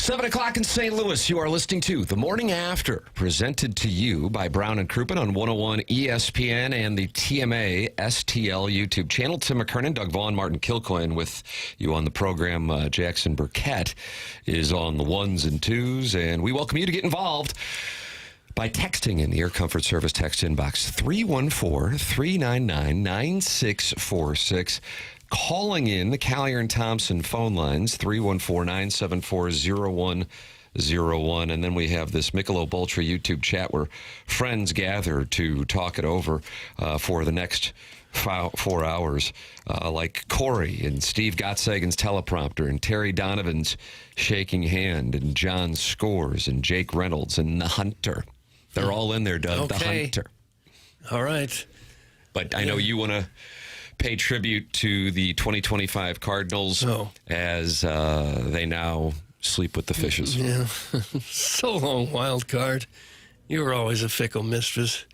7 o'clock in St. Louis. You are listening to The Morning After, presented to you by Brown and Crouppen on 101 ESPN and the TMA STL YouTube channel. Tim McKernan, Doug Vaughn, Martin Kilcoyne with you on the program. Jackson Burkett is on the ones and twos, and we welcome you to get involved by texting in the Air Comfort Service text inbox 314-399-9646. Calling in the Callier and Thompson phone lines, 314-974-0101. And then we have this Michelob Ultra YouTube chat where friends gather to talk it over for the next 4 hours, like Corey and Steve Gottsagen's teleprompter and Terry Donovan's shaking hand and John Scores and Jake Reynolds and the Hunter. They're all in there, Doug, the Hunter. All right. But I know you want to pay tribute to the 2025 Cardinals as they now sleep with the fishes. Yeah. So long, wild card. You were always a fickle mistress.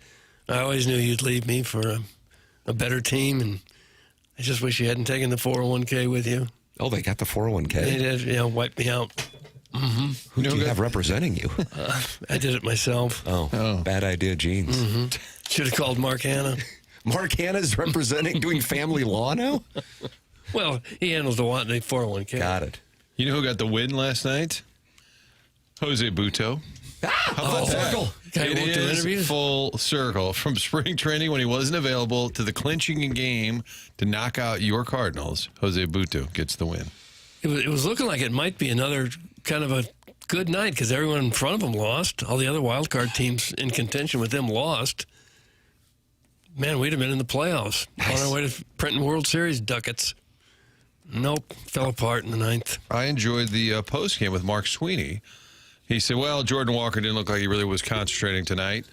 I always knew you'd leave me for a better team, and I just wish you hadn't taken the 401k with you. Oh, they got the 401k? They did, wipe me out. Mm-hmm. Who do you have representing you? I did it myself. Oh. Bad idea, Jeans. Mm-hmm. Should have called Mark Hanna. Mark Hanna's representing, doing family law now? Well, he handles the 401k. Got it. You know who got the win last night? Jose Butto. How about that? It is full circle. From spring training when he wasn't available to the clinching game to knock out your Cardinals, Jose Butto gets the win. It was looking like it might be another kind of a good night because everyone in front of him lost. All the other wild card teams in contention with them lost. Man, we'd have been in the playoffs. Nice. On our way to Printing World Series ducats. Nope, fell apart in the ninth. I enjoyed the post game with Mark Sweeney. He said, well, Jordan Walker didn't look like he really was concentrating tonight.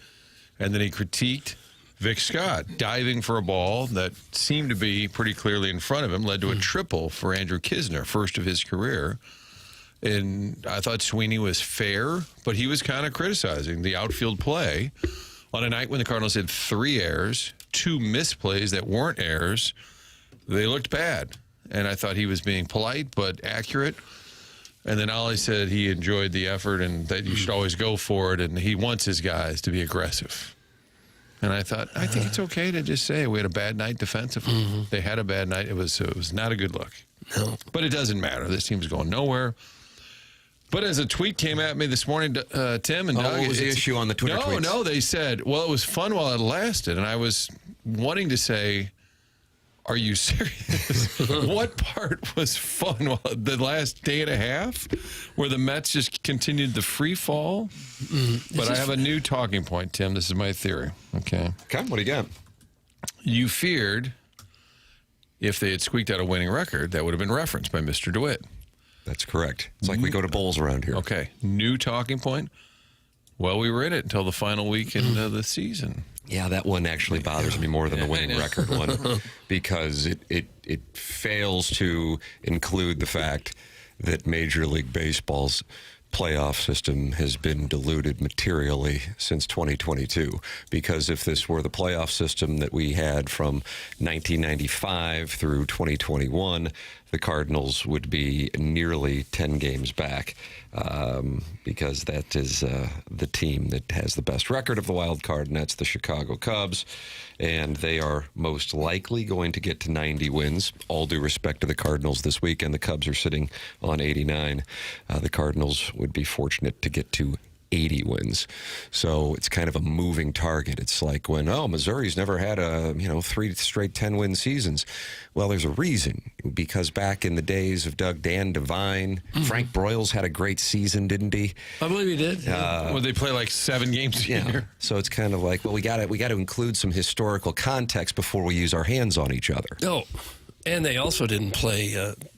And then he critiqued Vic Scott, diving for a ball that seemed to be pretty clearly in front of him, led to a triple for Andrew Kisner, first of his career. And I thought Sweeney was fair, but he was kind of criticizing the outfield play on a night when the Cardinals had 3 errors, 2 misplays that weren't errors. They looked bad. And I thought he was being polite but accurate. And then Ollie said he enjoyed the effort and that you should always go for it, and he wants his guys to be aggressive. And I thought, I think it's okay to just say we had a bad night defensively. Mm-hmm. They had a bad night. It was not a good look. No. But it doesn't matter. This team's going nowhere. But as a tweet came at me this morning, Tim and Doug. What was the issue on the Twitter tweets? No, they said, well, it was fun while it lasted. And I was wanting to say, are you serious? What part was fun? The last day and a half where the Mets just continued the free fall? But I have a new talking point, Tim. This is my theory. Okay, what do you got? You feared if they had squeaked out a winning record, that would have been referenced by Mr. DeWitt. That's correct. It's like we go to bowls around here. Okay, new talking point. Well, we were in it until the final weekend of the season. Yeah, that one actually bothers me more than the winning record one because it fails to include the fact that Major League Baseball's playoff system has been diluted materially since 2022. Because if this were the playoff system that we had from 1995 through 2021, the Cardinals would be nearly 10 games back because that is the team that has the best record of the wild card, and that's the Chicago Cubs. And they are most likely going to get to 90 wins. All due respect to the Cardinals this weekend. The Cubs are sitting on 89. The Cardinals would be fortunate to get to 80 wins. So it's kind of a moving target. It's like when, Missouri's never had 3 straight 10-win seasons. Well, there's a reason. Because back in the days of Dan Devine, Frank Broyles had a great season, didn't he? I believe he did. Well, they play like 7 games a year. So it's kind of like, well, we got to include some historical context before we use our hands on each other. Oh, and they also didn't play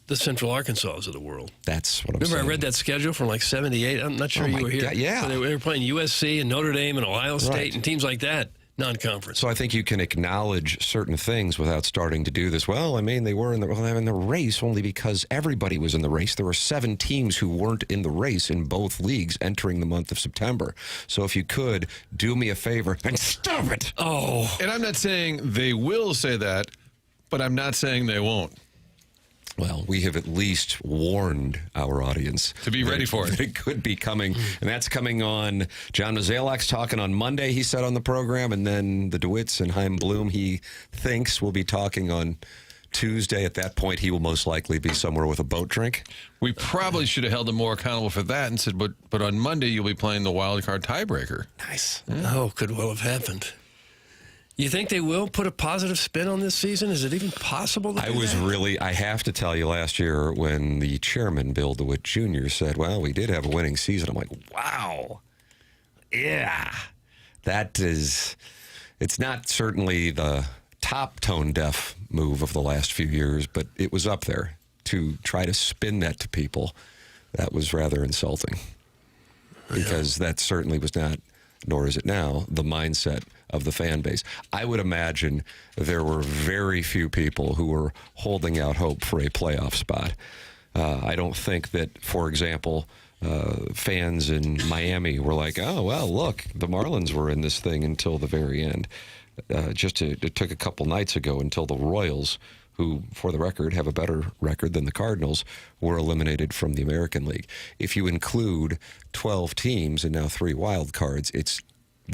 the Central Arkansas of the world. That's what I'm saying. saying. I read that schedule from like 78. I'm not sure you were here. God, yeah. So they were playing USC and Notre Dame and Ohio State and teams like that, non-conference. So I think you can acknowledge certain things without starting to do this. Well, I mean, they were in the race only because everybody was in the race. There were 7 teams who weren't in the race in both leagues entering the month of September. So if you could, do me a favor and stop it. Oh. And I'm not saying they will say that, but I'm not saying they won't. Well, we have at least warned our audience to be ready for it. It could be coming, and that's coming on. John Mozeliak's talking on Monday, he said on the program, and then the DeWitts and Chaim Bloom, he thinks, will be talking on Tuesday. At that point, he will most likely be somewhere with a boat drink. We probably should have held him more accountable for that and said, but on Monday, you'll be playing the wild card tiebreaker. Nice. Oh, could well have happened. You think they will put a positive spin on this season? Is it even possible to do that? I have to tell you, last year when the chairman, Bill DeWitt Jr., said, well, we did have a winning season, I'm like, wow. Yeah. It's not certainly the top tone-deaf move of the last few years, but it was up there. To try to spin that to people, that was rather insulting. Because that certainly was not, nor is it now, the mindset of the fan base. I would imagine there were very few people who were holding out hope for a playoff spot. I don't think that, for example, fans in Miami were like, oh, well, look, the Marlins were in this thing until the very end. It took a couple nights ago until the Royals, who, for the record, have a better record than the Cardinals, were eliminated from the American League. If you include 12 teams and now 3 wild cards, it's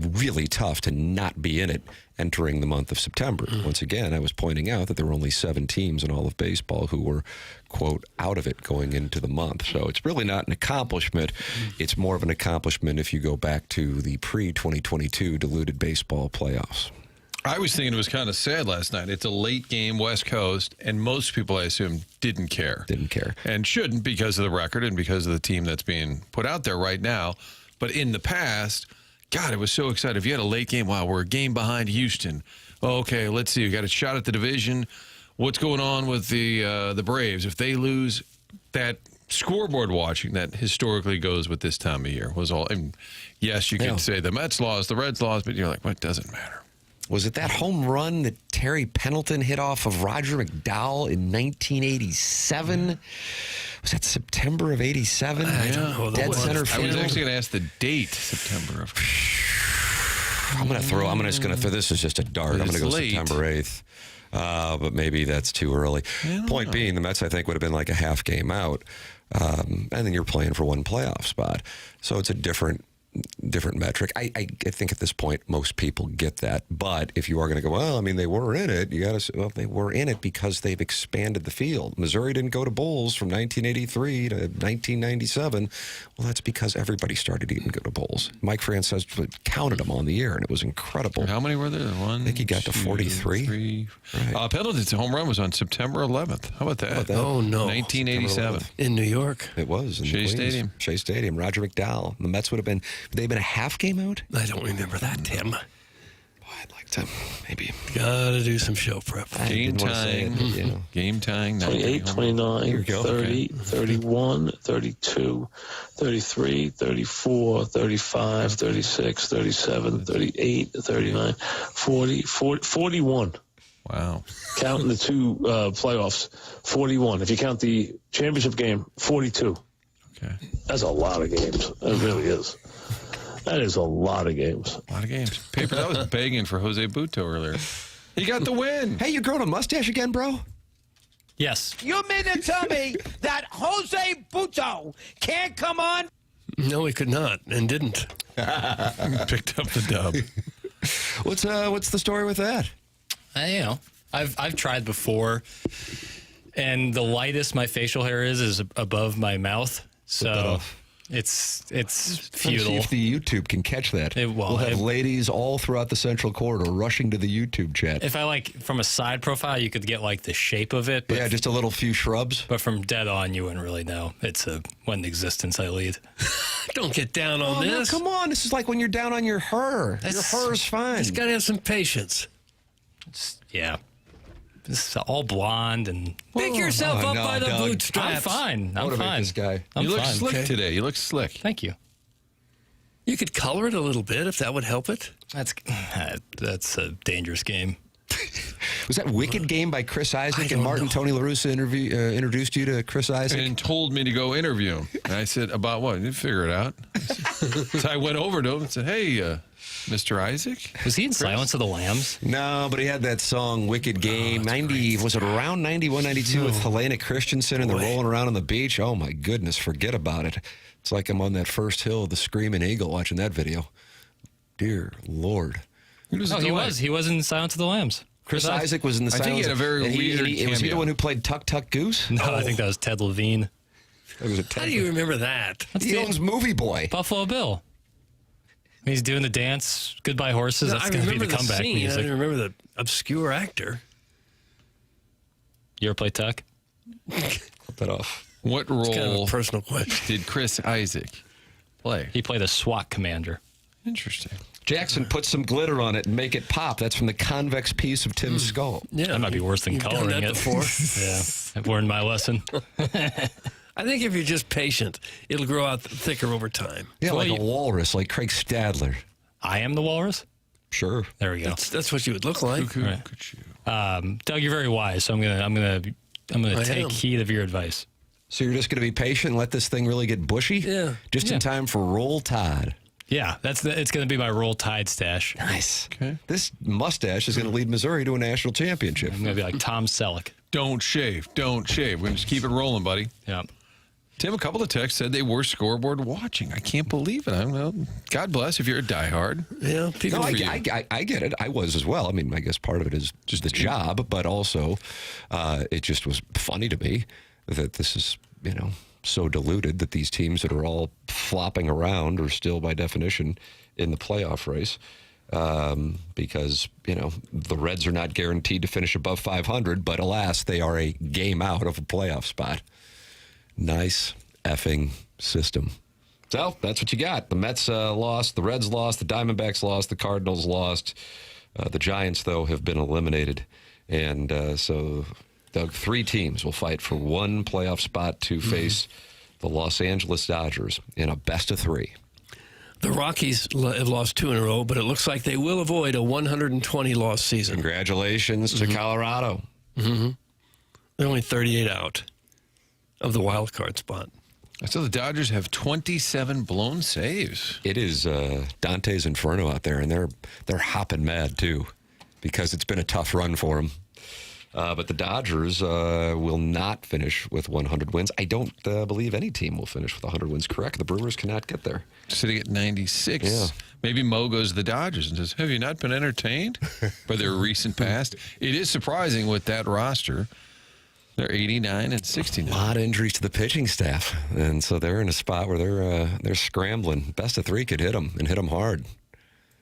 really tough to not be in it entering the month of September. Once again, I was pointing out that there were only 7 teams in all of baseball who were, quote, out of it going into the month. So it's really not an accomplishment. It's more of an accomplishment if you go back to the pre-2022 diluted baseball playoffs. I was thinking it was kind of sad last night. It's a late game, West Coast, and most people, I assume, didn't care. And shouldn't because of the record and because of the team that's being put out there right now. But in the past, God, it was so exciting. If you had a late game, wow, we're a game behind Houston. Okay, let's see. We got a shot at the division. What's going on with the Braves? If they lose, that scoreboard watching that historically goes with this time of year was all. And yes, you can say the Mets lost, the Reds lost, but you're like, well, it doesn't matter. Was it that home run that Terry Pendleton hit off of Roger McDowell in 1987? Was that September of 87? I don't know. Dead center field. I was actually going to ask the date, September of. This is just a dart. I'm going to go late. September 8th. But maybe that's too early. Point being, the Mets, I think, would have been like a half game out. And then you're playing for one playoff spot. So it's a different metric. I think at this point most people get that. But if you are going to go, well, I mean, they were in it. You got to say, well, they were in it because they've expanded the field. Missouri didn't go to bowls from 1983 to 1997. Well, that's because everybody started to even go to bowls. Mike Francis counted them on the air, and it was incredible. How many were there? I think he got to 43. Right. Pendleton's home run was on September 11th. How about that? Oh, no. 1987. In New York. It was. In Shea Stadium. Shea Stadium. Roger McDowell. The Mets would have been... They've been a half game out? I don't remember that, Tim. Boy, I'd like to maybe. Gotta do some show prep. Game tying. Game tying. 28, 29, 30, 31, 32, 33, 34, 35, 36, 37, 38, 39, 40, 41. Wow. Counting the 2 playoffs, 41. If you count the championship game, 42. Okay. That's a lot of games. It really is. That is a lot of games. A lot of games. Papers, I was begging for Jose Buto earlier. He got the win. Hey, you growing a mustache again, bro? Yes. You mean to tell me that Jose Buto can't come on? No, he could not and didn't. Picked up the dub. What's the story with that? I've tried before, and the lightest my facial hair is above my mouth. So it's futile. See if the YouTube can catch that. We'll have ladies all throughout the Central Corridor rushing to the YouTube chat. If I from a side profile, you could get the shape of it. But just a few shrubs. But from dead on, you wouldn't really know. It's one existence I lead. Don't get down on this. No, come on. This is like when you're down on your hair. Your hair is fine. Just got to have some patience. It's all blonde and pick yourself up by the bootstraps. I'm fine. This guy. You look slick today. You look slick. Thank you. You could color it a little bit if that would help it. That's a dangerous game. Was that Wicked Game by Chris Isaac and Martin Tony La Russa introduced you to Chris Isaac? And told me to go interview him. And I said, about what? You figure it out. So I went over to him and said, hey, Mr. Isaac? Was he in Silence of the Lambs? No, but he had that song "Wicked Game." 90 was it around 91, 92 with Helena Christensen, and they're rolling around on the beach. Oh my goodness, forget about it. It's like I'm on that first hill of the Screaming Eagle watching that video. Dear Lord. He was. He was in Silence of the Lambs. Chris Isaac was in the I think he had a very weird Was he the cameo. one who played Tuck Tuck Goose? No, I think that was Ted Levine. It was a How do you remember that? He owns Movie Boy. Buffalo Bill. He's doing the dance, Goodbye Horses. That's going to be the comeback scene. music. I don't remember the obscure actor. You ever play Tuck? Cut that off. What It's kind of a role personal question. did Chris Isaac play? He played a SWAT commander. Interesting. Jackson put some glitter on it and make it pop. That's from the convex piece of Tim's skull. Yeah, That might be worse than you've done coloring that it. before. Yeah, I've learned my lesson. I think if you're just patient, it'll grow out thicker over time. Yeah, Well, like you- a walrus, like Craig Stadler. I am the walrus. Sure. There we go. That's what you would look like. Right. Doug, you're very wise, so I'm gonna I take am. heed of your advice. So you're just going to be patient and let this thing really get bushy? Yeah. Just Yeah. in time for Roll Tide. Yeah, it's going to be my Roll Tide stash. Nice. Okay. This mustache is going to lead Missouri to a national championship. I'm going to be like Tom Selleck. Don't shave. Don't shave. We're going to just keep it rolling, buddy. Yeah. Tim, a couple of texts said they were scoreboard watching. I can't believe it. God bless if you're a diehard. Yeah, people. No, for you. I get it. I was as well. I mean, I guess part of it is just the job, but also it just was funny to me that this is, so diluted that these teams that are all flopping around are still, by definition, in the playoff race. Because, the Reds are not guaranteed to finish above 500, but alas, they are a game out of a playoff spot. Nice effing system. So that's what you got. The Mets lost, the Reds lost, the Diamondbacks lost, the Cardinals lost. The Giants, though, have been eliminated. And so, Doug, 3 teams will fight for one playoff spot to face the Los Angeles Dodgers in a best-of-3. The Rockies have lost 2 in a row, but it looks like they will avoid a 120-loss season. Congratulations to Colorado. They're only 38 out of the wild card spot. So the Dodgers have 27 blown saves. It is Dante's Inferno out there, and they're hopping mad, too, because it's been a tough run for them. But the Dodgers will not finish with 100 wins. I don't believe any team will finish with 100 wins, correct? The Brewers cannot get there. Sitting at 96. Yeah. Maybe Mo goes to the Dodgers and says, have you not been entertained by their recent past? It is surprising with that roster. They're 89 and 69. A lot of injuries to the pitching staff, and so they're in a spot where they're scrambling. Best-of-3 could hit them and hit them hard.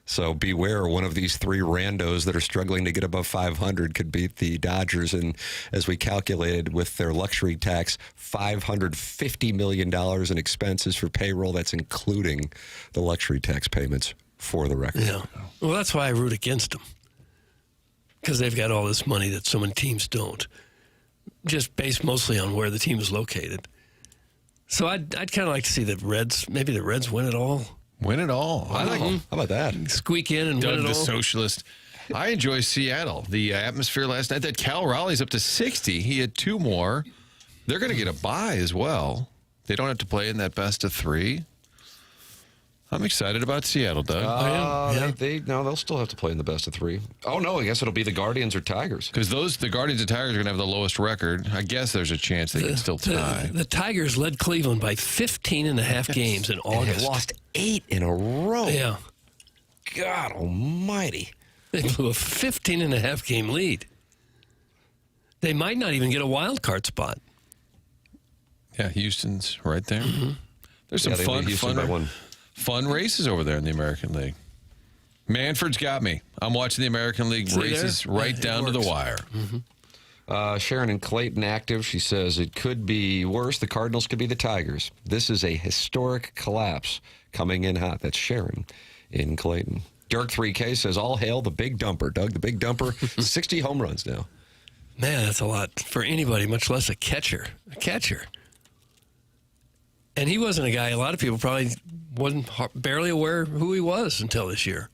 So beware, one of these 3 randos that are struggling to get above 500 could beat the Dodgers. And as we calculated with their luxury tax, $550 million in expenses for payroll. That's including the luxury tax payments, for the record. Yeah. Well, that's why I root against them, because they've got all this money that so many teams don't, just based mostly on where the team is located. So I'd kind of like to see the Reds win it all. Win it all. I like them. How about that? Squeak in and Doug, win it the all. socialist. I enjoy Seattle. The atmosphere last night. That Cal Raleigh's up to 60. He had 2 more. They're going to get a bye as well. They don't have to play in that best-of-3. I'm excited about Seattle, Doug. They'll still have to play in the best-of-3. Oh, no, I guess it'll be the Guardians or Tigers. Because the Guardians and Tigers are going to have the lowest record. I guess there's a chance they can still tie. The Tigers led Cleveland by 15 and a half games in And they August. lost 8 in a row. Yeah. God almighty. They blew a 15 and a half game lead. They might not even get a wild card spot. Yeah, Houston's right there. There's some Yeah, they lead Houston by 1. fun races over there in the American League. Manfred's got me. I'm watching the American League See races there? right Yeah, it down to the works. wire. Sharon in Clayton active. She says it could be worse. The Cardinals could be the Tigers. This is a historic collapse coming in hot. That's Sharon in Clayton. Dirk 3K says, all hail the big dumper. Doug, the big dumper, 60 home runs now. Man, that's a lot for anybody, much less a catcher. And he wasn't a guy, a lot of people probably wasn't barely aware who he was until this year.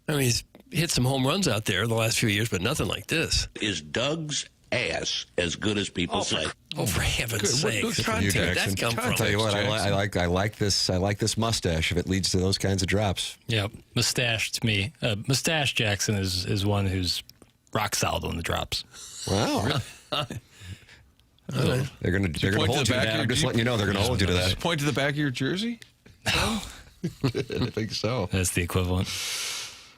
I mean, he's hit some home runs out there the last few years, but nothing like this. Is Doug's ass, as good as people say. Oh, for heaven's sake! Good Where did that Jackson. come I'll from? tell you what, Jackson. I like this mustache if it leads to those kinds of drops. Yep, mustache to me. Mustache Jackson is one who's rock solid on the drops. Wow. They're gonna point hold to you the to back that. of I'm just your- letting you know they're gonna hold you to that. Just point to the back of your jersey. I think so. That's the equivalent.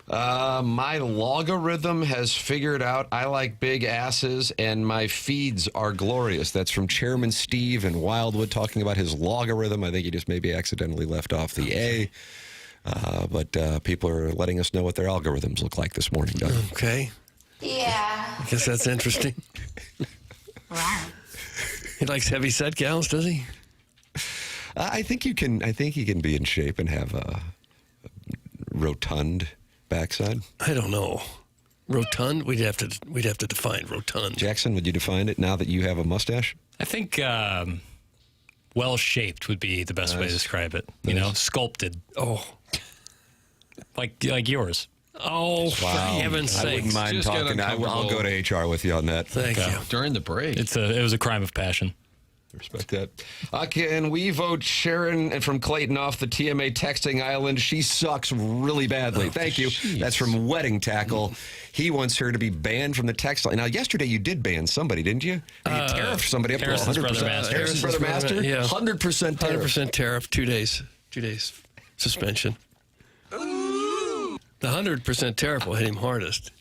My logarithm has figured out I like big asses and my feeds are glorious. That's from Chairman Steve in Wildwood talking about his logarithm. I think he just maybe accidentally left off the A. But people are letting us know what their algorithms look like this morning, Doug. Okay. Yeah. I guess that's interesting. He likes heavy set gals, does he? I think you can be in shape and have a rotund backside. I don't know. Rotund? We'd have to define rotund. Jackson, would you define it now that you have a mustache? I think well shaped would be the best way to describe it. You know, sculpted, Oh. like yours. Oh, for heaven's I sake. wouldn't mind Just get talking. I'll go uncomfortable. to HR with you on that. Thank you. During the break. It was a crime of passion. Respect that. Can we vote Sharon from Clayton off the TMA texting island? She sucks really badly. Thank you. jeez. That's from Wedding Tackle. He wants her to be banned from the text line. Now, yesterday you did ban somebody, didn't you? You tariffed somebody up to Harrison's 100%. brother Master. Harrison's brother Master? Yeah. 100% tariff. 100% tariff, 2 days. 2 days suspension. The 100% tariff will hit him hardest.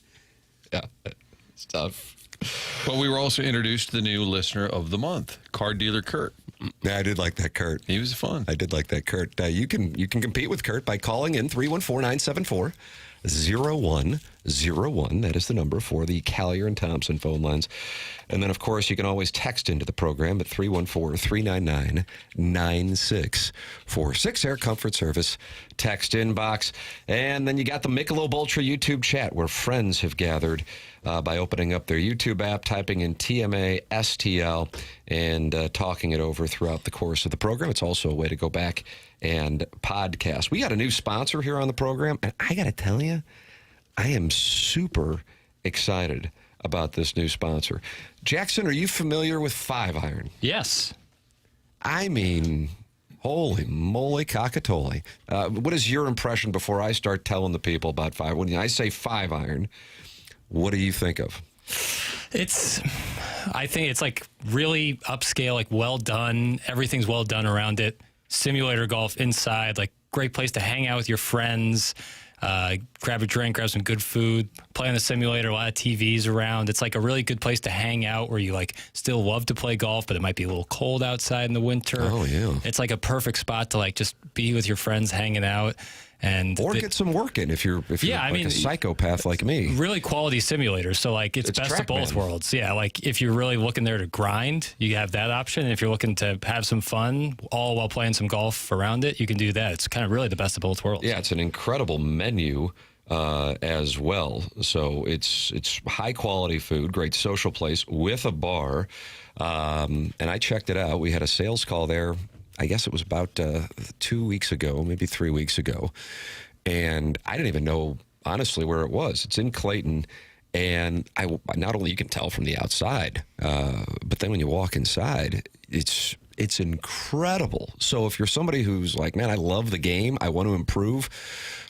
Yeah, it's tough. But we were also introduced to the new listener of the month, card dealer Kurt. Yeah, I did like that, Kurt. He was fun. I did like that, Kurt. You can compete with Kurt by calling in 314-974-0101. That is the number for the Callier and Thompson phone lines. And then, of course, you can always text into the program at 314-399-9646. Air Comfort Service text inbox. And then you got the Michelob Ultra YouTube chat where friends have gathered by opening up their YouTube app, typing in TMA STL, and talking it over throughout the course of the program. It's also a way to go back and podcast. We got a new sponsor here on the program, and I got to tell you, I am super excited about this new sponsor. Jackson, are you familiar with 5-Iron? Yes. I mean, holy moly cockatoli. What is your impression before I start telling the people about 5? When I say 5-Iron, what do you think of? I think it's like really upscale, like well done. Everything's well done around it. Simulator golf inside, like great place to hang out with your friends. Grab a drink, grab some good food, play on the simulator, a lot of TVs around. It's like a really good place to hang out where you like still love to play golf, but it might be a little cold outside in the winter. Oh, yeah. It's like a perfect spot to like just be with your friends hanging out. Or get some work in if you're a psychopath like me. Really quality simulators. So like it's best of both TrackMan. worlds. Yeah, like if you're really looking there to grind, you have that option. And if you're looking to have some fun, all while playing some golf around it, you can do that. It's kind of really the best of both worlds. Yeah, it's an incredible menu as well. So it's high quality food, great social place with a bar. And I checked it out. We had a sales call there. I guess it was about 2 weeks ago, maybe 3 weeks ago. And I didn't even know, honestly, where it was. It's in Clayton. And not only you can tell from the outside, but then when you walk inside, it's incredible. So if you're somebody who's like, man, I love the game, I want to improve,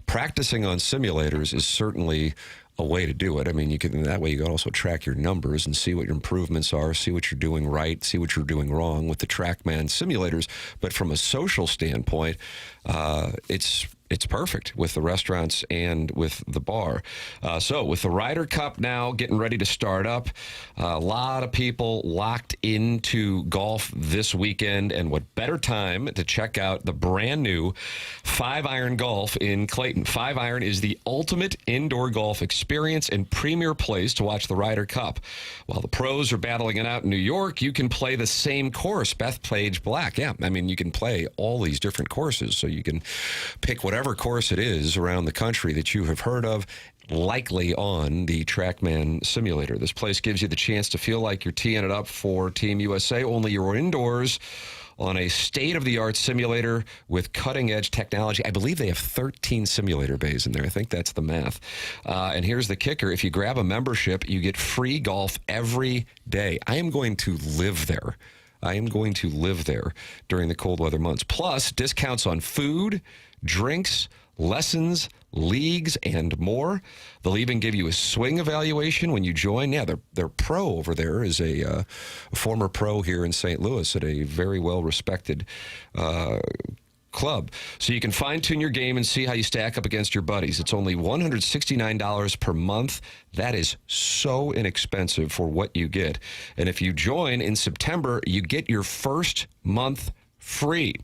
practicing on simulators is certainly a way to do it. I mean, that way you can also track your numbers and see what your improvements are, see what you're doing right, see what you're doing wrong with the TrackMan simulators. But from a social standpoint, it's perfect with the restaurants and with the bar. So with the Ryder Cup now getting ready to start up, a lot of people locked into golf this weekend, and what better time to check out the brand new 5-Iron Golf in Clayton. 5-Iron is the ultimate indoor golf experience and premier place to watch the Ryder Cup. While the pros are battling it out in New York, you can play the same course. Bethpage Black. Yeah, I mean, you can play all these different courses, so you can pick whatever course it is around the country that you have heard of, likely on the TrackMan simulator. This place gives you the chance to feel like you're teeing it up for Team USA, only you're indoors on a state-of-the-art simulator with cutting-edge technology. I believe they have 13 simulator bays in there. I think that's the math. And here's the kicker. If you grab a membership, you get free golf every day. I am going to live there. I am going to live there during the cold weather months. Plus, discounts on food, drinks, lessons, leagues, and more. They'll even give you a swing evaluation when you join. Yeah, their pro over there is a former pro here in St. Louis at a very well-respected club. So you can fine-tune your game and see how you stack up against your buddies. It's only $169 per month. That is so inexpensive for what you get. And if you join in September, you get your first month free.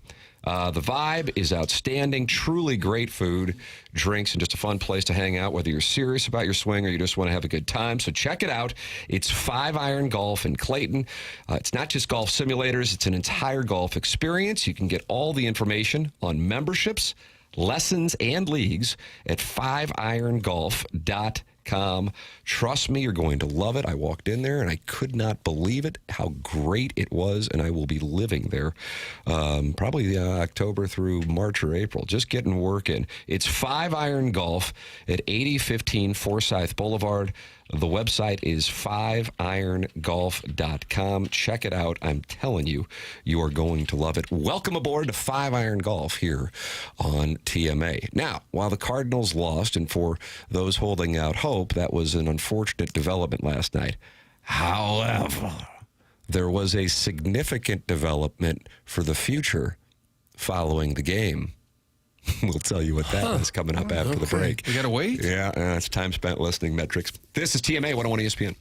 The vibe is outstanding, truly great food, drinks, and just a fun place to hang out, whether you're serious about your swing or you just want to have a good time. So check it out. It's 5-Iron Golf in Clayton. It's not just golf simulators. It's an entire golf experience. You can get all the information on memberships, lessons, and leagues at 5irongolf.com. Trust me, you're going to love it. I walked in there and I could not believe it, how great it was, and I will be living there probably October through March or April, just getting work in. It's 5-Iron Golf at 8015 Forsyth Boulevard. The website is 5irongolf.com. Check it out. I'm telling you, you are going to love it. Welcome aboard to 5-Iron Golf here on TMA. Now, while the Cardinals lost, and for those holding out hope, that was an unfortunate development last night. However, there was a significant development for the future following the game. We'll tell you what that is coming up after the break. We got to wait? Yeah, it's time spent listening metrics. This is TMA 101 ESPN.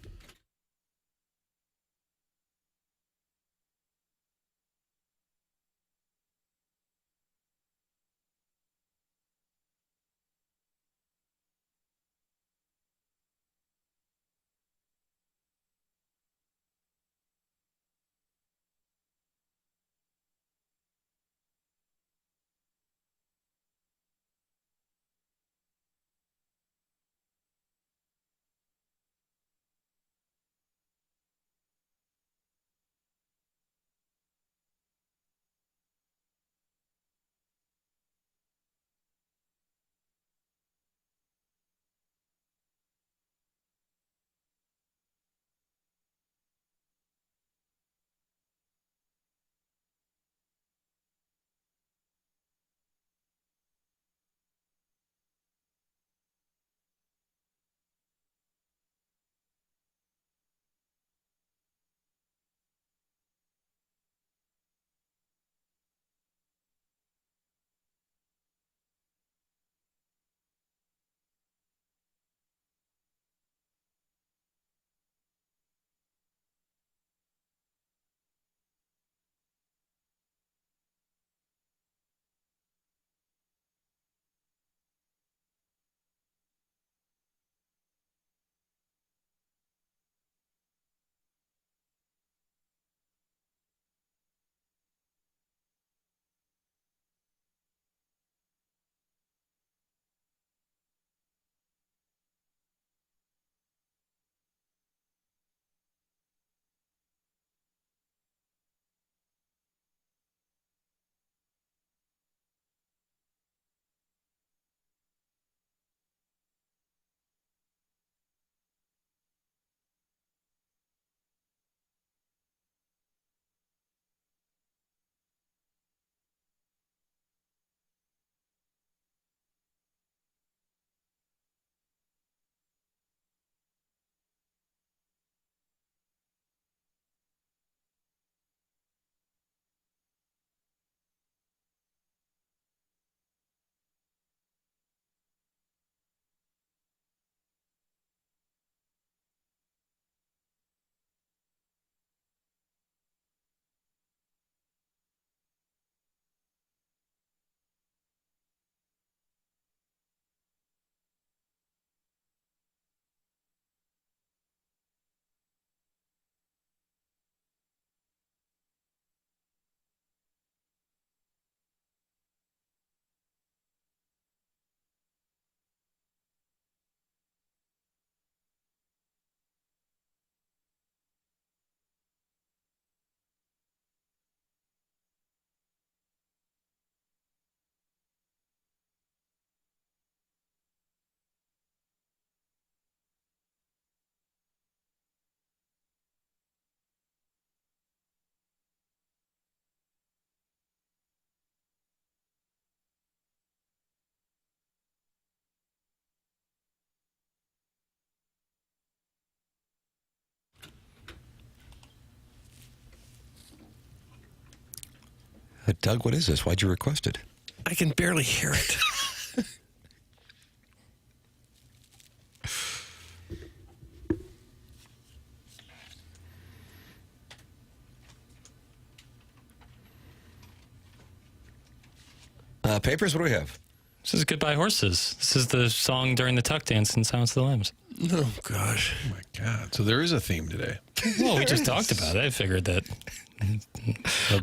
Doug, what is this? Why'd you request it? I can barely hear it. Papers, what do we have? This is Goodbye Horses. This is the song during the tuck dance in Silence of the Lambs. Oh, gosh. Oh, my God. So there is a theme today. Well, we just talked about it. I figured that.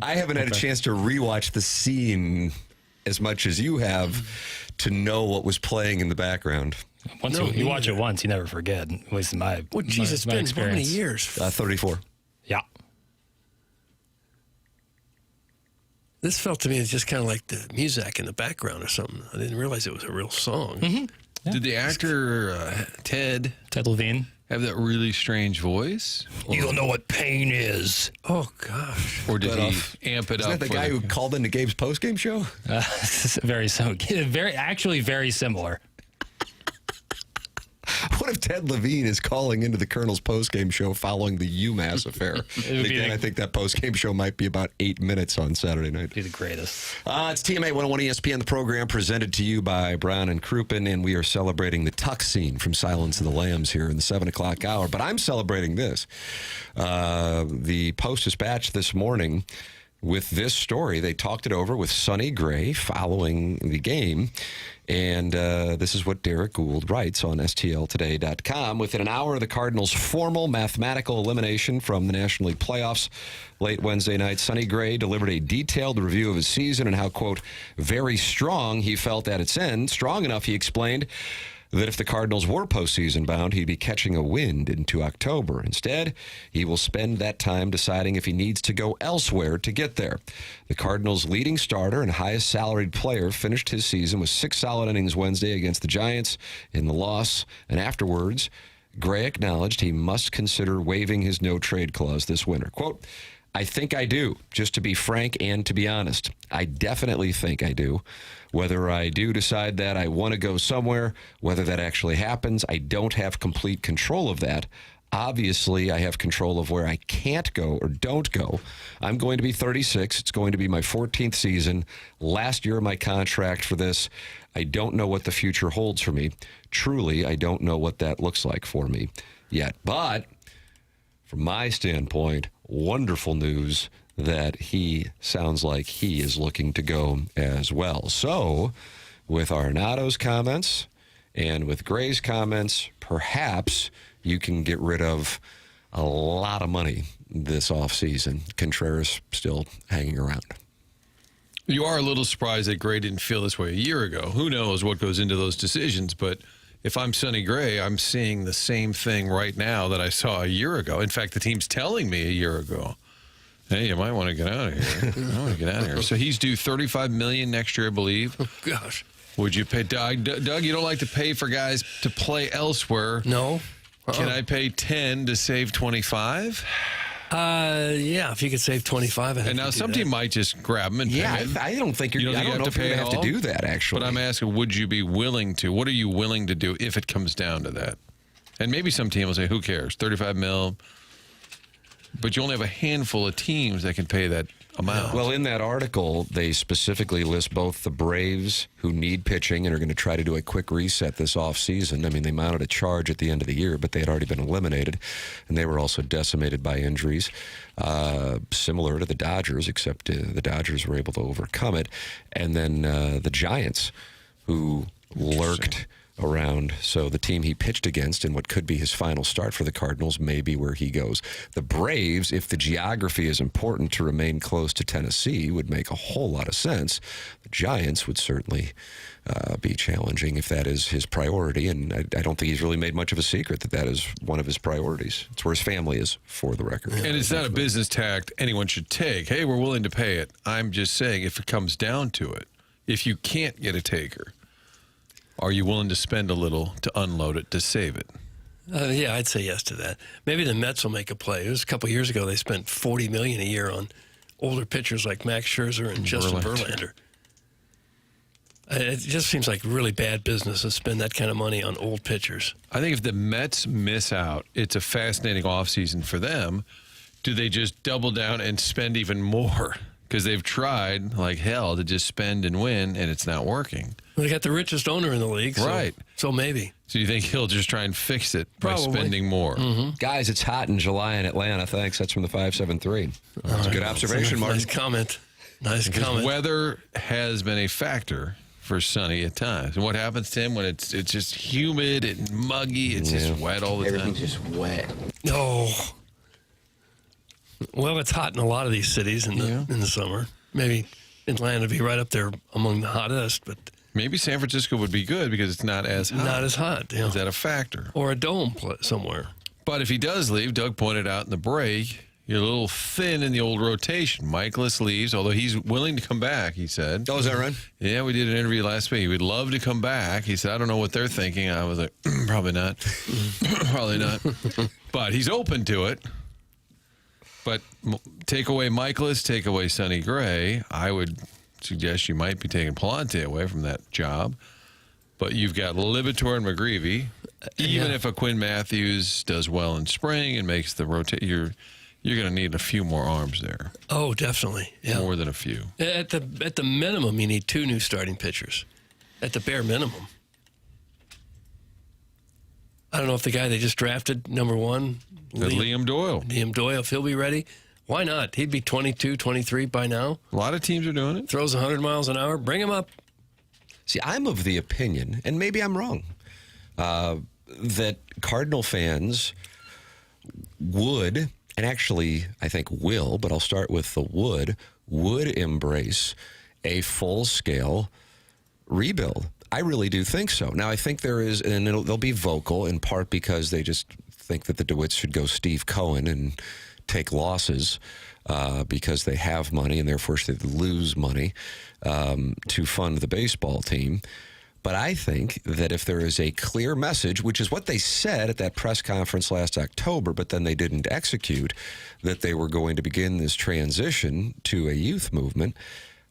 I haven't had a chance to rewatch the scene as much as you have to know what was playing in the background. Once you watch it once, you never forget. At least in my Well, Jesus, it's been how many experience. years? 34. Yeah. This felt to me as just kind of like the music in the background or something. I didn't realize it was a real song. Mm-hmm. Did the actor Ted Levine. have that really strange voice? You don't know what pain is. Oh, gosh. Or did he amp it Isn't up? that the for guy who called into Gabe's postgame show? Very similar. What if Ted Levine is calling into the Colonel's postgame show following the UMass affair? would be Again, I think that postgame show might be about 8 minutes on Saturday night. Be the greatest. It's TMA 101 ESPN, the program presented to you by Brown and Crouppen, and we are celebrating the tuck scene from Silence of the Lambs here in the 7 o'clock hour. But I'm celebrating this. The Post-Dispatch this morning with this story. They talked it over with Sonny Gray following the game. And this is what Derek Gould writes on STLtoday.com. Within an hour of the Cardinals' formal mathematical elimination from the National League playoffs late Wednesday night, Sonny Gray delivered a detailed review of his season and how, quote, very strong he felt at its end. Strong enough, he explained, that if the Cardinals were postseason bound, he'd be catching a wind into October. Instead, he will spend that time deciding if he needs to go elsewhere to get there. The Cardinals' leading starter and highest salaried player finished his season with 6 solid innings Wednesday against the Giants in the loss, and afterwards, Gray acknowledged he must consider waiving his no-trade clause this winter. Quote, I think I do, just to be frank and to be honest. I definitely think I do. Whether I do decide that I want to go somewhere, whether that actually happens, I don't have complete control of that. Obviously, I have control of where I can't go or don't go. I'm going to be 36. It's going to be my 14th season. Last year of my contract for this. I don't know what the future holds for me. Truly, I don't know what that looks like for me yet. But from my standpoint, wonderful news that he sounds like he is looking to go as well. So, with Arenado's comments and with Gray's comments, perhaps you can get rid of a lot of money this offseason. Contreras still hanging around. You are a little surprised that Gray didn't feel this way a year ago. Who knows what goes into those decisions, but if I'm Sonny Gray, I'm seeing the same thing right now that I saw a year ago. In fact, the team's telling me a year ago, hey, you might want to get out of here. I want to get out of here. So he's due $35 million next year, I believe. Oh, gosh. Would you pay Doug? Doug, you don't like to pay for guys to play elsewhere. No. Can I pay 10 to save 25? Yeah, if you could save 25. And now some team might just grab him and Yeah, pay him. I don't think you're. You don't I think don't know you if you're going to have all? to do that. Actually, But I'm asking, would you be willing to? What are you willing to do if it comes down to that? And maybe some team will say, "Who cares? 35 mil." But you only have a handful of teams that can pay that amount. Well, in that article, they specifically list both the Braves, who need pitching and are going to try to do a quick reset this offseason. I mean, they mounted a charge at the end of the year, but they had already been eliminated, and they were also decimated by injuries, similar to the Dodgers, except the Dodgers were able to overcome it. And then the Giants, who lurked around. So the team he pitched against in what could be his final start for the Cardinals may be where he goes. The Braves, if the geography is important to remain close to Tennessee, would make a whole lot of sense. The Giants would certainly be challenging if that is his priority, and I don't think he's really made much of a secret that that is one of his priorities. It's where his family is, for the record. And it's not a business tact anyone should take. Hey, we're willing to pay it. I'm just saying, if it comes down to it, if you can't get a taker, are you willing to spend a little to unload it, to save it? Yeah, I'd say yes to that. Maybe the Mets will make a play. It was a couple years ago they spent $40 million a year on older pitchers like Max Scherzer and Justin Verlander. It just seems like really bad business to spend that kind of money on old pitchers. I think if the Mets miss out, it's a fascinating offseason for them. Do they just double down and spend even more? because they've tried like hell to just spend and win, and it's not working. They got the richest owner in the league. Right. So maybe. So you think he'll just try and fix it by Probably. spending more? Guys, it's hot in July in Atlanta. Thanks. That's from the 573. That's a good observation, Martin. Nice comment. Nice comment. Weather has been a factor for Sonny at times. And what happens, Tim, when it's just humid and muggy, it's just wet all the time? Everything's just wet. No. Well, it's hot in a lot of these cities in the summer. Maybe Atlanta would be right up there among the hottest, but Maybe San Francisco would be good because it's not as hot. not as hot. Is that a factor? Or a dome somewhere. But if he does leave, Doug pointed out in the break, you're a little thin in the old rotation. Michaelis leaves, although he's willing to come back, he said. Oh, is that right? Yeah, we did an interview last week. He would love to come back. He said, I don't know what they're thinking. I was like, probably not. Probably not. But he's open to it. But take away Michaelis, take away Sonny Gray, I would suggest you might be taking Palante away from that job. But you've got Libator and McGreevy. Even if a Quinn Matthews does well in spring and makes the rotate, you're going to need a few more arms there. Oh, definitely. Yeah. More than a few. At the minimum, you need 2 new starting pitchers. At the bare minimum. I don't know if the guy they just drafted, number 1, Liam Doyle. Liam Doyle, if he'll be ready, why not? He'd be 22, 23 by now. A lot of teams are doing it. Throws 100 miles an hour. Bring him up. See, I'm of the opinion, and maybe I'm wrong, that Cardinal fans would, and actually I think will, but I'll start with the would embrace a full-scale rebuild. I really do think so. Now, I think there is, and they'll be vocal in part because they just think that the DeWitts should go Steve Cohen and take losses because they have money and therefore should lose money to fund the baseball team. But I think that if there is a clear message, which is what they said at that press conference last October, but then they didn't execute, that they were going to begin this transition to a youth movement,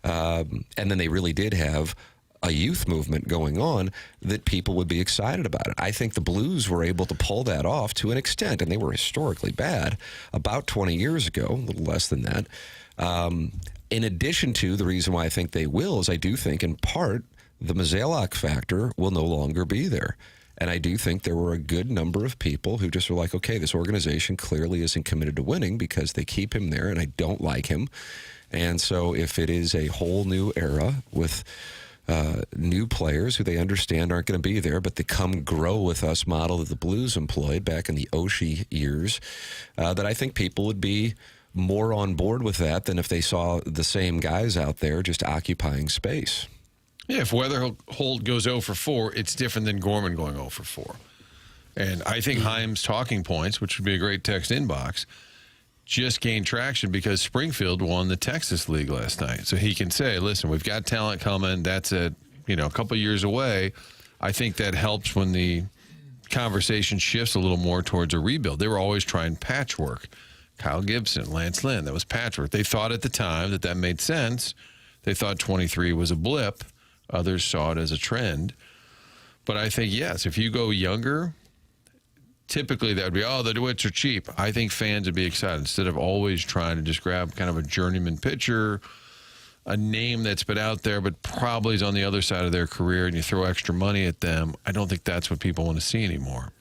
and then they really did have a youth movement going on, that people would be excited about it. I think the Blues were able to pull that off to an extent, and they were historically bad about 20 years ago, a little less than that. In addition to the reason why I think they will is I do think in part the Mozeliak factor will no longer be there. And I do think there were a good number of people who just were like, okay, this organization clearly isn't committed to winning because they keep him there and I don't like him. And so if it is a whole new era with new players who they understand aren't going to be there, but the come grow with us model that the Blues employed back in the Oshie years, that I think people would be more on board with that than if they saw the same guys out there just occupying space. Yeah, if Weatherholt goes 0 for 4, it's different than Gorman going 0 for 4. And I think Heim's talking points, which would be a great text inbox, just gained traction because Springfield won the Texas League last night. So he can say, listen, we've got talent coming. That's a couple years away. I think that helps when the conversation shifts a little more towards a rebuild. They were always trying patchwork. Kyle Gibson, Lance Lynn, that was patchwork. They thought at the time that made sense. They thought 23 was a blip. Others saw it as a trend. But I think, yes, if you go younger, typically that would be, the DeWitts are cheap. I think fans would be excited instead of always trying to just grab kind of a journeyman pitcher, a name that's been out there but probably is on the other side of their career, and you throw extra money at them. I don't think that's what people want to see anymore.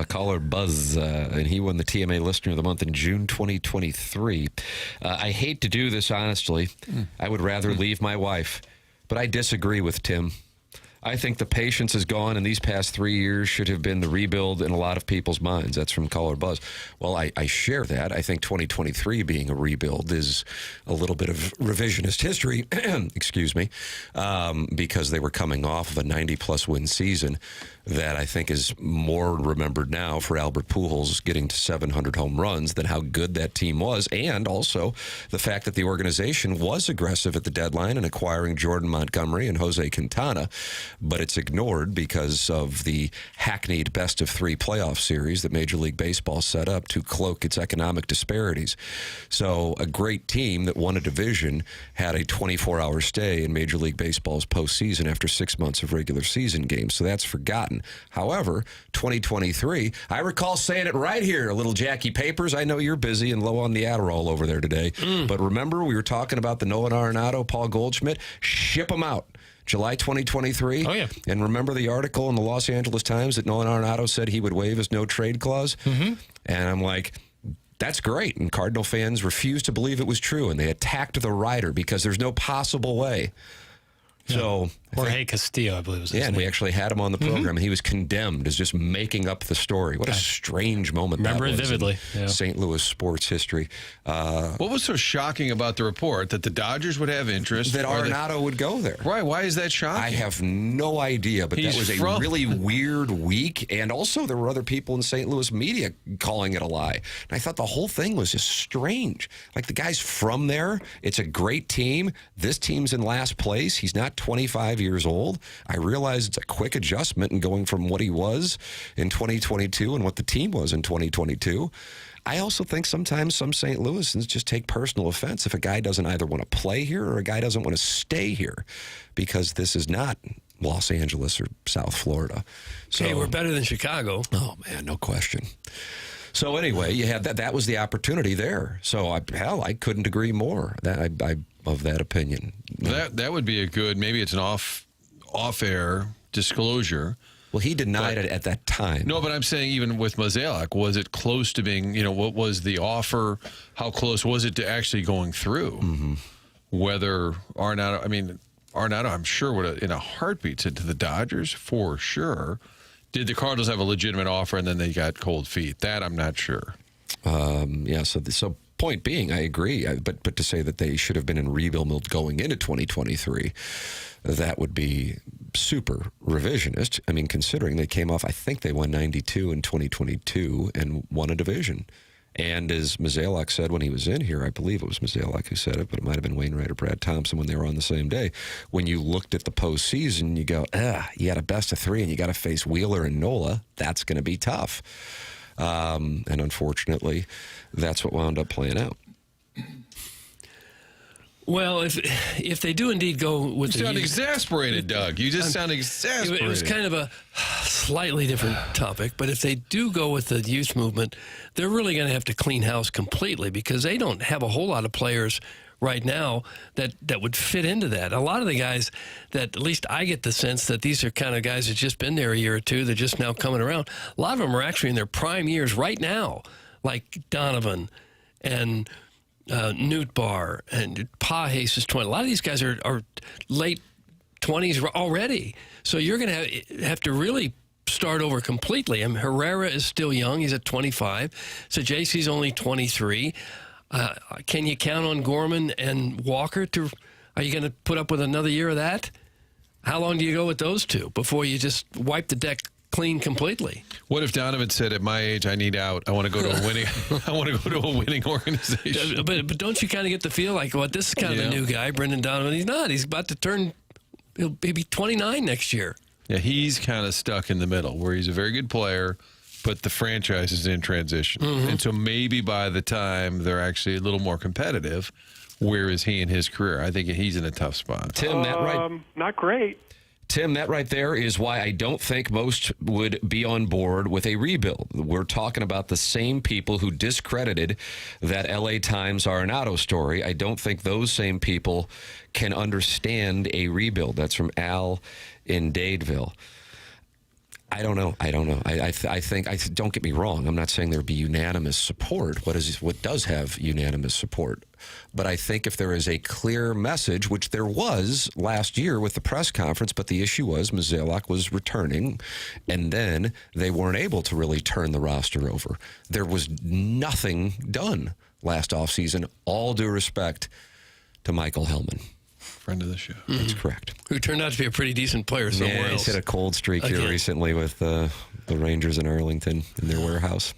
Caller Buzz, and he won the TMA Listener of the Month in June 2023. I hate to do this, honestly. I would rather leave my wife, but I disagree with Tim. I think the patience is gone, and these past 3 years should have been the rebuild in a lot of people's minds. That's from Caller Buzz. Well, I share that. I think 2023 being a rebuild is a little bit of revisionist history, excuse me, because they were coming off of a 90-plus win season that I think is more remembered now for Albert Pujols getting to 700 home runs than how good that team was, and also the fact that the organization was aggressive at the deadline in acquiring Jordan Montgomery and Jose Quintana, but it's ignored because of the hackneyed best-of-3 playoff series that Major League Baseball set up to cloak its economic disparities. So a great team that won a division had a 24-hour stay in Major League Baseball's postseason after 6 months of regular season games, so that's forgotten. again. However, 2023, I recall saying it right here, little Jackie Papers. I know you're busy and low on the Adderall over there today, but remember we were talking about the Nolan Arenado, Paul Goldschmidt? Ship them out. July 2023. Oh, yeah. And remember the article in the Los Angeles Times that Nolan Arenado said he would waive his no-trade clause? And I'm like, that's great. And Cardinal fans refused to believe it was true, and they attacked the writer because there's no possible way. So, Jorge Castillo, I believe was his and name. we actually had him on the program, and he was condemned as just making up the story. What a strange moment Remember that it was vividly. in Yeah. St. Louis sports history. What was so shocking about the report that the Dodgers would have interest? That or Arenado would go there. Right. Why is that shocking? I have no idea, but He's that was a from- really weird week. And also, there were other people in St. Louis media calling it a lie. And I thought the whole thing was just strange. Like, the guy's from there. It's a great team. This team's in last place. He's not 25 years old. I realize it's a quick adjustment in going from what he was in 2022 and what the team was in 2022. I also think sometimes some St. Louisans just take personal offense if a guy doesn't either want to play here or a guy doesn't want to stay here, because this is not Los Angeles or South Florida. So, Hey, we're better than Chicago. oh, man, no question. So anyway, you had that. That was the opportunity there. So I couldn't agree more. I of that opinion. That would be a good. Maybe it's an off-air disclosure. Well, he denied it at that time. No, but I'm saying even with Mozeliak, was it close to being? What was the offer? How close was it to actually going through? Whether Arenado, Arenado, I'm sure would have, in a heartbeat, said to the Dodgers for sure. Did the Cardinals have a legitimate offer and then they got cold feet? That I'm not sure. Yeah. So point being, I agree. But to say that they should have been in rebuild mode going into 2023, that would be super revisionist. I mean, considering they came off, I think they won 92 in 2022 and won a division. And as Mozeliak said when he was in here, I believe it was Mozeliak who said it, but it might have been Wainwright or Brad Thompson when they were on the same day. When you looked at the postseason, you go, you got a best of three and you got to face Wheeler and Nola. That's going to be tough. And unfortunately, that's what wound up playing out. Well, if they do indeed go with You sound exasperated, Doug. You just sound exasperated. It was kind of a slightly different topic, but if they do go with the youth movement, they're really going to have to clean house completely, because they don't have a whole lot of players right now that would fit into that. A lot of the guys that, at least I get the sense that these are kind of guys that just been there a year or two, they're just now coming around. A lot of them are actually in their prime years right now, like Donovan and Newt Barr and Pages is 20. A lot of these guys are late 20s already. So you're going to have to really start over completely. Herrera is still young. He's at 25. So JC's only 23. Can you count on Gorman and Walker are you going to put up with another year of that? How long do you go with those two before you just wipe the deck clean completely? What if Donovan said, "At my age, I need out. I want to go to a winning. I want to go to a winning organization." But don't you kind of get the feel like, well, this is kind of a new guy, Brendan Donovan? He's not. He's about to turn. He'll be 29 next year. Yeah, he's kind of stuck in the middle, where he's a very good player, but the franchise is in transition, and so maybe by the time they're actually a little more competitive, where is he in his career? I think he's in a tough spot. Tim, that right? Not great. Tim, that right there is why I don't think most would be on board with a rebuild. We're talking about the same people who discredited that LA Times Arenado story. I don't think those same people can understand a rebuild. That's from Al in Dadeville. I don't know. I think, don't get me wrong, I'm not saying there would be unanimous support. What does have unanimous support? But I think if there is a clear message, which there was last year with the press conference, but the issue was Mozeliak was returning, and then they weren't able to really turn the roster over. There was nothing done last offseason, all due respect to Michael Hellman. Friend of the show. That's correct. Who turned out to be a pretty decent player somewhere He's else. hit a cold streak here Again. recently with the Rangers in Arlington in their warehouse.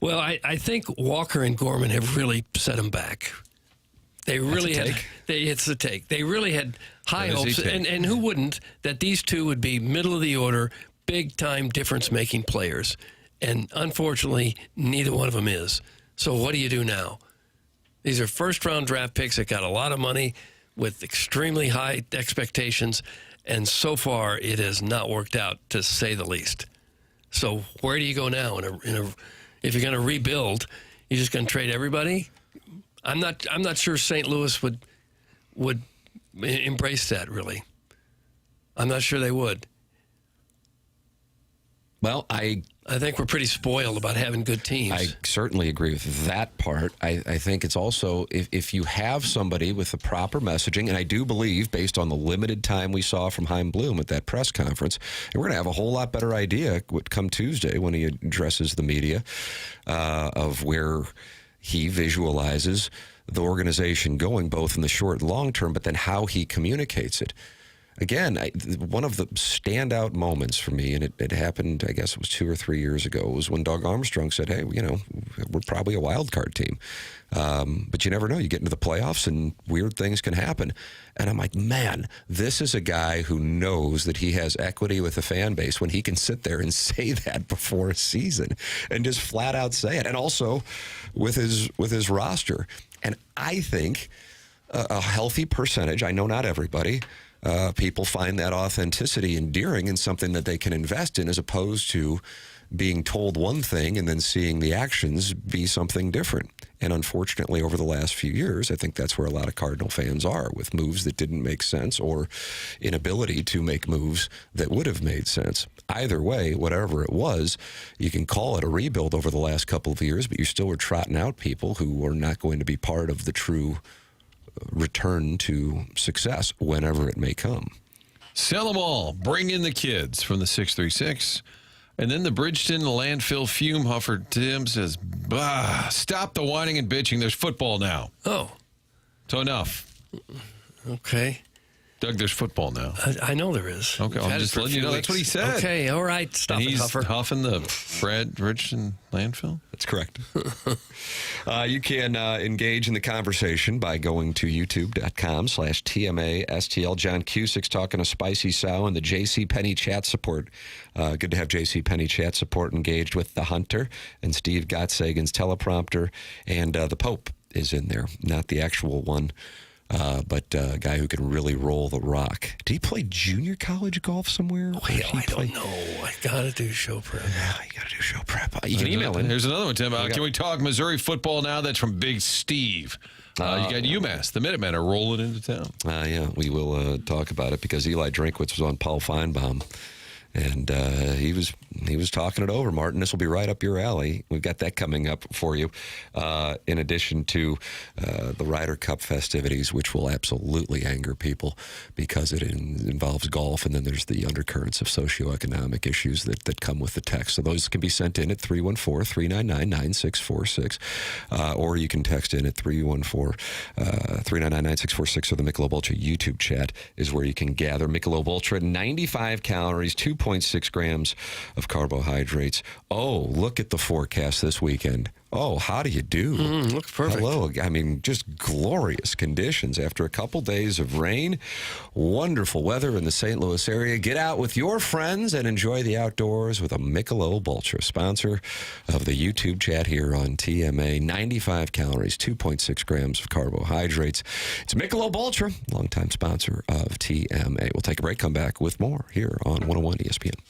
Well, I think Walker and Gorman have really set him back. They really That's a had. take. It's the take. They really had high That is hopes, a take. and who wouldn't, that these two would be middle of the order, big time difference making players. And unfortunately, neither one of them is. So what do you do now? These are first round draft picks that got a lot of money with extremely high expectations, And so far, it has not worked out, to say the least. So where do you go now? If you're going to rebuild, you're just going to trade everybody? I'm not sure St. Louis would embrace that, really. I'm not sure they would. Well, I think we're pretty spoiled about having good teams. I certainly agree with that part. I think it's also, if you have somebody with the proper messaging, and I do believe, based on the limited time we saw from Chaim Bloom at that press conference, and we're going to have a whole lot better idea come Tuesday when he addresses the media of where he visualizes the organization going, both in the short and long term, but then how he communicates it. Again, one of the standout moments for me, and it happened, I guess it was 2 or 3 years ago, was when Doug Armstrong said, hey, we're probably a wild card team. But you never know. You get into the playoffs and weird things can happen. And I'm like, man, this is a guy who knows that he has equity with the fan base when he can sit there and say that before a season and just flat out say it. And also with his roster. And I think a healthy percentage, I know not everybody, people find that authenticity endearing and something that they can invest in, as opposed to being told one thing and then seeing the actions be something different. And unfortunately, over the last few years, I think that's where a lot of Cardinal fans are, with moves that didn't make sense or inability to make moves that would have made sense. Either way, whatever it was, you can call it a rebuild over the last couple of years, but you still were trotting out people who are not going to be part of the true return to success whenever it may come. Sell them all. Bring in the kids from the 636. And then the Bridgeton landfill fume huffer Tim says, bah, stop the whining and bitching. There's football now. Oh. So enough. Okay. Doug, there's football now. I know there is. Okay, I'm just letting you know that's what he said. Okay, all right. Stop and it, he's Huffer. huffing the Bridgeton landfill? That's correct. You can engage in the conversation by going to youtube.com/TMASTL. John Cusick's talking to Spicy Sow and the JCPenney chat support. Good to have JCPenney chat support engaged with the Hunter and Steve Gottsagen's teleprompter. And the Pope is in there, not the actual one. But a guy who can really roll the rock. Did he play junior college golf somewhere? I don't know. I got to do show prep. Yeah, you got to do show prep. You can email him. Here's another one, Tim. Can we talk Missouri football now? That's from Big Steve. You got UMass. The Minutemen are rolling into town. Yeah, we will talk about it because Eli Drinkwitz was on Paul Feinbaum. And he was talking it over, Martin. This will be right up your alley. We've got that coming up for you, in addition to the Ryder Cup festivities, which will absolutely anger people because it involves golf, and then there's the undercurrents of socioeconomic issues that come with the text. So those can be sent in at 314-399-9646, or you can text in at 314-399-9646, or the Michelob Ultra YouTube chat is where you can gather. Michelob Ultra, 95 calories, 2.6 grams of carbohydrates. Oh, look at the forecast this weekend. Oh, how do you do? Looks perfect. Hello. I mean, just glorious conditions after a couple days of rain. Wonderful weather in the St. Louis area. Get out with your friends and enjoy the outdoors with a Michelob Ultra, sponsor of the YouTube chat here on TMA. 95 calories, 2.6 grams of carbohydrates. It's Michelob Ultra, longtime sponsor of TMA. We'll take a break, come back with more here on 101 ESPN.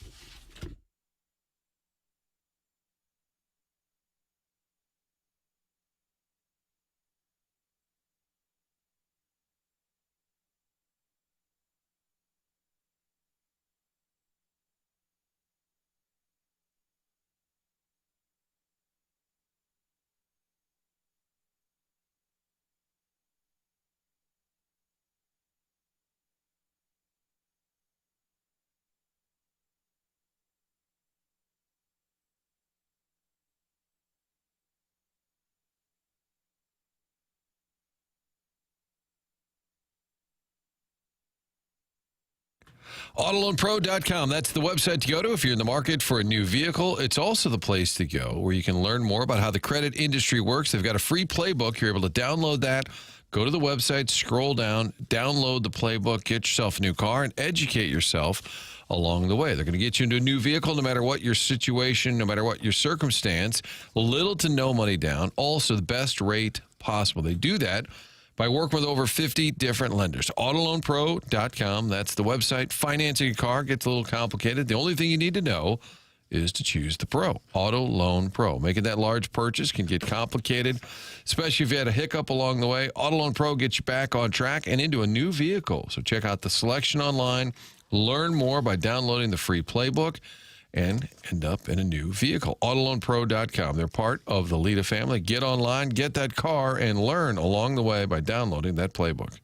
AutoLoanPro.com. That's the website to go to if you're in the market for a new vehicle. It's also the place to go where you can learn more about how the credit industry works. They've got a free playbook. You're able to download that. Go to the website, scroll down, download the playbook, get yourself a new car, and educate yourself along the way. They're going to get you into a new vehicle no matter what your situation, no matter what your circumstance. Little to no money down. Also, the best rate possible. They do that by working with over 50 different lenders. Autoloanpro.com, that's the website. Financing a car gets a little complicated. The only thing you need to know is to choose the pro. Auto Loan Pro. Making that large purchase can get complicated, especially if you had a hiccup along the way. Auto Loan Pro gets you back on track and into a new vehicle. So check out the selection online. Learn more by downloading the free playbook and end up in a new vehicle. Autoloanpro.com. They're part of the Lita family. Get online, get that car, and learn along the way by downloading that playbook.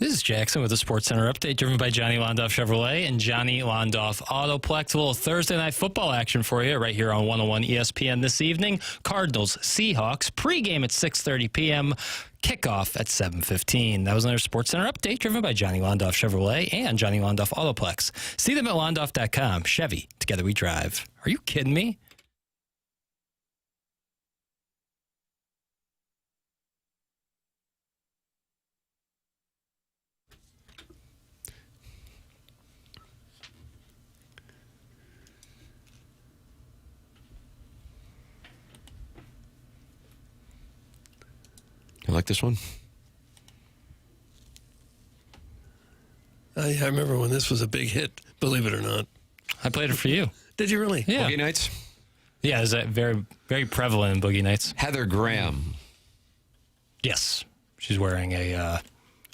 This is Jackson with the Sports Center update, driven by Johnny Londoff Chevrolet and Johnny Londoff Autoplex. A little Thursday night football action for you right here on 101 ESPN this evening. Cardinals, Seahawks, pregame at 6:30 p.m., kickoff at 7:15. That was another Sports Center update, driven by Johnny Londoff Chevrolet and Johnny Londoff Autoplex. See them at londoff.com. Chevy, together we drive. Are you kidding me? You like this one? I remember when this was a big hit, believe it or not. I played it for you. Did you really? Yeah. Boogie Nights. Yeah, is that very, very prevalent in Boogie Nights? Heather Graham. Yes. She's wearing a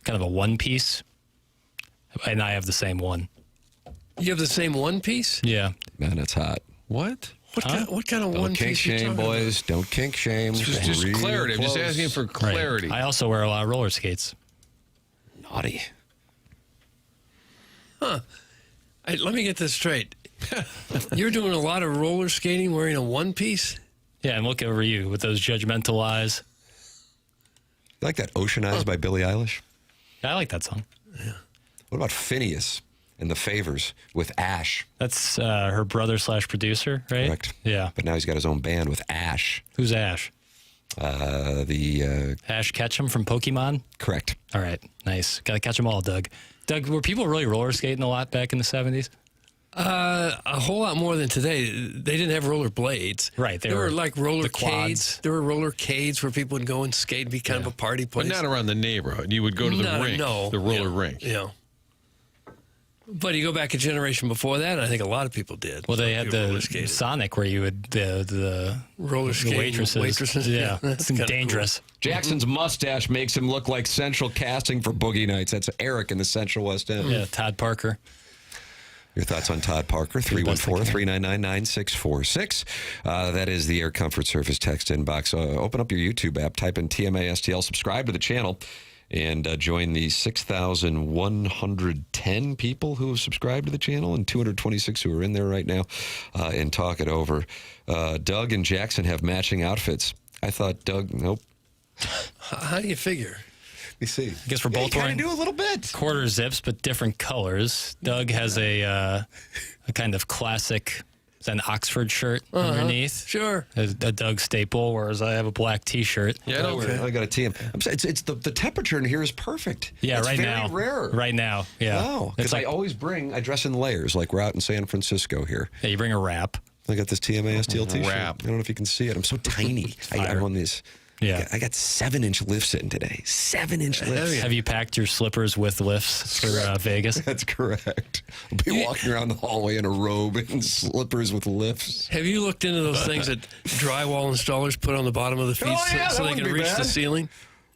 kind of a one-piece, and I have the same one. You have the same one piece? Yeah. Man, that's hot. What? What kind of Don't one kink piece you shame, talking boys. Don't kink shame. Just Real clarity. I'm just close. asking for Right. clarity. I also wear a lot of roller skates. Naughty. Let me get this straight. You're doing a lot of roller skating wearing a one piece? Yeah, and look over you with those judgmental eyes. You like that Ocean Eyes by Billie Eilish? I like that song. What about Phineas and the Favors with Ash? That's her brother / producer, right? Correct. Yeah. But now he's got his own band with Ash. Who's Ash? Ash Ketchum from Pokemon? Correct. All right, nice. Got to catch them all, Doug. Doug, were people really roller skating a lot back in the 70s? A whole lot more than today. They didn't have roller blades. Right. There were like roller the quads. cades. There were roller cades where people would go and skate and be kind of a party But place. not around the neighborhood. You would go to the rink, the roller rink. Yeah. But you go back a generation before that, and I think a lot of people did. Well, they had People roller the skated. Sonic where you would the roller the skating waitresses. Yeah, that's it's kinda dangerous. Jackson's mustache makes him look like central casting for Boogie Nights. That's Eric in the Central West End. Yeah, Todd Parker. Your thoughts on Todd Parker, 314-399-9646. That is the Air Comfort Service text inbox. Open up your YouTube app, type in TMA STL, subscribe to the channel, and join the 6,110 people who have subscribed to the channel and 226 who are in there right now, and talk it over. Doug and Jackson have matching outfits. I thought Doug, nope. How do you figure? Let me see. I guess we're both wearing do a little bit. quarter zips, but different colors. Doug has a kind of classic, it's an Oxford shirt underneath. Sure. A Doug staple, whereas I have a black T-shirt. Yeah, I got a TM. I'm saying it's the temperature in here is perfect. Yeah, it's right very now. rare. Right now, yeah. Wow, because It's like, I dress in layers, like we're out in San Francisco here. yeah, you bring a wrap. I got this TMA STL t-shirt. Wrap. I don't know if you can see it. I'm so tiny. I'm on this. Yeah. I got 7-inch lifts in today. 7-inch lifts. Have you packed your slippers with lifts for Vegas? That's correct. I'll be walking around the hallway in a robe and slippers with lifts. Have you looked into those things that drywall installers put on the bottom of the feet so that they wouldn't can be reach bad. the ceiling?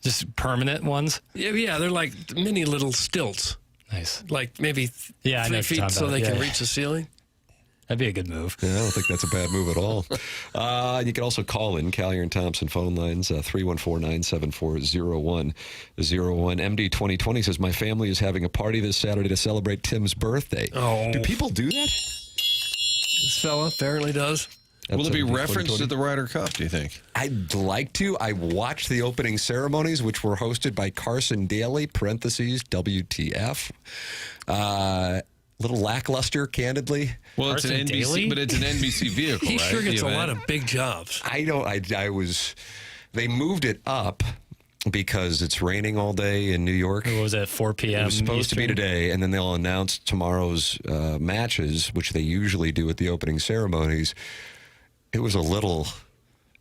Just permanent ones? Yeah, they're like mini little stilts, Nice. like maybe Yeah, I know 3 what you're feet talking so about. they can Yeah. reach the ceiling. That'd be a good move. Yeah, I don't think that's a bad move at all. You can also call in Callier and Thompson phone lines, 314-974-0101. MD 2020 says, my family is having a party this Saturday to celebrate Tim's birthday. Oh. Do people do that? This fella apparently does. Will it be MD referenced 2020? to the Ryder Cup, do you think? I'd like to. I watched the opening ceremonies, which were hosted by Carson Daly, parentheses, WTF. Little lackluster, candidly. Well, it's an Carson NBC, Daly? but it's an NBC vehicle, He right? sure gets The a lot event? of big jobs. They moved it up because it's raining all day in New York. What was it, 4 p.m.? It was supposed to be Eastern? today, and then they'll announce tomorrow's matches, which they usually do at the opening ceremonies. It was a little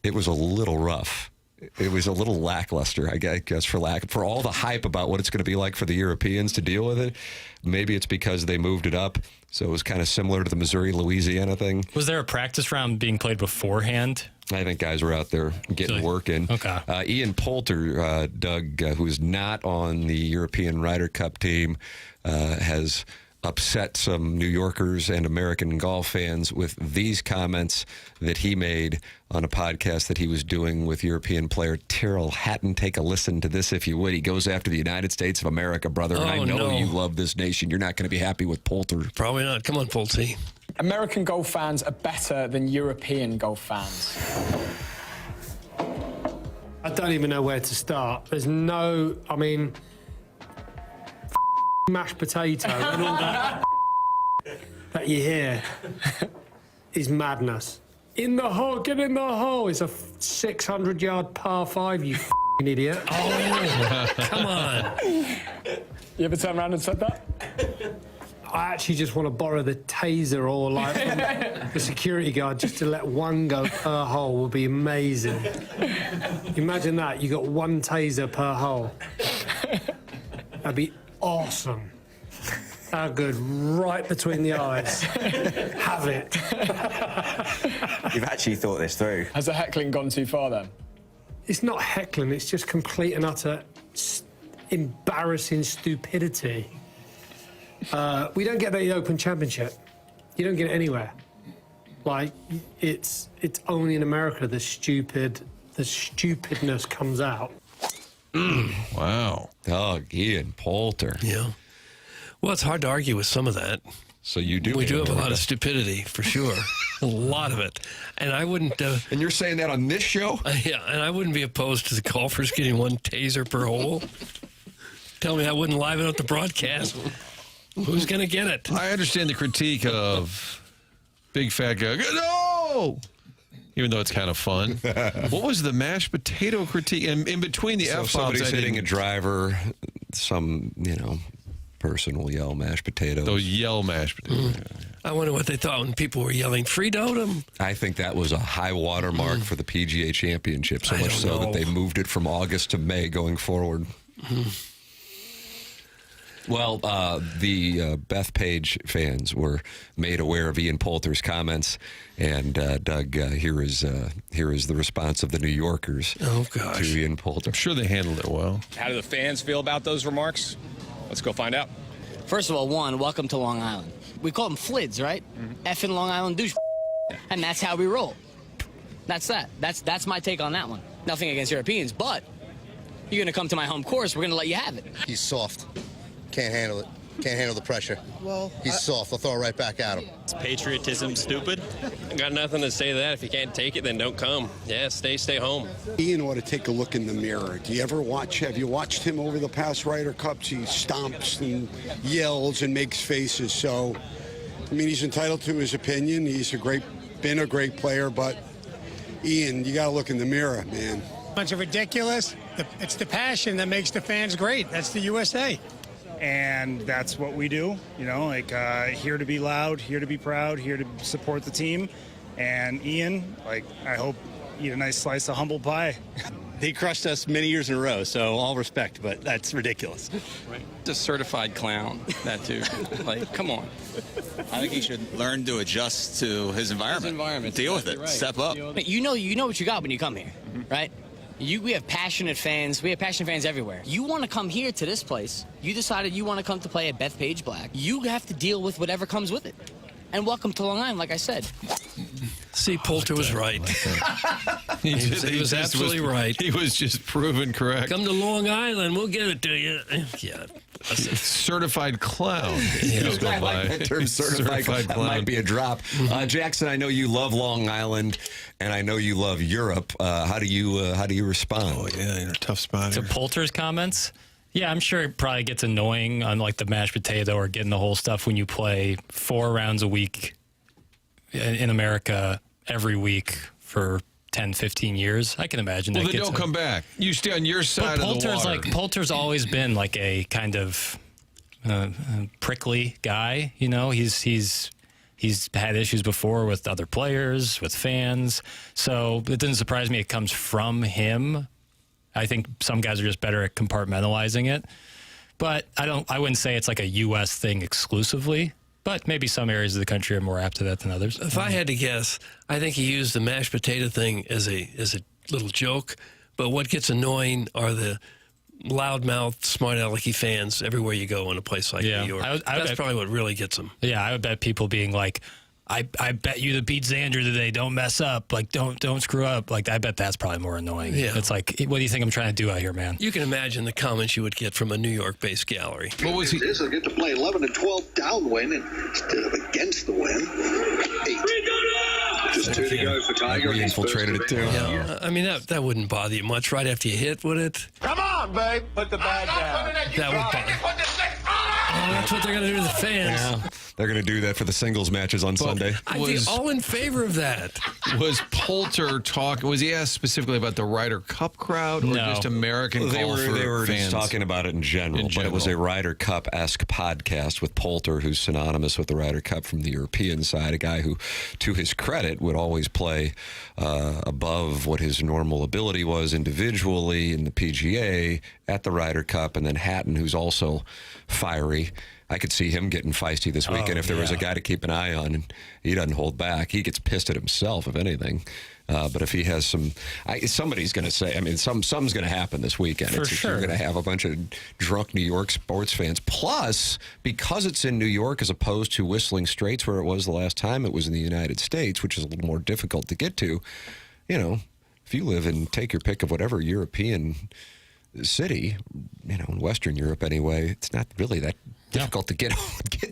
rough. It was a little lackluster, I guess, for all the hype about what it's going to be like for the Europeans to deal with it. Maybe it's because they moved it up, so it was kind of similar to the Missouri-Louisiana thing. Was there a practice round being played beforehand? I think guys were out there getting work in. Okay. Ian Poulter, Doug, who's not on the European Ryder Cup team, has upset some New Yorkers and American golf fans with these comments that he made on a podcast that he was doing with European player Tyrrell Hatton. Take a listen to this, if you would. He goes after the United States of America, brother, and I Oh, know no. you love this nation. You're not going to be happy with Poulter. Probably not. Come on, Pulte. American golf fans are better than European golf fans. I don't even know where to start. There's no, I mean, mashed potato and all that that you hear is madness. In the hole, get in the hole. It's a 600-yard par 5, you idiot. Oh, come on. You ever turned around and said that? I actually just want to borrow the taser or like the security guard just to let one go per hole would be amazing. Imagine that, you got one taser per hole. That'd be awesome. How good, right between the eyes. Have it. You've actually thought this through. Has the heckling gone too far then? It's not heckling, it's just complete and utter embarrassing stupidity. We don't get the Open Championship. You don't get it anywhere. Like, it's only in America the stupidness comes out. Wow. Doug, Ian, Poulter. Yeah. Well, it's hard to argue with some of that. So you do. We do have a lot of stupidity, for sure. A lot of it. And I wouldn't... and you're saying that on this show? Yeah, and I wouldn't be opposed to the golfers getting one taser per hole. Tell me I wouldn't liven up the broadcast. Who's going to get it? I understand the critique of big fat guy. No! Even though it's kind of fun. What was the mashed potato critique? And in between the F-bombs, somebody's hitting a driver, some, person will yell mashed potatoes. They'll yell mashed potatoes. I wonder what they thought when people were yelling free totem. I think that was a high water mark for the PGA Championship, so much so that they moved it from August to May going forward. Well, the Bethpage fans were made aware of Ian Poulter's comments, and Doug, here is the response of the New Yorkers to Ian Poulter. I'm sure they handled it well. How do the fans feel about those remarks? Let's go find out. First of all, welcome to Long Island. We call them flids, right? Effing Long Island douche. And that's how we roll. That's that. That's my take on that one. Nothing against Europeans, but you're going to come to my home course, we're going to let you have it. He's soft. Can't handle it. Can't handle the pressure. Well, he's soft. I'll throw it right back at him. Is patriotism stupid? I got nothing to say to that. If you can't take it, then don't come. Yeah, stay home. Ian ought to take a look in the mirror. Have you watched him over the past Ryder Cups? He stomps and yells and makes faces. So, he's entitled to his opinion. He's been a great player, but Ian, you got to look in the mirror, man. Bunch of ridiculous. It's the passion that makes the fans great. That's the USA. And that's what we do, here to be loud, here to be proud, here to support the team. And Ian, I hope you eat a nice slice of humble pie. They crushed us many years in a row, so all respect, but that's ridiculous. Right. Just certified clown, that too. Come on. I think he should learn to adjust to his environment. Deal with it. Right. Step up. You know what you got when you come here, right? We have passionate fans. We have passionate fans everywhere. You want to come here to this place. You decided you want to come to play at Bethpage Black. You have to deal with whatever comes with it. And welcome to Long Island, like I said. See, Poulter was right. He was absolutely right. He was just proven correct. Come to Long Island, we'll give it to you. Yeah. Certified clown. I like that term, certified clown. That might be a drop. Jackson, I know you love Long Island, and I know you love Europe. How do you respond? Oh yeah, in a tough spot. To Poulter's comments, yeah, I'm sure it probably gets annoying on the mashed potato or getting the whole stuff when you play 4 rounds a week in America every week for 10, 15 years. I can imagine that. Well, then don't come back. You stay on your side of the water. Poulter's always been a kind of prickly guy. He's had issues before with other players, with fans. So it doesn't surprise me it comes from him. I think some guys are just better at compartmentalizing it. But I wouldn't say it's a U.S. thing exclusively. But maybe some areas of the country are more apt to that than others. If I had to guess, I think he used the mashed potato thing as a little joke. But what gets annoying are the loudmouth, smart-alecky fans everywhere you go in a place like New York. That's probably what really gets them. Yeah, I would bet people being like, I bet you to beat Xander today. Don't mess up. Don't screw up. I bet that's probably more annoying. Yeah. It's what do you think I'm trying to do out here, man? You can imagine the comments you would get from a New York-based gallery. What was he? This will get to play 11 and 12 downwind instead of against the wind. 8. Just 2 to go for Tiger. We infiltrated it too. Yeah. That wouldn't bother you much right after you hit, would it? Come on, babe. Put the bag down. That would bother. Oh, that's what they're going to do to the fans. Yeah. They're going to do that for the singles matches on Sunday. I'd be all in favor of that. Was Poulter was he asked specifically about the Ryder Cup crowd or just American golfer They were fans? just talking about it in general, but it was a Ryder Cup-esque podcast with Poulter, who's synonymous with the Ryder Cup from the European side, a guy who, to his credit, would always play above what his normal ability was individually in the PGA at the Ryder Cup, and then Hatton, who's also fiery. I could see him getting feisty this weekend if there was a guy to keep an eye on, and he doesn't hold back. He gets pissed at himself, if anything. But if he has somebody's going to say, I mean, something's going to happen this weekend. For sure. You're going to have a bunch of drunk New York sports fans. Plus, because it's in New York as opposed to Whistling Straits, where it was the last time it was in the United States, which is a little more difficult to get to, you know, if you live in, take your pick of whatever European city, you know, in Western Europe anyway, it's not really that difficult to get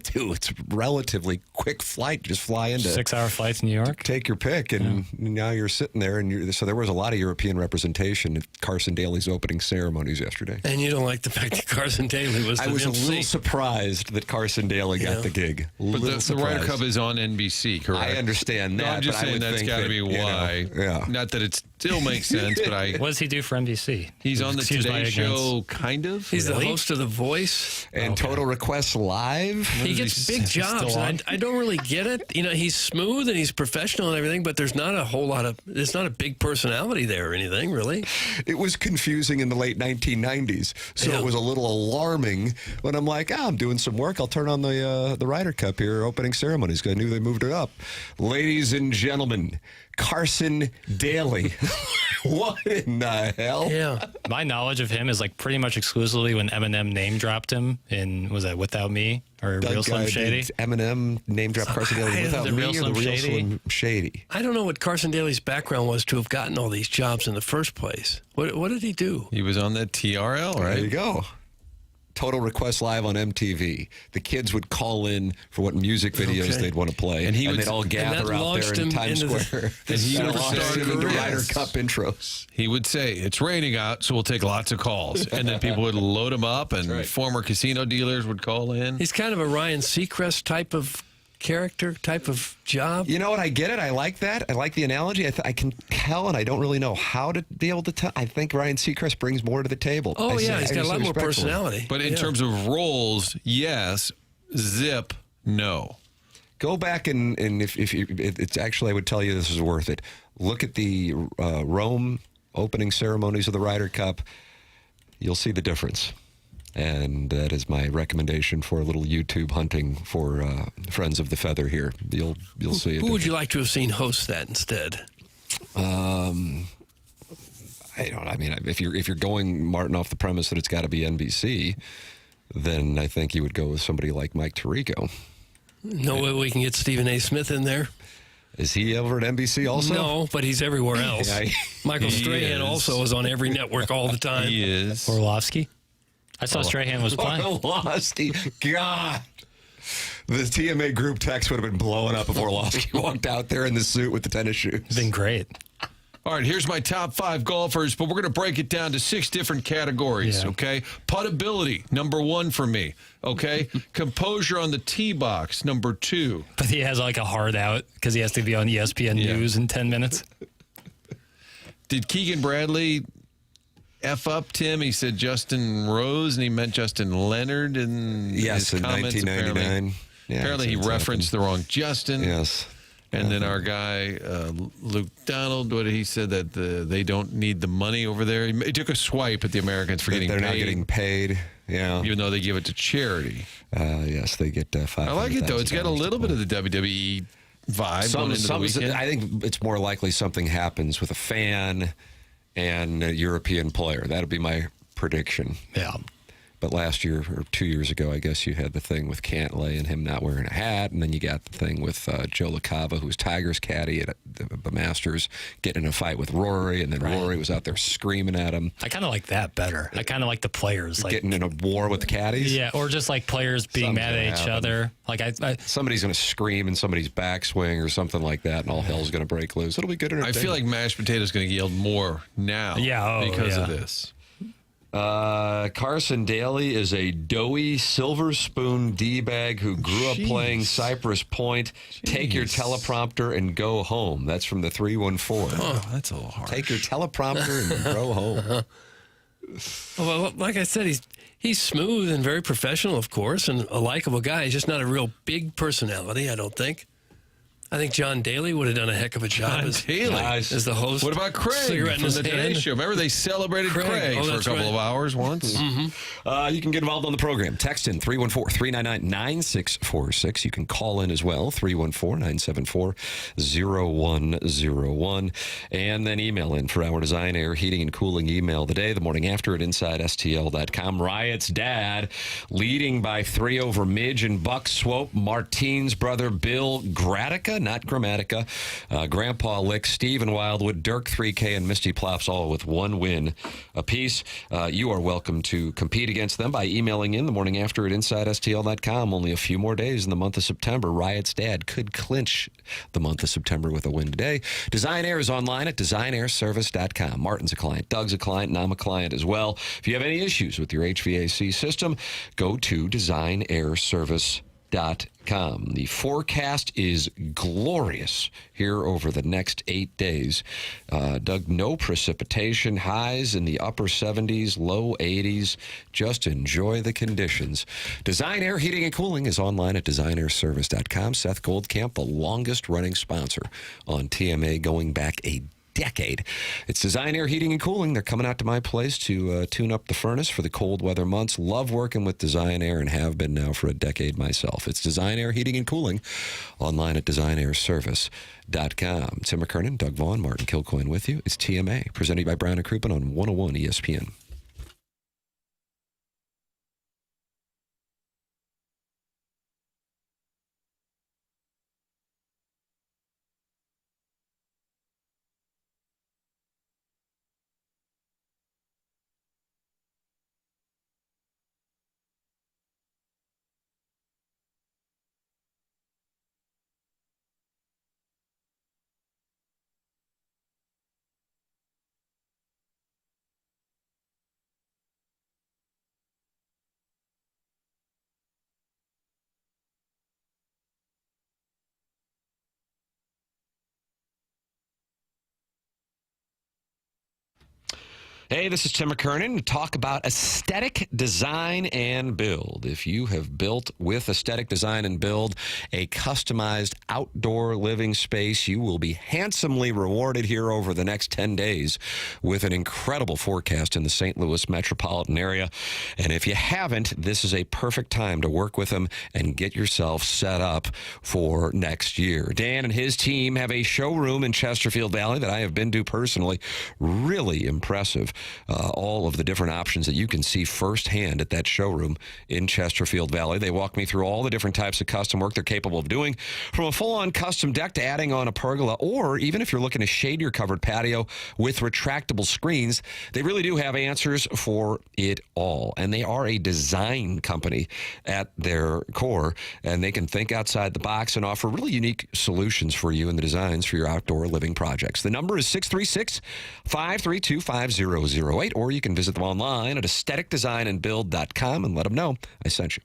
to. It's a relatively quick flight. You just fly into 6-hour flights in New York. Take your pick, and now you're sitting there. And so there was a lot of European representation at Carson Daly's opening ceremonies yesterday. And you don't like the fact that Carson Daly was. I was a little surprised that Carson Daly got the gig. But the Ryder Cup is on NBC, correct? I understand that. No, I'm just but saying that's got to be why. Not that it still makes sense, but I. What does he do for NBC? He's on the Today Show, kind of. He's the host of The Voice and Total Request Live. He gets big jobs. And I don't really get it. You know, he's smooth and he's professional and everything, but there's not a whole lot of. There's not a big personality there or anything, really. It was confusing in the late 1990s, so it was a little alarming when I'm like, I'm doing some work. I'll turn on the Ryder Cup here, opening ceremonies. I knew they moved it up. Ladies and gentlemen, Carson Daly. What in the hell? Yeah. My knowledge of him is like pretty much exclusively when Eminem name dropped him in, was that Without Me or Real Slim Shady? Eminem name dropped Carson Daly Without Me or the Real Slim Shady? I don't know what Carson Daly's background was to have gotten all these jobs in the first place. What did he do? He was on that TRL, right? There you go. Total Request Live on MTV. The kids would call in for what music videos they'd want to play, and they'd all gather out there in Times Square. And he would start the Ryder Cup intros. He would say, "It's raining out, so we'll take lots of calls," and then people would load him up, and former casino dealers would call in. He's kind of a Ryan Seacrest type of character, type of job. You know what? I get it. I like that. I like the analogy. I can tell, and I don't really know how to be able to tell. I think Ryan Seacrest brings more to the table. Oh, he's got a lot more personality. But in terms of roles, yes. Zip, no. Go back and if it's actually, I would tell you this is worth it. Look at the Rome opening ceremonies of the Ryder Cup. You'll see the difference. And that is my recommendation for a little YouTube hunting for Friends of the Feather here. You'll see it. Who would you like to have seen host that instead? I mean, if you're going, Martin, off the premise that it's got to be NBC, then I think you would go with somebody like Mike Tirico. No way we can get Stephen A. Smith in there. Is he over at NBC also? No, but he's everywhere else. Michael Strahan also is on every network all the time. He is. Orlovsky? I saw Strahan was playing. Orlovsky. God. The TMA group text would have been blowing up if Orlovsky walked out there in the suit with the tennis shoes. Been great. All right, here's my top 5 golfers, but we're going to break it down to 6 different categories, okay? Puttability, number 1 for me, okay? Composure on the tee box, number 2. But he has like a hard out because he has to be on ESPN News in 10 minutes. Did Keegan Bradley F up Tim? He said Justin Rose, and he meant Justin Leonard in his in comments. 1999. Apparently he referenced the wrong Justin. Yes. And then our guy, Luke Donald, what he said that they don't need the money over there. He took a swipe at the Americans for getting paid. They're not getting paid, even though they give it to charity. Yes, they get $500,000. I like it, though. It's got a little bit of the WWE vibe going into the weekend. I think it's more likely something happens with a fan and a European player. That'll be my prediction. Yeah. But last year, or 2 years ago, I guess you had the thing with Cantlay and him not wearing a hat, and then you got the thing with Joe LaCava, who was Tiger's caddy at the Masters, getting in a fight with Rory, and then Rory was out there screaming at him. I kind of like that better. I kind of like the players. Like, getting in a war with the caddies? Yeah, or just like players being mad at each other. Like somebody's going to scream in somebody's backswing or something like that, and all hell's going to break loose. It'll be good entertainment. I feel like mashed potatoes going to yield more now because of this. Carson Daly is a doughy silver spoon D-bag who grew up playing Cypress Point. Take your teleprompter and go home. That's from the 314. Oh, that's a little harsh. Take your teleprompter and go home. Well, like I said, he's smooth and very professional, of course, and a likable guy. He's just not a real big personality, I don't think. I think John Daly would have done a heck of a job as the host. What about Craig Cigarette in from his the Today hand. Show? Remember they celebrated Craig for a couple of hours once? You can get involved on the program. Text in 314-399-9646. You can call in as well, 314-974-0101. And then email in for our Design, Air, Heating, and Cooling email the day, the morning after at InsideSTL.com. Riot's dad leading by 3 over Midge and Buck Swope. Martine's brother Bill Gradica, not Grammatica. Grandpa Lick, Stephen Wildwood, Dirk 3K, and Misty Plops all with 1 win apiece. You are welcome to compete against them by emailing in the morning after at InsideSTL.com. Only a few more days in the month of September. Riot's dad could clinch the month of September with a win today. Design Air is online at designairservice.com. Martin's a client, Doug's a client, and I'm a client as well. If you have any issues with your HVAC system, go to designairservice.com. The forecast is glorious here over the next 8 days. Doug, no precipitation, highs in the upper 70s, low 80s. Just enjoy the conditions. Design Air Heating and Cooling is online at designairservice.com. Seth Goldcamp, the longest running sponsor on TMA going back a decade. It's Design Air Heating and Cooling. They're coming out to my place to tune up the furnace for the cold weather months. Love working with Design Air and have been now for a decade myself. It's Design Air Heating and Cooling, online at designairservice.com. Tim McKernan, Doug Vaughn, Martin Kilcoyne with you. It's TMA, presented by Brown & Crouppen on 101 ESPN. Hey, this is Tim McKernan to talk about aesthetic design and build. If you have built with aesthetic design and build a customized outdoor living space, you will be handsomely rewarded here over the next 10 days with an incredible forecast in the St. Louis metropolitan area. And if you haven't, this is a perfect time to work with them and get yourself set up for next year. Dan and his team have a showroom in Chesterfield Valley that I have been to personally. Really impressive. All of the different options that you can see firsthand at that showroom in Chesterfield Valley. They walk me through all the different types of custom work they're capable of doing, from a full-on custom deck to adding on a pergola, or even if you're looking to shade your covered patio with retractable screens, they really do have answers for it all. And they are a design company at their core, and they can think outside the box and offer really unique solutions for you in the designs for your outdoor living projects. The number is 636-532-5008, or you can visit them online at aestheticdesignandbuild.com and let them know I sent you.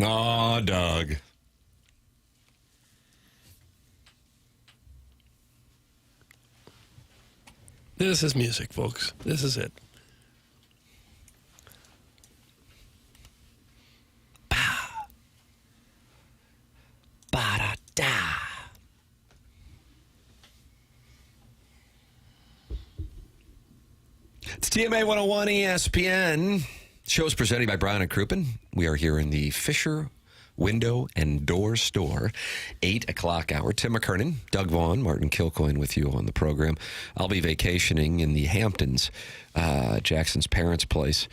Aw, Doug. This is music, folks. This is it. Ba-da-da. It's TMA 101 ESPN. Show is presented by Brown and Crouppen. We are here in the Fisher Window and Door Store, 8 o'clock hour. Tim McKernan, Doug Vaughn, Martin Kilcoyne with you on the program. I'll be vacationing in the Hamptons, Jackson's parents' place.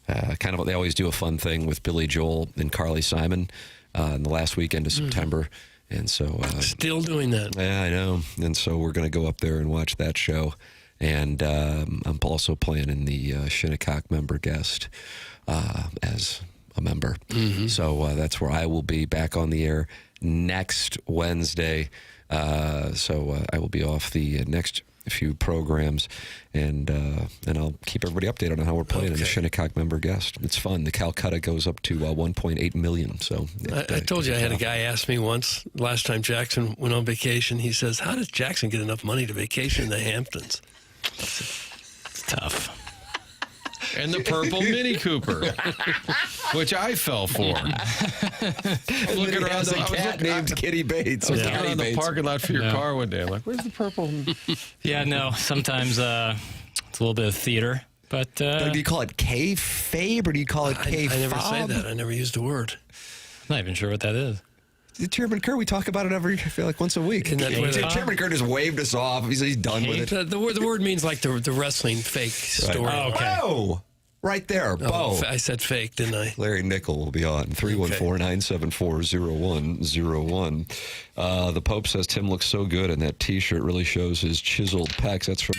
Kind of, they always do a fun thing with Billy Joel and Carly Simon in the last weekend of September. And so... still doing that. Yeah, I know. And so we're going to go up there and watch that show. And I'm also planning the Shinnecock member guest as a member. So that's where I will be back on the air next Wednesday. So I will be off the next few programs, and I'll keep everybody updated on how we're playing in the Shinnecock member guest. It's fun. The Calcutta goes up to 1.8 million. So I told you I had a guy ask me once, last time Jackson went on vacation, he says, how does Jackson get enough money to vacation in the Hamptons? It's tough. And the purple Mini Cooper, which I fell for. Looking around the cat named Kitty Bates. I was looking around the parking lot for your car one day. I'm like, where's the purple? Yeah, no. Sometimes it's a little bit of theater, but Doug, do you call it kayfabe or do you call it kayfob? I never say that. I never used the word. I'm not even sure what that is. Chairman Kerr, we talk about it I feel like once a week. Chairman Kerr just waved us off. He's done with it. The word means like the wrestling fake story. Right. Oh, okay. Oh, right there. Bo. I said fake, didn't I? Larry Nickel will be on 314-974-0101. The Pope says Tim looks so good, and that T-shirt really shows his chiseled pecs. That's from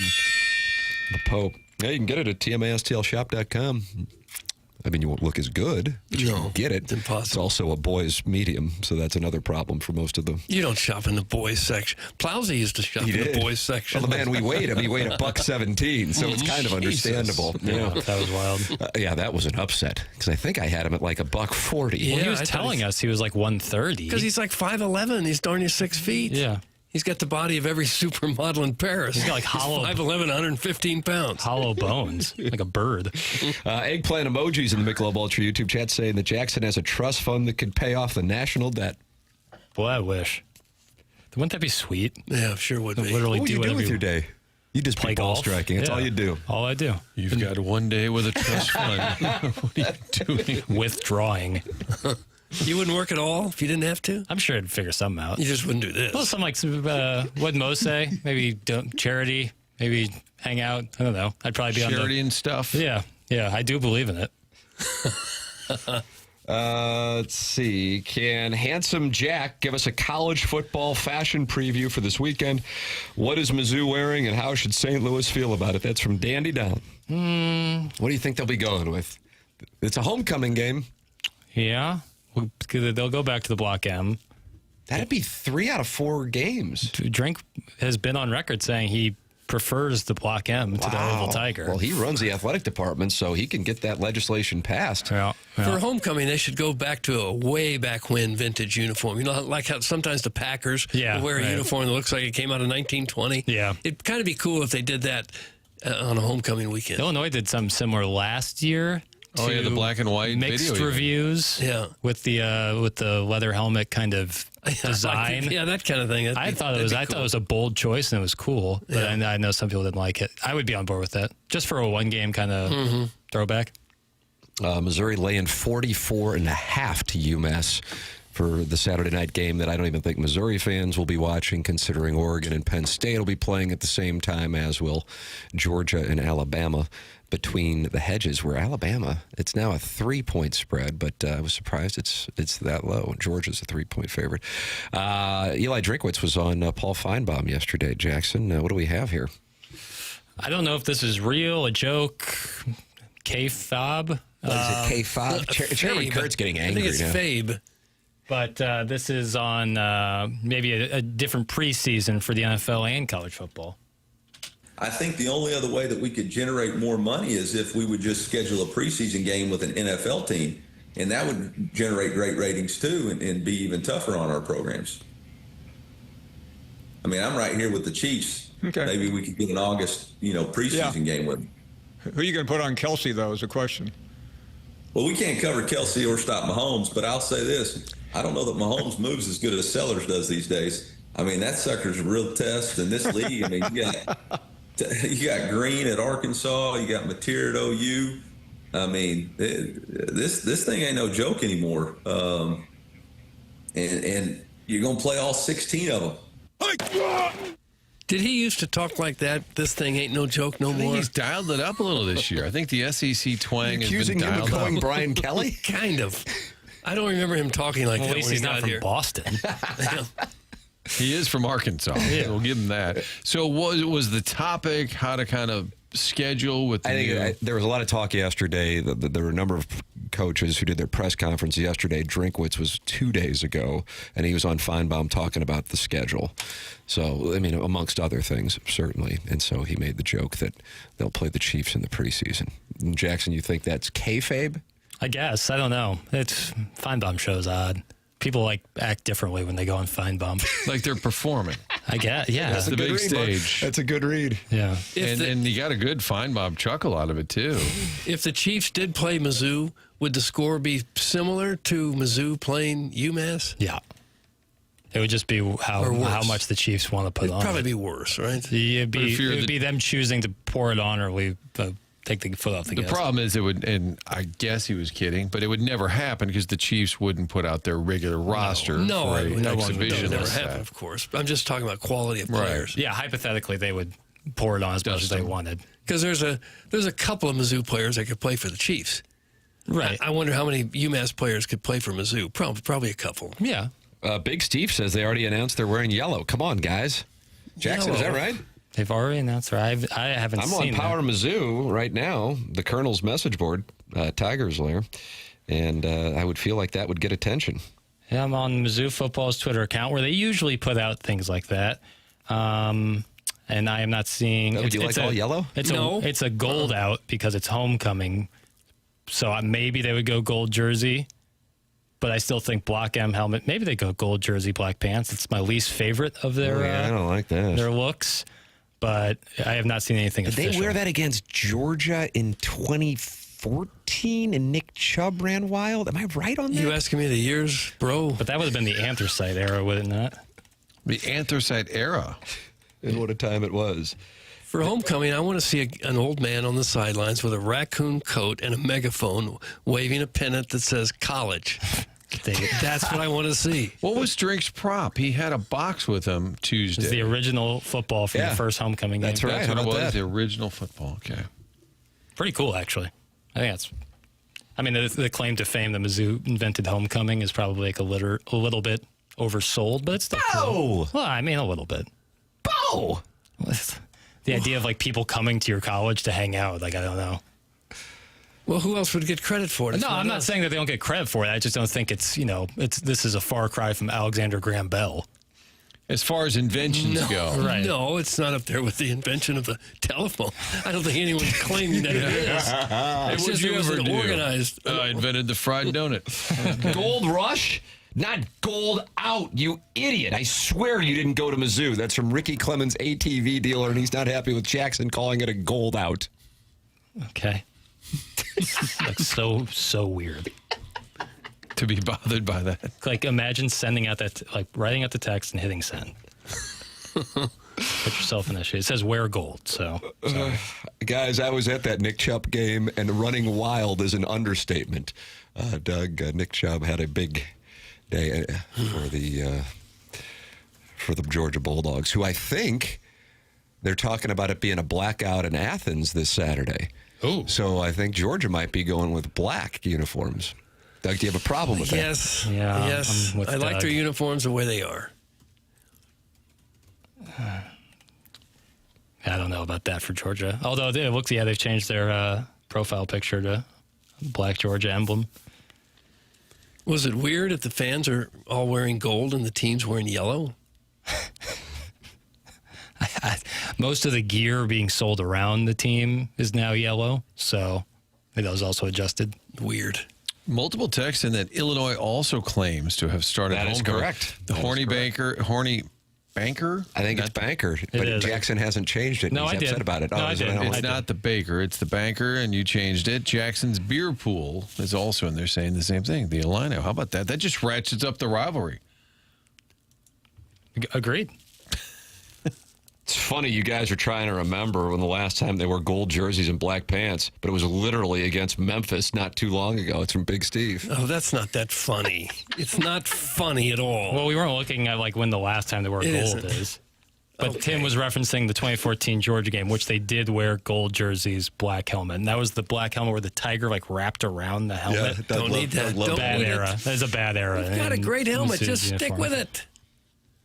the Pope. Yeah, you can get it at tmastlshop.com. I mean, you won't look as good, but you can get it. It's impossible. It's also a boys' medium, so that's another problem for most of them. You don't shop in the boys' section. Plowsy used to shop in the boys' section. Well, the man we weighed him, he weighed $117, so it's kind of understandable. Yeah, that was wild. Yeah, that was an upset, because I think I had him at like $140. Yeah, he was telling us he was like 130. Because he's like 5'11". He's darn near 6 feet. Yeah. He's got the body of every supermodel in Paris. He's got like hollow... 5'11", 115 pounds. Hollow bones, like a bird. Eggplant emojis in the Michelob Ultra YouTube chat saying that Jackson has a trust fund that could pay off the national debt. Boy, I wish. Wouldn't that be sweet? Yeah, sure would be. Literally what do you do with your day? You just play ball striking. That's all you do. All I do. You've got one day with a trust fund. What are you doing? Withdrawing. You wouldn't work at all if you didn't have to? I'm sure I'd figure something out. You just wouldn't do this. Well, something like, what'd Mo say? Maybe charity, maybe hang out. I don't know. I'd probably be charity and stuff. Yeah, I do believe in it. Let's see. Can Handsome Jack give us a college football fashion preview for this weekend? What is Mizzou wearing and how should St. Louis feel about it? That's from Dandy Down. What do you think they'll be going with? It's a homecoming game. Yeah. They'll go back to the Block M. That'd be 3 out of 4 games. Drink has been on record saying he prefers the Block M to the Oval Tiger. Well, he runs the athletic department, so he can get that legislation passed. Yeah. For homecoming, they should go back to a way back when vintage uniform. You know, like how sometimes the Packers will wear a uniform that looks like it came out of 1920. Yeah. It'd kind of be cool if they did that on a homecoming weekend. Illinois did something similar last year. Oh yeah, the black and white mixed video reviews. Yeah, with the leather helmet kind of design. Yeah, that kind of thing. I thought it was a bold choice and it was cool. But I know some people didn't like it. I would be on board with that just for a one game kind of throwback. Missouri laying 44.5 to UMass for the Saturday night game that I don't even think Missouri fans will be watching, considering Oregon and Penn State will be playing at the same time, as will Georgia and Alabama. Between the hedges, where Alabama, it's now a 3-point spread, but I was surprised it's that low. Georgia's a 3-point favorite. Eli Drinkwitz was on Paul Feinbaum yesterday, Jackson. What do we have here? I don't know if this is real, a joke, K-fob. What is it, K-fob? Chairman Kurt's getting angry now. I think it's Fabe. But this is on maybe a different preseason for the NFL and college football. I think the only other way that we could generate more money is if we would just schedule a preseason game with an NFL team. And that would generate great ratings too, and be even tougher on our programs. I mean, I'm right here with the Chiefs. Okay. Maybe we could get an August, preseason game with them. Who are you going to put on Kelsey, though, is the question. Well, we can't cover Kelsey or stop Mahomes, but I'll say this. I don't know that Mahomes moves as good as Sellers does these days. I mean, that sucker's a real test in this league. I mean, you got Green at Arkansas. You got Mateer at OU. I mean, this thing ain't no joke anymore. And you're going to play all 16 of them. Did he used to talk like that? This thing ain't no joke no I think more. he's dialed it up a little this year. I think the SEC twang has been dialed him of calling up. Brian Kelly? Kind of. I don't remember him talking like that. At least when he's he not got from here. Boston. He is from Arkansas. Yeah. We'll give him that. So was the topic how to kind of schedule with the I think there was a lot of talk yesterday. There were a number of coaches who did their press conference yesterday. Drinkwitz was 2 days ago, and he was on Feinbaum talking about the schedule. So, I mean, amongst other things, certainly. And so he made the joke that they'll play the Chiefs in the preseason. And Jackson, you think that's kayfabe? I guess. I don't know. It's Feinbaum show's odd. People act differently when they go on Feinbaum. Like they're performing. I guess, yeah. That's the big stage. That's a good read. Yeah. And you got a good Feinbaum chuckle out of it, too. If the Chiefs did play Mizzou, would the score be similar to Mizzou playing UMass? Yeah. It would just be how much the Chiefs want to put on. It'd probably be worse, right? It would be them choosing to pour it on or take the foot off the gas. The problem is and I guess he was kidding, but it would never happen because the Chiefs wouldn't put out their regular roster for an exhibition. Never happen, of course. I'm just talking about quality of players. Yeah, hypothetically, they would pour it on as much as they wanted. Because there's a couple of Mizzou players that could play for the Chiefs. Right. I wonder how many UMass players could play for Mizzou. Probably a couple. Yeah. Big Steve says they already announced they're wearing yellow. Come on, guys. Jackson, is that right? They've already announced her. I haven't seen I'm on Power Mizzou right now, the Colonel's message board, Tiger's Lair, and I would feel like that would get attention. Yeah, I'm on Mizzou Football's Twitter account where they usually put out things like that. And I am not seeing... Would you like all yellow? It's a gold out because it's homecoming. So maybe they would go gold jersey, but I still think block M helmet. Maybe they go gold jersey, black pants. It's my least favorite of their I don't like that. Their looks. But I have not seen anything official. Did they wear that against Georgia in 2014 and Nick Chubb ran wild? Am I right on that? You asking me the years, bro? But that would have been the anthracite era, would it not? The anthracite era. And what a time it was. For homecoming, I want to see an old man on the sidelines with a raccoon coat and a megaphone waving a pennant that says college. That's what I want to see. What was Drink's prop? He had a box with him Tuesday. It's the original football from the first homecoming game. That's right. That's what it was, the original football. Okay. Pretty cool, actually. I think that's... I mean, the claim to fame that Mizzou invented homecoming is probably a little bit oversold, but it's still cool. Well, I mean, a little bit. Bo! The idea of people coming to your college to hang out, I don't know. Well, who else would get credit for it? No, I'm not saying that they don't get credit for it. I just don't think it's this is a far cry from Alexander Graham Bell. As far as inventions go. Right. No, it's not up there with the invention of the telephone. I don't think anyone's claiming that it is. It's just it was an organized. I invented the fried donut. Gold Rush? Not gold out, you idiot. I swear you didn't go to Mizzou. That's from Ricky Clemens, ATV dealer, and he's not happy with Jackson calling it a gold out. Okay. so weird to be bothered by that. Imagine sending out that, writing out the text and hitting send. Put yourself in that shit. It says wear gold. So, guys, I was at that Nick Chubb game, and running wild is an understatement. Doug, Nick Chubb had a big day for the Georgia Bulldogs, who I think they're talking about it being a blackout in Athens this Saturday. Oh. So I think Georgia might be going with black uniforms. Doug, do you have a problem with that? Yes. Yeah, yes. I like their uniforms the way they are. I don't know about that for Georgia. Although it looks, they've changed their profile picture to black Georgia emblem. Was it weird if the fans are all wearing gold and the team's wearing yellow? Most of the gear being sold around the team is now yellow, so that was also adjusted. Weird. Multiple texts in that Illinois also claims to have started. That is homegrown. correct. The horny banker. I think it's banker, but Jackson hasn't changed it. No, He's I upset did. about it. No, I did. It's not the baker, it's the banker, and you changed it. Jackson's beer pool is also in there saying the same thing. The Alino. How about that? That just ratchets up the rivalry. Agreed. It's funny, you guys are trying to remember when the last time they wore gold jerseys and black pants, but it was literally against Memphis not too long ago. It's from Big Steve. Oh, that's not that funny. It's not funny at all. Well, we weren't looking at like when the last time they wore gold is. But Tim was referencing the 2014 Georgia game, which they did wear gold jerseys, black helmet. And that was the black helmet where the tiger like wrapped around the helmet. Yeah, don't need that. Don't bad need era. it. That is a bad era. You've got a great helmet. Just stick with it.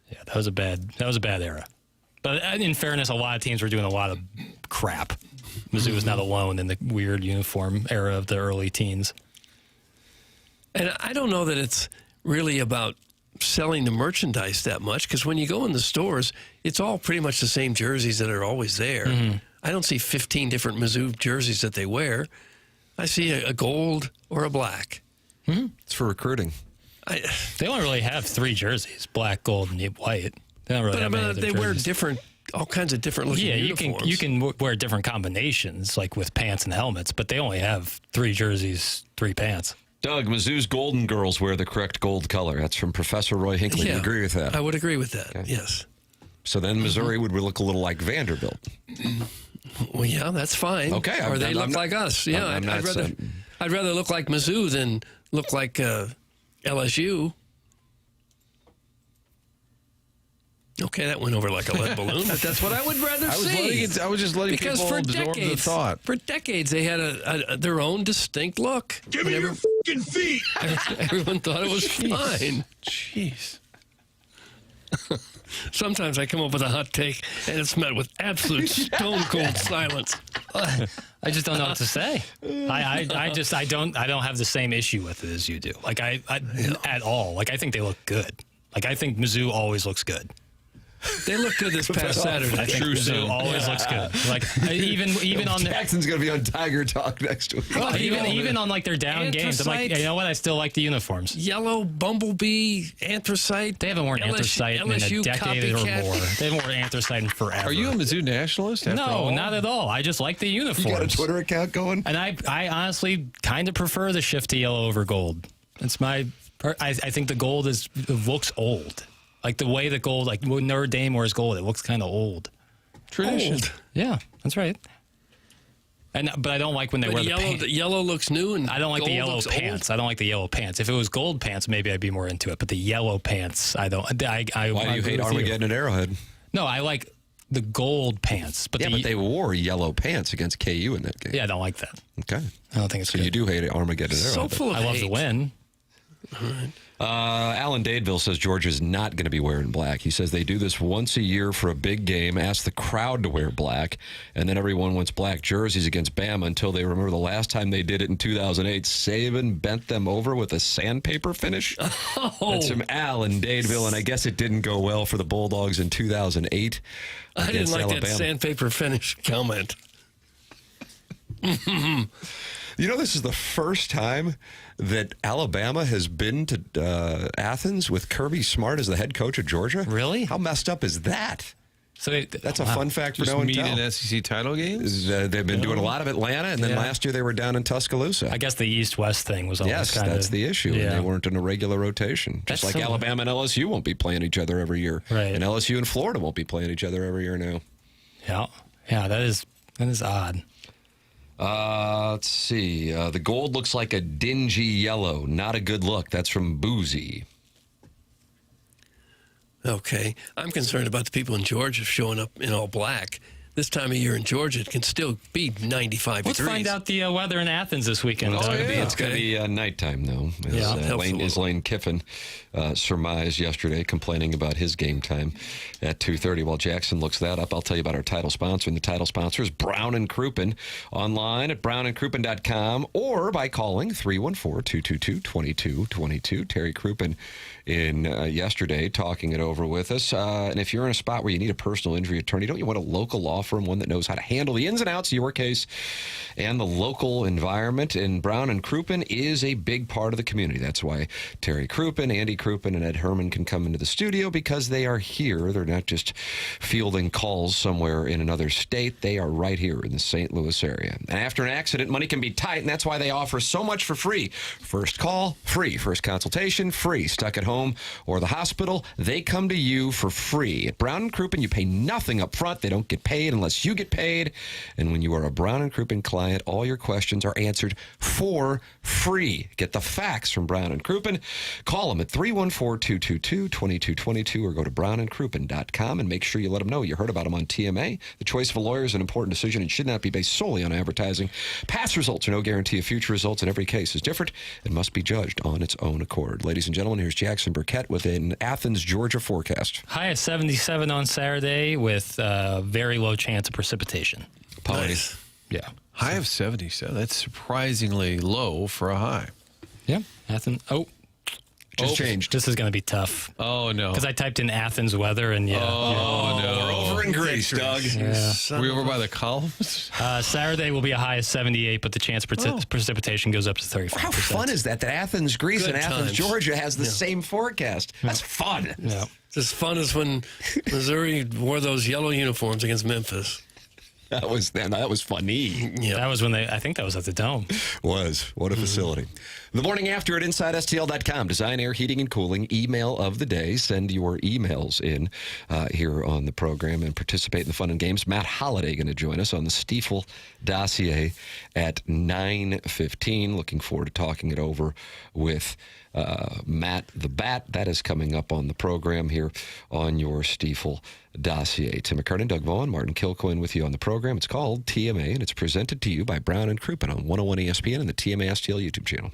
Yeah, that was a bad era. But in fairness, a lot of teams were doing a lot of crap. Mizzou was not alone in the weird uniform era of the early teens. And I don't know that it's really about selling the merchandise that much, because when you go in the stores, it's all pretty much the same jerseys that are always there. Mm-hmm. I don't see 15 different Mizzou jerseys that they wear. I see a gold or a black. Mm-hmm. It's for recruiting. They don't really have 3 jerseys, black, gold, and white. They don't really have any other they wear jerseys. all kinds of different looking uniforms. you can wear different combinations, like with pants and helmets, but they only have 3 jerseys, 3 pants. Doug, Mizzou's Golden Girls wear the correct gold color. That's from Professor Roy Hinckley. Yeah, You agree with that? I would agree with that, Okay. yes. So then Missouri would look a little like Vanderbilt. Well, yeah, that's fine. Okay. Or they look like us. Yeah, I'd rather look like Mizzou than look like LSU. Okay, that went over like a lead balloon, but that's what I would rather see. I was just letting because people for absorb the decades, thought. For decades, they had their own distinct look. Give me your fucking feet. Everyone thought it was fine. Jeez. Sometimes I come up with a hot take, and it's met with absolute stone cold silence. I just don't know what to say. I don't have the same issue with it as you do. Like at all. Like I think they look good. Like I think Mizzou always looks good. They look good this past Saturday. I think Mizzou always looks good. Like even on Jackson's going to be on Tiger Talk next week. well, even on like their down games, I'm like, you know what? I still like the uniforms. Yellow, bumblebee, anthracite. They haven't worn anthracite in a decade copycat. or more. They haven't worn anthracite in forever. Are you a Mizzou nationalist? After No, all? not at all. I just like the uniforms. You got a Twitter account going? And I honestly kind of prefer the shift to yellow over gold. It's my. I think the gold looks old. Like the way the gold, like when Notre Dame wears gold, it looks kind of old. Tradition. Old. Yeah, that's right. But I don't like when they wear the pants. The yellow looks new, and I don't like the gold yellow looks pants. old. I don't like the yellow pants. If it was gold pants, maybe I'd be more into it. But the yellow pants, I don't. Why do you hate Armageddon and Arrowhead? No, I like the gold pants. But but they wore yellow pants against KU in that game. Yeah, I don't like that. Okay. I don't think it's so good. you do hate Armageddon and Arrowhead. So full of I love hate. the win. Alan Dadeville says Georgia's not going to be wearing black. He says they do this once a year for a big game, ask the crowd to wear black, and then everyone wants black jerseys against Bama until they remember the last time they did it in 2008. Saban bent them over with a sandpaper finish. Oh. That's from Alan Dadeville, and I guess it didn't go well for the Bulldogs in 2008 I didn't against like Alabama. that sandpaper finish comment. You know, this is the first time that Alabama has been to Athens with Kirby Smart as the head coach of Georgia. Really? How messed up is that? So that's a fun fact for Just no one meet tell. in SEC title games? They've been doing a lot of Atlanta, and then last year they were down in Tuscaloosa. I guess the East-West thing was always Yes, kind of... that's the issue. Yeah. And they weren't in a regular rotation. Just That's like so- Alabama and LSU won't be playing each other every year. Right. And LSU and Florida won't be playing each other every year now. Yeah, that is odd. Let's see. The gold looks like a dingy yellow. Not a good look. That's from Boozy. Okay. I'm concerned about the people in Georgia showing up in all black. This time of year in Georgia, it can still be 95 Let's degrees. find out the weather in Athens this weekend. It's going to be nighttime, though. As Lane Kiffin surmised yesterday, complaining about his game time at 2:30. While Jackson looks that up, I'll tell you about our title sponsor. And the title sponsor is Brown & Crouppen. Online at brownandcrouppen.com or by calling 314-222-2222. Terry Crouppen in yesterday, talking it over with us. And if you're in a spot where you need a personal injury attorney, don't you want a local law firm, one that knows how to handle the ins and outs of your case and the local environment? And Brown and Crouppen is a big part of the community. That's why Terry Crouppen, Andy Crouppen, and Ed Herman can come into the studio, because they are here. They're not just fielding calls somewhere in another state. They are right here in the St. Louis area. And after an accident, money can be tight, and that's why they offer so much for free. First call, free. First consultation, free. Stuck at home or the hospital, they come to you for free. At Brown and Crouppen, you pay nothing up front. They don't get paid unless you get paid. And when you are a Brown and Crouppen client, all your questions are answered for free. Get the facts from Brown and Crouppen. Call them at 314-222-2222 or go to brownandcrouppen.com and make sure you let them know you heard about them on TMA. The choice of a lawyer is an important decision and should not be based solely on advertising. Past results are no guarantee of future results, and every case is different and must be judged on its own accord. Ladies and gentlemen, here's Jackson Burkett with an Athens, Georgia forecast. High of 77 on Saturday with very low chance of precipitation. Nice. Yeah. High of 77. That's surprisingly low for a high. Yeah. Athens. Just changed. This is going to be tough. Oh, no. Because I typed in Athens weather, and no. We're over in Greece, Doug. Yeah. Were we over by the columns? Saturday will be a high of 78, but the chance of precipitation goes up to 35%. How fun is that? That Athens, Greece, Good and Athens, times. Georgia has the same forecast. That's fun. Yeah. It's as fun as when Missouri wore those yellow uniforms against Memphis. That was funny. Yeah. That was when I think that was at the Dome. What a facility. The Morning After at InsideSTL.com. Design, air, heating, and cooling. Email of the day. Send your emails in here on the program and participate in the fun and games. Matt Holliday going to join us on the Stiefel dossier at 9:15. Looking forward to talking it over with Matt the Bat. That is coming up on the program here on your Stiefel dossier. Tim McKernan, Doug Vaughn, Martin Kilcoyne with you on the program. It's called TMA, and it's presented to you by Brown and Crouppen on 101 ESPN and the TMA STL YouTube channel.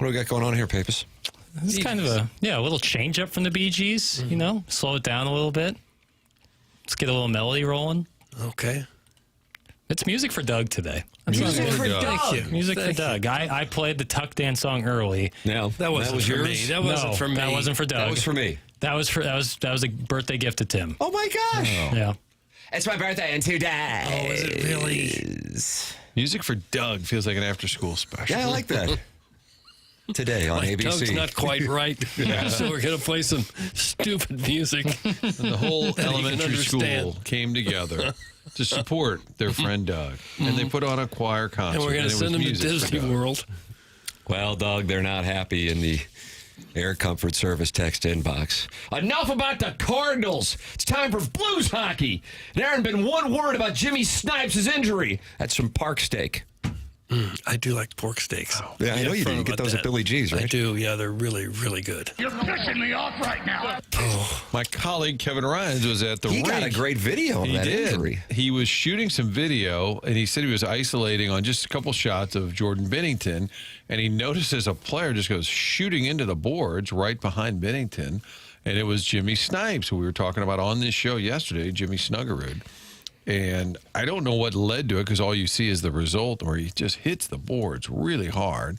What do we got going on here, Pappas? This is kind of a little change up from the Bee Gees, you know, slow it down a little bit. Let's get a little melody rolling. Okay. It's music for Doug today. Music for Doug. Thank you. Music for Doug. I played the Tuck Dance song early. No, that wasn't for me. That wasn't for me. That wasn't for Doug. That was for me. That was a birthday gift to Tim. Oh my gosh. Yeah. It's my birthday in 2 days. Oh, is it really? Music for Doug feels like an after-school special. Yeah, I like that. Today on ABC. Doug's not quite right, so we're going to play some stupid music. And the whole that he can elementary school understand. came together to support their friend Doug. And they put on a choir concert. And we're going to send him to Disney World. Well, Doug, they're not happy in the Air Comfort Service text inbox. Enough about the Cardinals. It's time for Blues hockey. There hasn't been one word about Jimmy Snipes' injury. That's from Park Steak. I do like pork steaks. Yeah, I know you do. You get those at Billy G's, right? I do. Yeah, they're really, really good. You're pissing me off right now. My colleague Kevin Ryans was at the rink. He got a great video of that injury. He was shooting some video, and he said he was isolating on just a couple shots of Jordan Binnington, and he notices a player just goes shooting into the boards right behind Binnington, and it was Jimmy Snipes, who we were talking about on this show yesterday, Jimmy Snuggerud. And I don't know what led to it because all you see is the result where he just hits the boards really hard.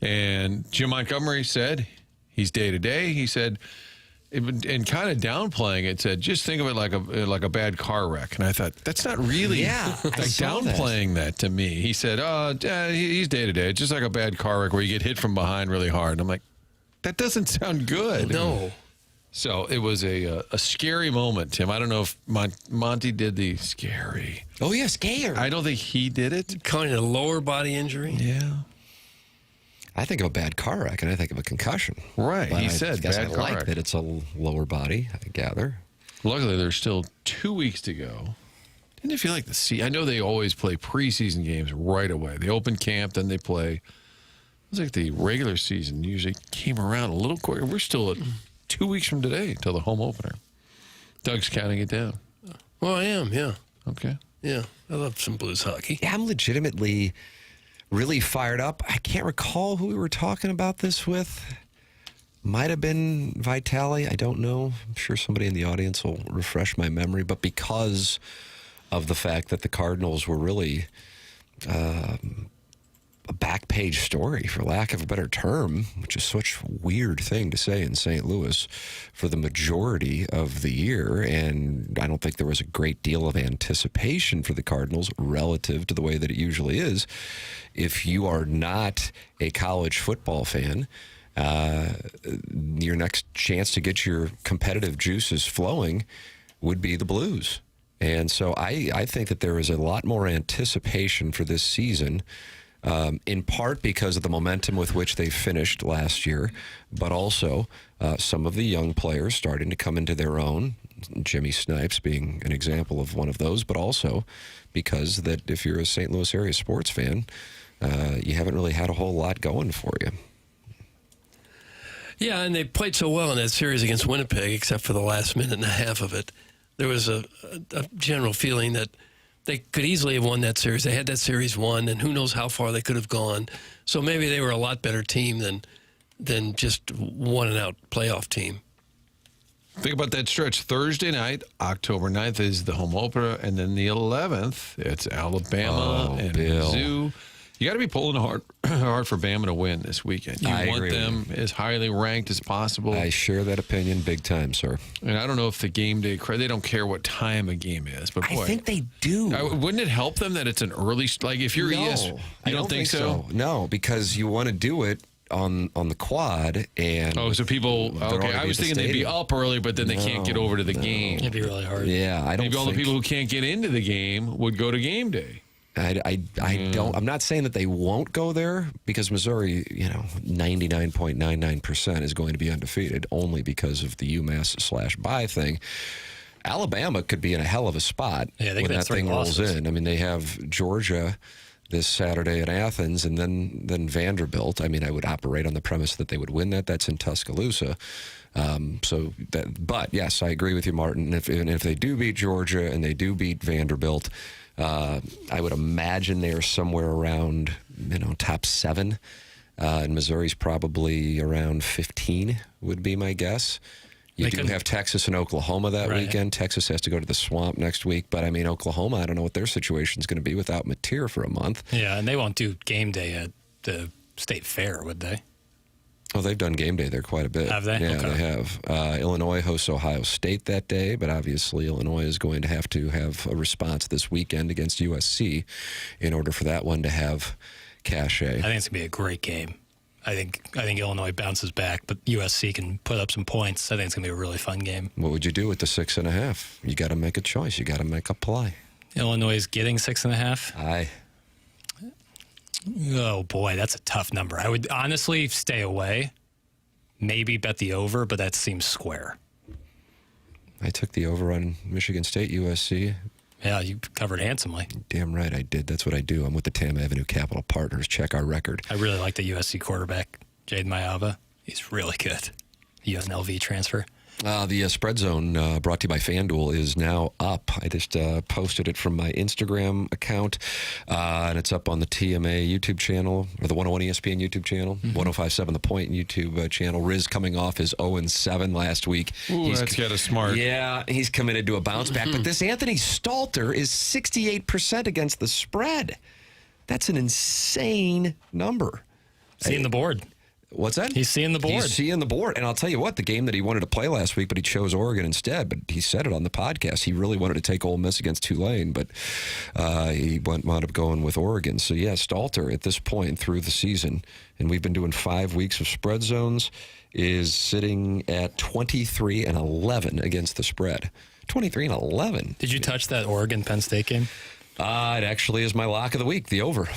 And Jim Montgomery said he's day-to-day. He said, and kind of downplaying it, said, just think of it like a bad car wreck. And I thought, that's not really downplaying that to me. He said, he's day-to-day. It's just like a bad car wreck where you get hit from behind really hard. And I'm like, that doesn't sound good. No. So it was a scary moment, Tim. I don't know if Monty did the scary. Oh, yeah, scary. I don't think he did it. Kind of lower body injury. Yeah. I think of a bad car wreck, and I think of a concussion. Right. But He said bad I car like wreck. that it's a lower body, I gather. Luckily, there's still 2 weeks to go. Didn't it feel like I know they always play preseason games right away. They open camp, then they play. It was like the regular season usually came around a little quicker. We're still at 2 weeks from today till the home opener. Doug's counting it down. Well, I am, yeah. Okay. Yeah, I love some Blues hockey. Yeah, I'm legitimately really fired up. I can't recall who we were talking about this with. Might have been Vitale. I don't know. I'm sure somebody in the audience will refresh my memory. But because of the fact that the Cardinals were really a back page story, for lack of a better term, which is such a weird thing to say in St. Louis, for the majority of the year. And I don't think there was a great deal of anticipation for the Cardinals relative to the way that it usually is. If you are not a college football fan, your next chance to get your competitive juices flowing would be the Blues. And so I think that there is a lot more anticipation for this season, in part because of the momentum with which they finished last year, but also some of the young players starting to come into their own, Jimmy Snipes being an example of one of those, but also because that if you're a St. Louis area sports fan, you haven't really had a whole lot going for you. Yeah, and they played so well in that series against Winnipeg, except for the last minute and a half of it. There was a general feeling that they could easily have won that series. They had that series won, and who knows how far they could have gone. So maybe they were a lot better team than just one and out playoff team. Think about that stretch. Thursday night, October 9th, is the home opener, and then the 11th, it's Alabama and Mizzou. You got to be pulling hard for Bama to win this weekend. You want them as highly ranked as possible. I share that opinion big time, sir. And I don't know if the game day they don't care what time a game is, but boy, I think they do. Wouldn't it help them that it's an early like if you're ES? You don't think so? No, because you want to do it on the quad and so people I was thinking they'd be up early, but then they can't get over to the game. It'd be really hard. Yeah, I don't. Maybe all the people who can't get into the game would go to game day. I don't. I'm not saying that they won't go there because Missouri, 99.99% is going to be undefeated only because of the UMass/bye thing. Alabama could be in a hell of a spot when that thing rolls in. I mean, they have Georgia this Saturday at Athens, and then Vanderbilt. I mean, I would operate on the premise that they would win that. That's in Tuscaloosa. But yes, I agree with you, Martin. If they do beat Georgia and they do beat Vanderbilt, I would imagine they're somewhere around, top 7 And Missouri's probably around 15 would be my guess. You do have Texas and Oklahoma that weekend. Texas has to go to the Swamp next week. But, I mean, Oklahoma, I don't know what their situation is going to be without Mateer for a month. Yeah, and they won't do game day at the State Fair, would they? Oh, they've done game day there quite a bit. Have they? Yeah, Okay. they have. Illinois hosts Ohio State that day, but obviously Illinois is going to have a response this weekend against USC in order for that one to have cachet. I think it's going to be a great game. I think Illinois bounces back, but USC can put up some points. I think it's going to be a really fun game. What would you do with the 6.5? You got to make a choice. You got to make a play. Illinois is getting 6.5. Aye. Oh boy, that's a tough number. I would honestly stay away. Maybe bet the over, but that seems square. I took the over on Michigan State, USC. Yeah, you covered handsomely. Damn right I did. That's what I do. I'm with the Tam Avenue Capital Partners. Check our record. I really like the USC quarterback, Jaden Mayava. He's really good. UNLV transfer. The spread zone brought to you by FanDuel is now up. I just posted it from my Instagram account, and it's up on the TMA YouTube channel, or the 101 ESPN YouTube channel, 105.7 The Point YouTube channel. Riz coming off his 0-7 last week. Ooh, that's got a smart. Yeah, he's committed to a bounce back. But this Anthony Stalter is 68% against the spread. That's an insane number. Seeing the board. What's that? He's seeing the board. He's seeing the board. And I'll tell you what, the game that he wanted to play last week, but he chose Oregon instead. But he said it on the podcast. He really wanted to take Ole Miss against Tulane, but he wound up going with Oregon. So, yeah, Stalter at this point through the season, and we've been doing 5 weeks of spread zones, is sitting at 23-11 against the spread. 23-11. Did you touch that Oregon-Penn State game? It actually is my lock of the week, the over.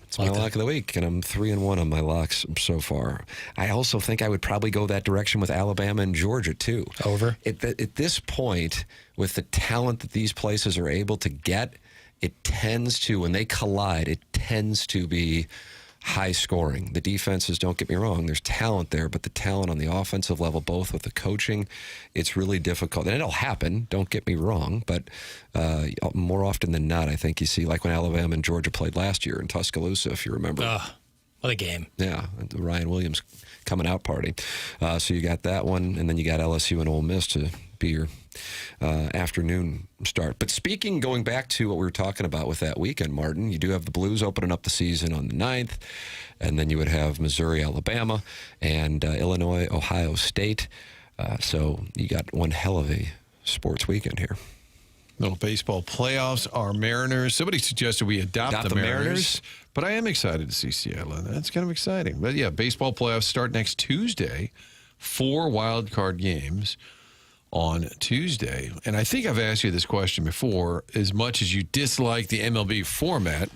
It's my lock of the week, and I'm 3-1 on my locks so far. I also think I would probably go that direction with Alabama and Georgia, too. Over? At this point, with the talent that these places are able to get, it tends to, when they collide, it tends to be high scoring. The defenses, don't get me wrong, there's talent there, but the talent on the offensive level, both with the coaching, it's really difficult. And it'll happen, don't get me wrong, but more often than not, I think you see, like when Alabama and Georgia played last year in Tuscaloosa, if you remember. What a game. Yeah, the Ryan Williams coming out party. So you got that one, and then you got LSU and Ole Miss to be your afternoon start. But speaking, going back to what we were talking about with that weekend, Martin, you do have the Blues opening up the season on the 9th, and then you would have Missouri, Alabama, and Illinois, Ohio State. So you got one hell of a sports weekend here. Little baseball playoffs. Our Mariners. Somebody suggested we adopt the Mariners. But I am excited to see Seattle. That's kind of exciting. But yeah, baseball playoffs start next Tuesday. 4 wild card games on Tuesday. And I think I've asked you this question before. As much as you dislike the MLB format,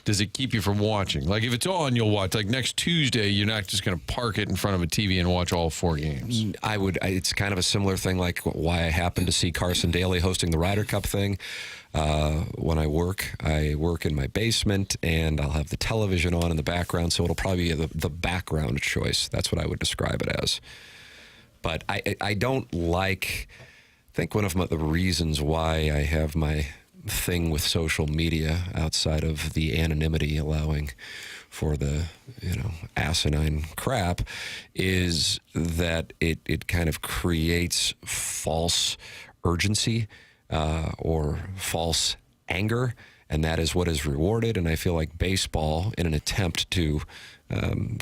does it keep you from watching? Like, if it's on, you'll watch. Like, next Tuesday, you're not just going to park it in front of a TV and watch all 4 games. I would. It's kind of a similar thing, like why I happened to see Carson Daly hosting the Ryder Cup thing. When I work in my basement, and I'll have the television on in the background, so it'll probably be the background choice. That's what I would describe it as. But I don't like. I think one of the reasons why I have my thing with social media, outside of the anonymity allowing for the asinine crap, is that it kind of creates false urgency or false anger, and that is what is rewarded. And I feel like baseball, in an attempt to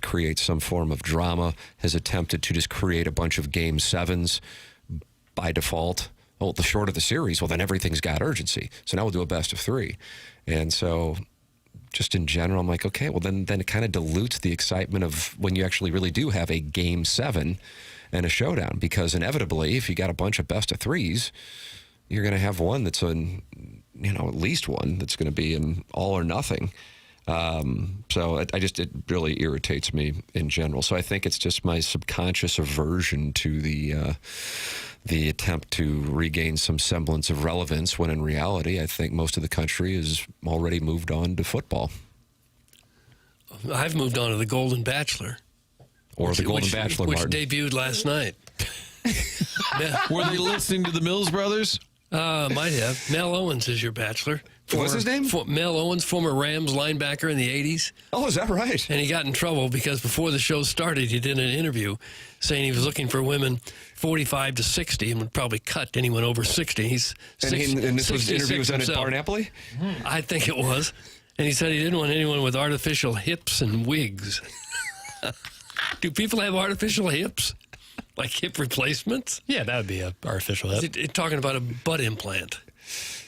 create some form of drama, has attempted to just create a bunch of Game 7s by default. Well, the shorter the series, well, then everything's got urgency. So now we'll do a best of 3. And so just in general, I'm like, okay, well, then it kind of dilutes the excitement of when you actually really do have a Game 7 and a showdown. Because inevitably, if you got a bunch of best of 3s, you're going to have one that's at least one that's going to be an all or nothing. So it really irritates me in general. So I think it's just my subconscious aversion to the attempt to regain some semblance of relevance, when in reality, I think most of the country has already moved on to football. I've moved on to the Golden Bachelor. Or the Golden Bachelor, which Martin. debuted last night. Yeah. Were they listening to the Mills Brothers? Might have. Mel Owens is your bachelor. What's his name? Mel Owens, former Rams linebacker in the 80s. Oh, is that right? And he got in trouble because before the show started, he did an interview saying he was looking for women 45 to 60 and would probably cut anyone over 60. He's and this interview was done at Bar Napoli? I think it was. And he said he didn't want anyone with artificial hips and wigs. Do people have artificial hips? Like hip replacements? Yeah, that would be an artificial hip. Is he talking about a butt implant?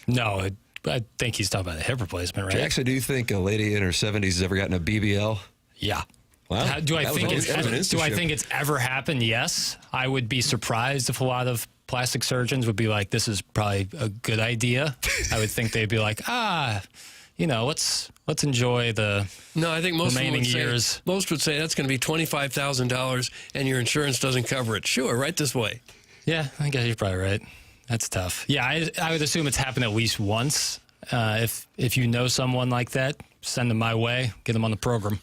No, I think he's talking about a hip replacement, right? Jackson, do you think a lady in her 70s has ever gotten a BBL? Yeah. Wow. Do I think it's ever happened? Yes. I would be surprised if a lot of plastic surgeons would be like, this is probably a good idea. I would think they'd be like, let's enjoy the I think most remaining years. Most would say that's going to be $25,000 and your insurance doesn't cover it. Sure, right this way. Yeah, I guess you're probably right. That's tough. Yeah, I would assume it's happened at least once. If you know someone like that, send them my way. Get them on the program.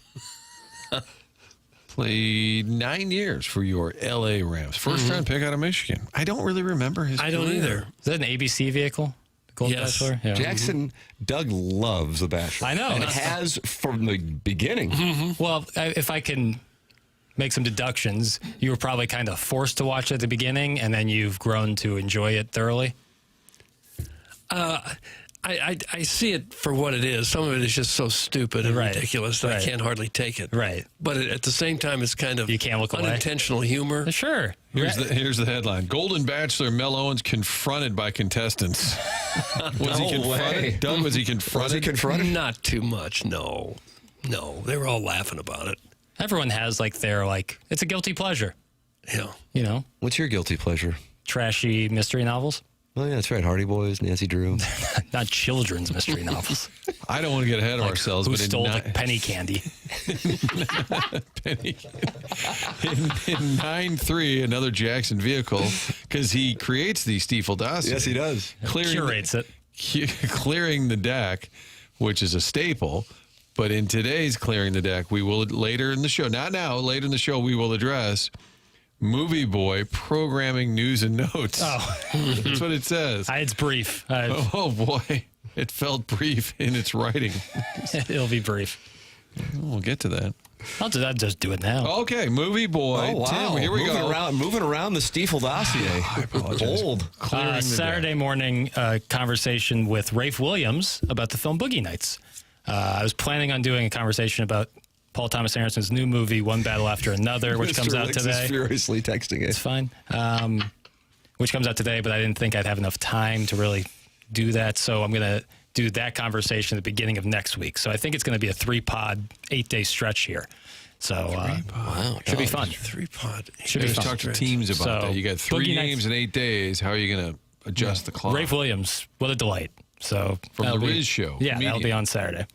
Played 9 years for your L.A. Rams. First-round pick out of Michigan. I don't really remember his I don't career. either. Is that an ABC vehicle? Golden Yes. Bachelor? Yeah. Jackson, Doug loves The Bachelor. I know. And has from the beginning. Well, if I can make some deductions, you were probably kind of forced to watch it at the beginning, and then you've grown to enjoy it thoroughly. I see it for what it is. Some of it is just so stupid and ridiculous that I can't hardly take it. Right. But at the same time, it's kind of you can't look away. Unintentional humor. Sure. Here's the headline. Golden Bachelor Mel Owens confronted by contestants. Was he confronted? Doug, was he confronted? Was he confronted? Not too much, no. No, they were all laughing about it. Everyone has it's a guilty pleasure. Yeah. What's your guilty pleasure? Trashy mystery novels. Oh, yeah, that's right. Hardy Boys, Nancy Drew. Not children's mystery novels. I don't want to get ahead of ourselves. Who but stole the penny candy? In 9-3, another Jackson vehicle, because he creates the Stiefel dossier. Yes, he does. Curates it. Clearing the deck, which is a staple. But in today's Clearing the Deck, we will later in the show, not now, later in the show, we will address Movie Boy programming news and notes. Oh. That's what it says. It's brief. Oh, boy. It felt brief in its writing. It'll be brief. We'll get to that. I'll just do it now. Okay, Movie Boy. Oh, wow. Tim, here we go. Moving around the Stiefel dossier. I apologize. Bold. Saturday morning conversation with Rafe Williams about the film Boogie Nights. I was planning on doing a conversation about Paul Thomas Anderson's new movie, One Battle After Another, which comes out today. Is furiously texting it. It's fine. Which comes out today, but I didn't think I'd have enough time to really do that. So I'm going to do that conversation at the beginning of next week. So I think it's going to be a 3-pod, 8-day stretch here. So wow, should be fun. 3-pod. Should be fun. Talk to teams about that. You got 3 games in 8 days. How are you going to adjust the clock? Rafe Williams, what a delight. So from the Riz show. Yeah, that'll be on Saturday.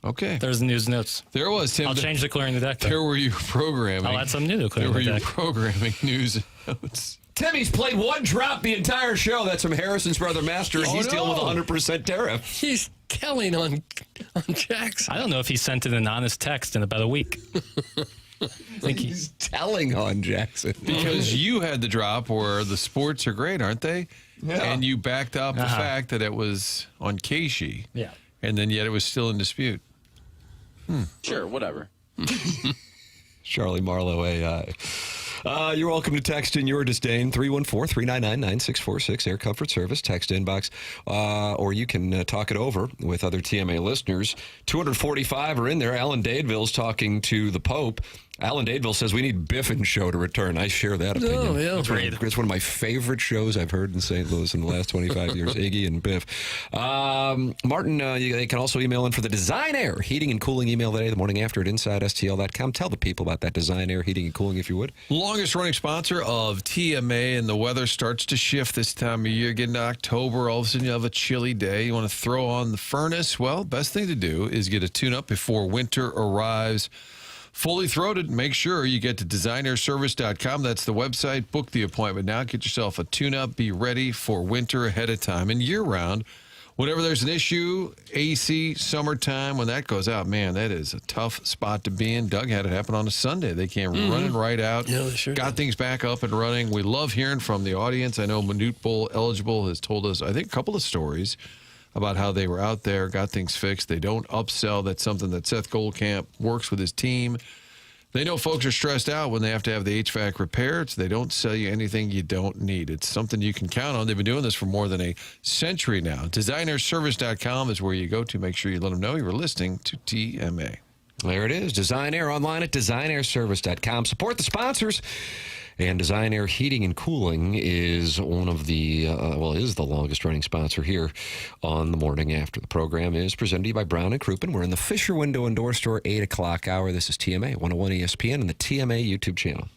Okay. There's the news notes. There was, Tim. I'll change the Clearing the Deck. There were you programming. I'll add some new to Clearing the Deck. There were you programming news and notes. Timmy's played one drop the entire show. That's from Harrison's brother Master. He's dealing with 100% tariff. He's telling on Jackson. I don't know if he sent in an honest text in about a week. I think he's telling on Jackson. Because you had the drop where the sports are great, aren't they? Yeah. And you backed up the fact that it was on Keishi. Yeah. And then yet it was still in dispute. Sure, whatever. Charlie Marlowe, AI. You're welcome to text in your disdain, 314-399-9646, Air Comfort Service, text inbox, or you can talk it over with other TMA listeners. 245 are in there. Alan Dadeville's talking to the Pope. Alan Dadeville says we need Biffin Show to return. I share that opinion. Oh, yeah. It's one of my favorite shows I've heard in St. Louis in the last 25 years, Iggy and Biff. Martin, they can also email in for the Design Air Heating and Cooling email today, the morning after at InsideSTL.com. Tell the people about that Design Air Heating and Cooling, if you would. Longest running sponsor of TMA, and the weather starts to shift this time of year. Getting to October, all of a sudden you have a chilly day. You want to throw on the furnace? Well, best thing to do is get a tune-up before winter arrives. Fully throated, make sure you get to designairservice.com. That's the website. Book the appointment now. Get yourself a tune-up. Be ready for winter ahead of time. And year-round, whenever there's an issue, AC, summertime, when that goes out, man, that is a tough spot to be in. Doug had it happen on a Sunday. They came running right out. Yeah, they sure got did. things back up and running. We love hearing from the audience. I know Manute Bowl Eligible has told us, I think, a couple of stories about how they were out there, got things fixed. They don't upsell. That's something that Seth Goldcamp works with his team. They know folks are stressed out when they have to have the HVAC repaired, so they don't sell you anything you don't need. It's something you can count on. They've been doing this for more than a century now. DesignerService.com is where you go to make sure you let them know you were listening to TMA. There it is. Design Air online at designairservice.com. Support the sponsors. And Design Air Heating and Cooling is one of the, is the longest running sponsor here on the morning after. The program is presented to you by Brown and Crouppen. We're in the Fisher Window and Door Store 8 o'clock hour. This is TMA 101 ESPN and the TMA YouTube channel.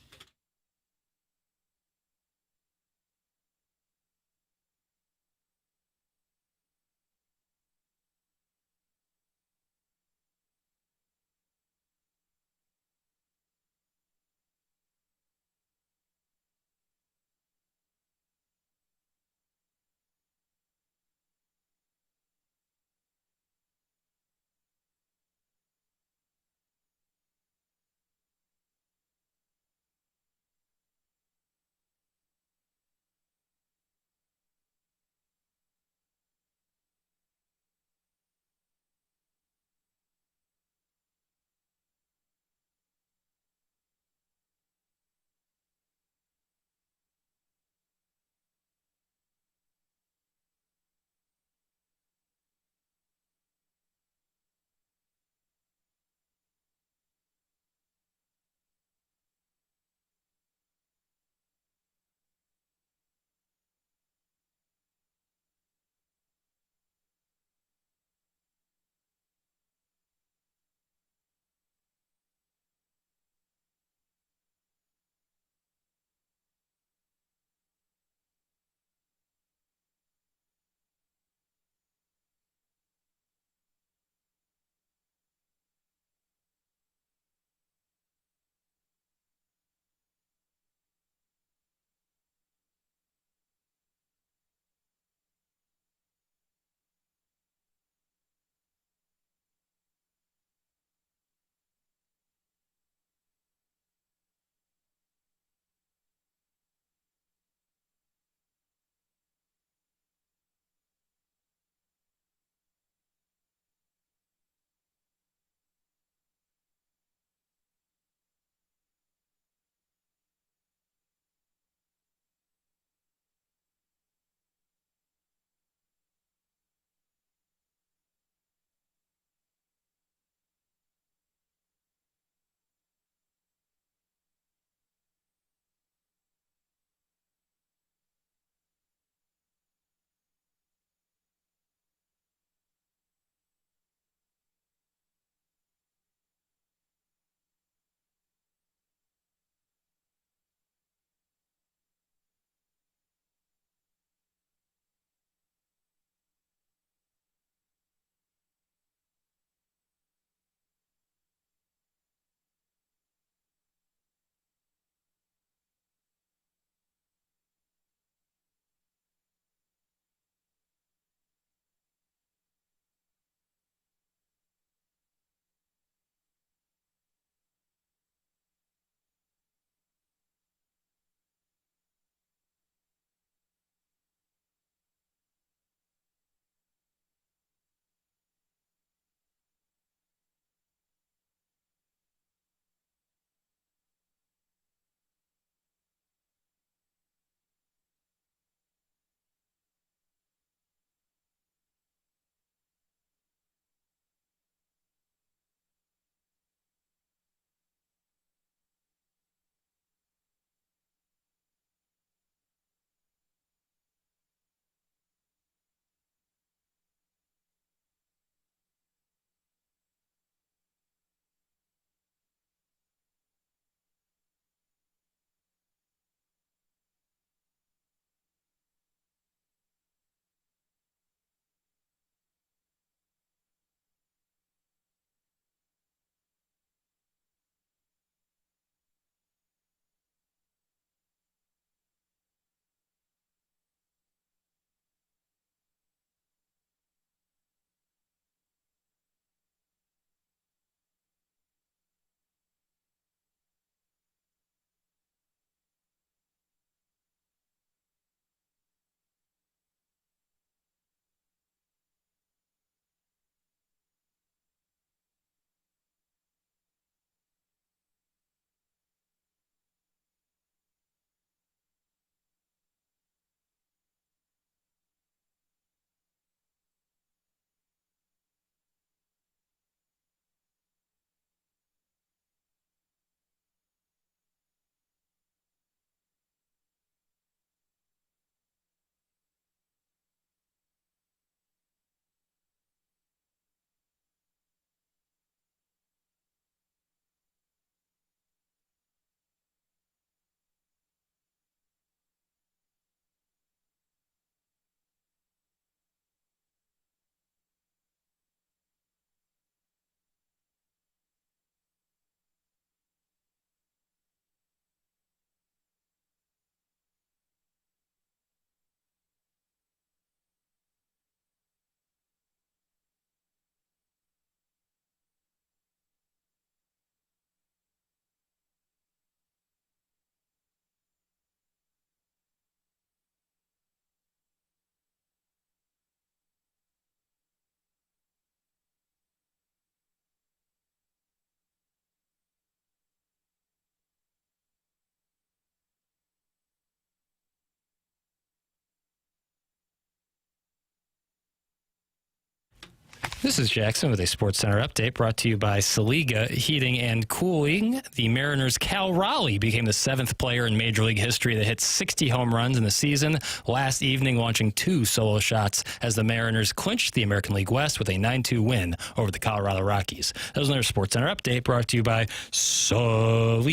This is Jackson with a Sports Center update brought to you by Saliga Heating and Cooling. The Mariners' Cal Raleigh became the 7th player in Major League history that hit 60 home runs in the season, last evening launching 2 solo shots as the Mariners clinched the American League West with a 9-2 win over the Colorado Rockies. That was another Sports Center update brought to you by Saliga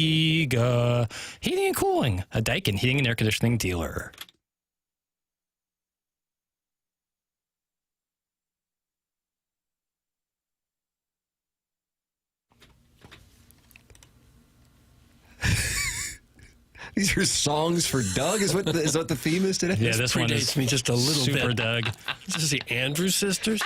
Heating and Cooling, a Daikin heating and air conditioning dealer. These are songs for Doug, is what the theme is today? Yeah, this one predates me just a little super bit. Doug. Is this the Andrews sisters?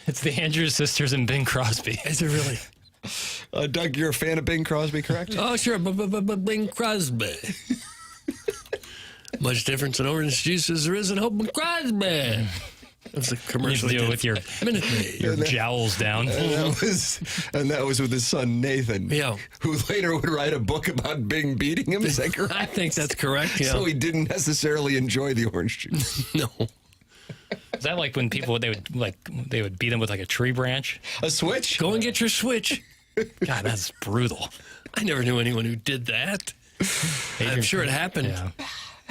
It's the Andrews sisters and Bing Crosby. Is it really? Doug, you're a fan of Bing Crosby, correct? Oh, sure. Bing Crosby. Much difference in orange juice as there is in Hope Crosby. That's a commercial. You deal with your jowls down. And that was with his son, Nathan. Yeah. Who later would write a book about Bing beating him. Is that correct? I think that's correct, yeah. So he didn't necessarily enjoy the orange juice. No. Is that like when people they would beat him with like a tree branch? A switch? Go and get your switch. God, that's brutal. I never knew anyone who did that. I'm sure it happened. Yeah.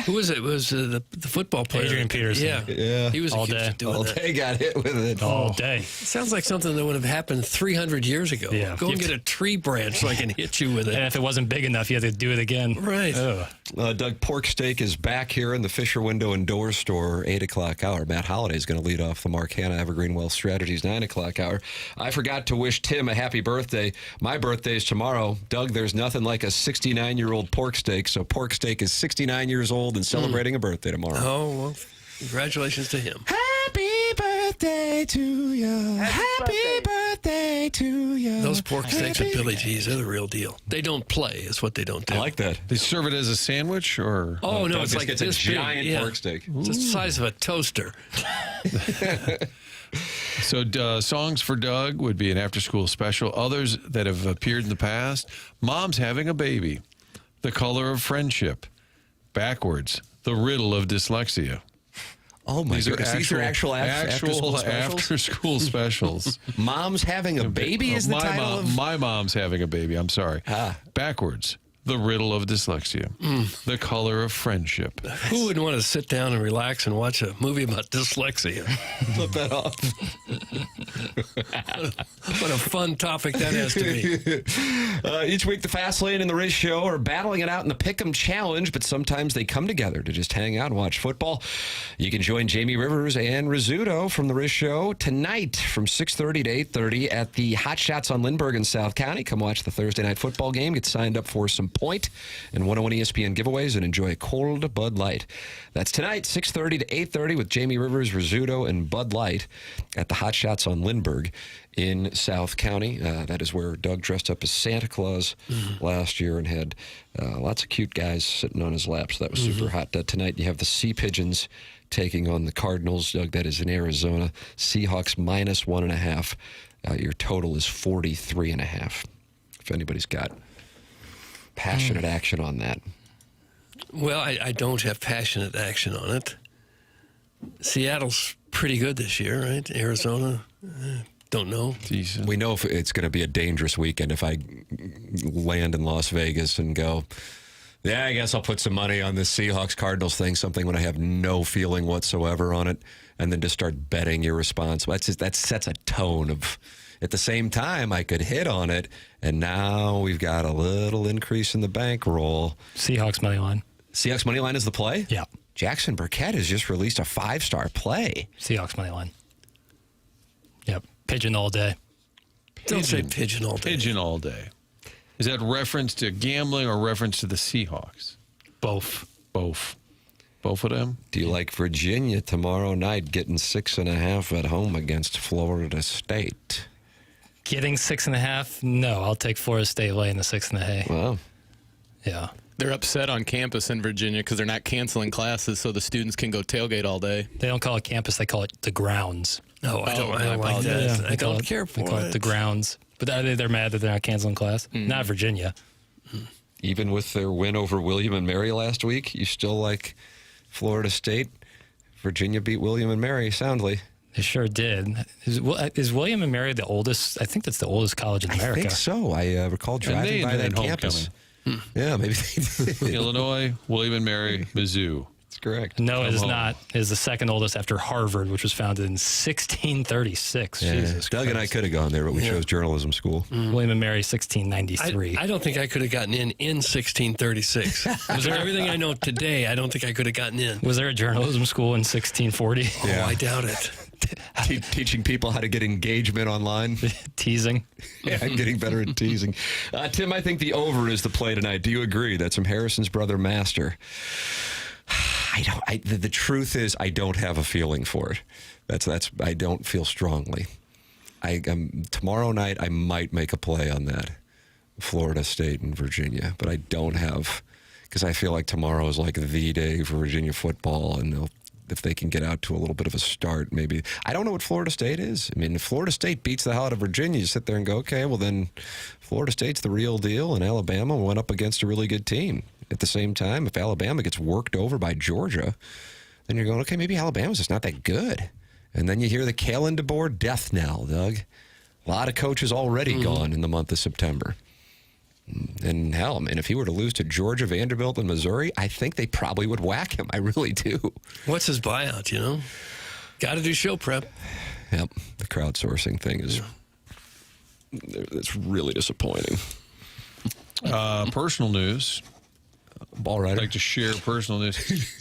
Who was it? It was the football player. Adrian Peterson. Yeah. He was all accused day. of doing All that. day got hit with it. All day. It sounds like something that would have happened 300 years ago. Yeah. Go and get a tree branch so I can hit you with it. And if it wasn't big enough, you had to do it again. Right. Doug, pork steak is back here in the Fisher Window and Door Store, 8 o'clock hour. Matt Holliday is going to lead off the Mark Hanna Evergreen Wealth Strategies 9 o'clock hour. I forgot to wish Tim a happy birthday. My birthday is tomorrow. Doug, there's nothing like a 69-year-old pork steak, so pork steak is 69 years old and celebrating a birthday tomorrow. Oh, well, congratulations to him. Happy birthday to you. Happy birthday to you. Those pork steaks at Billy G's are the real deal. They don't play, is what they don't do. I like that. They serve it as a sandwich, or Oh, no, Doug it's just like gets a this giant big. pork steak. It's the size of a toaster. So songs for Doug would be an after-school special. Others that have appeared in the past: Mom's Having a Baby, The Color of Friendship, Backwards, The Riddle of Dyslexia. Oh my goodness! These are actual after-school specials. Mom's Having a Baby is the title of... My Mom's Having a Baby. I'm sorry. Backwards, The Riddle of Dyslexia, The Color of Friendship. Who would want to sit down and relax and watch a movie about dyslexia? Flip that off. What a fun topic that has to be. Each week, the Fast Lane and the Riz Show are battling it out in the Pick'em Challenge, but sometimes they come together to just hang out and watch football. You can join Jamie Rivers and Rizzuto from the Riz Show tonight from 6:30 to 8:30 at the Hot Shots on Lindbergh in South County. Come watch the Thursday night football game. Get signed up for some Point and 101 ESPN giveaways and enjoy a cold Bud Light. That's tonight, 6:30 to 8:30 with Jamie Rivers, Rizzuto, and Bud Light at the Hot Shots on Lindbergh in South County. That is where Doug dressed up as Santa Claus last year and had lots of cute guys sitting on his lap, so that was super hot. Tonight you have the Sea Pigeons taking on the Cardinals. Doug, that is in Arizona. Seahawks minus 1.5. Your total is 43.5. If anybody's got passionate action on that. Well, I don't have passionate action on it. Seattle's pretty good this year, right? Arizona, don't know. Decent. We know if it's going to be a dangerous weekend if I land in Las Vegas and go, yeah, I guess I'll put some money on this Seahawks-Cardinals thing, something when I have no feeling whatsoever on it, and then just start betting irresponsible. That sets a tone of... At the same time, I could hit on it, and now we've got a little increase in the bankroll. Seahawks money line. Seahawks money line is the play? Yeah. Jackson Burkett has just released a 5-star play. Seahawks money line. Yep. Pigeon all day. Don't say pigeon all day. Pigeon all day. Is that reference to gambling or reference to the Seahawks? Both. Both. Both of them? Do you like Virginia tomorrow night getting 6.5 at home against Florida State? Getting 6.5? No, I'll take Florida State laying the 6.5. Wow. Yeah. They're upset on campus in Virginia because they're not canceling classes so the students can go tailgate all day. They don't call it campus, they call it the grounds. No, I don't like that. I don't care for it. They call it the grounds. But they're mad that they're not canceling class. Not Virginia. Even with their win over William and Mary last week, you still like Florida State? Virginia beat William and Mary soundly. They sure did. Is William and Mary the oldest? I think that's the oldest college in America. I think so. I recall driving by that campus. Yeah, maybe they did. Illinois, William and Mary, Mizzou. That's correct. No, it is not. It is the second oldest after Harvard, which was founded in 1636. Yeah. Jesus Doug Christ. and I could have gone there, but we chose journalism school. William and Mary, 1693. I don't think I could have gotten in 1636. Was there everything I know today? I don't think I could have gotten in. Was there a journalism school in 1640? Oh, I doubt it. Teaching people how to get engagement online. Teasing. Yeah, I'm getting better at teasing. Tim, I think the over is the play tonight. Do you agree? That's from Harrison's brother, Master. The truth is, I don't have a feeling for it. That's. I don't feel strongly. Tomorrow night, I might make a play on that, Florida State and Virginia, but I don't have, because I feel like tomorrow is like the day for Virginia football, and if they can get out to a little bit of a start, maybe. I don't know what Florida State is. I mean, if Florida State beats the hell out of Virginia, you sit there and go, okay, well then Florida State's the real deal, and Alabama went up against a really good team. At the same time, if Alabama gets worked over by Georgia, then you're going, okay, maybe Alabama's just not that good. And then you hear the Kalen DeBoer death knell, Doug. A lot of coaches already gone in the month of September. And hell, I mean, if he were to lose to Georgia, Vanderbilt, and Missouri, I think they probably would whack him. I really do. What's his buyout, you know? Got to do show prep. Yep. The crowdsourcing thing is it's really disappointing. Personal news. Ball rider. I'd like to share personal news.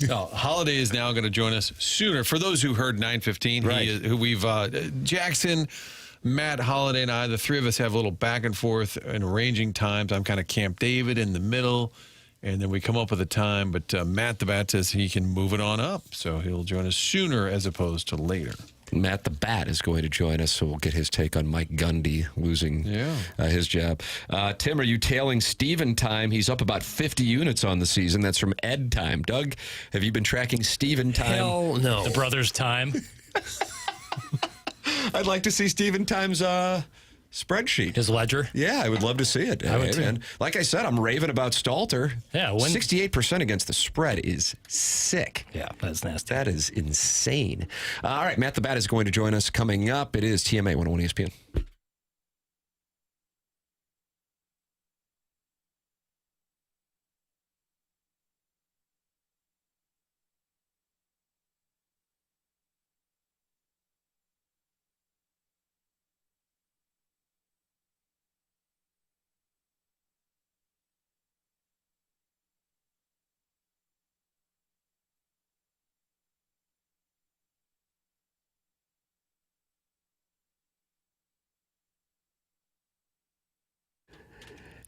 Holliday is now going to join us sooner. For those who heard 9:15, right. Jackson, Matt, Holliday, and I, the three of us have a little back and forth in arranging times. I'm kind of Camp David in the middle, and then we come up with a time. But Matt the Bat says he can move it on up, so he'll join us sooner as opposed to later. Matt the Bat is going to join us, so we'll get his take on Mike Gundy losing his job. Tim, are you tailing Steven time? He's up about 50 units on the season. That's from Ed time. Doug, have you been tracking Steven time? Hell no. The brothers' time. I'd like to see Steven time's spreadsheet. His ledger? Yeah, I would love to see it. I would too. Man. Like I said, I'm raving about Stalter. Yeah, 68% against the spread is sick. Yeah, that's nasty. That is insane. All right, Matt the Bat is going to join us coming up. It is TMA 101 ESPN.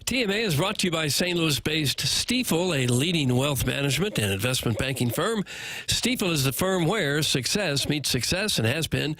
TMA is brought to you by St. Louis-based Stifel, a leading wealth management and investment banking firm. Stifel is the firm where success meets success and has been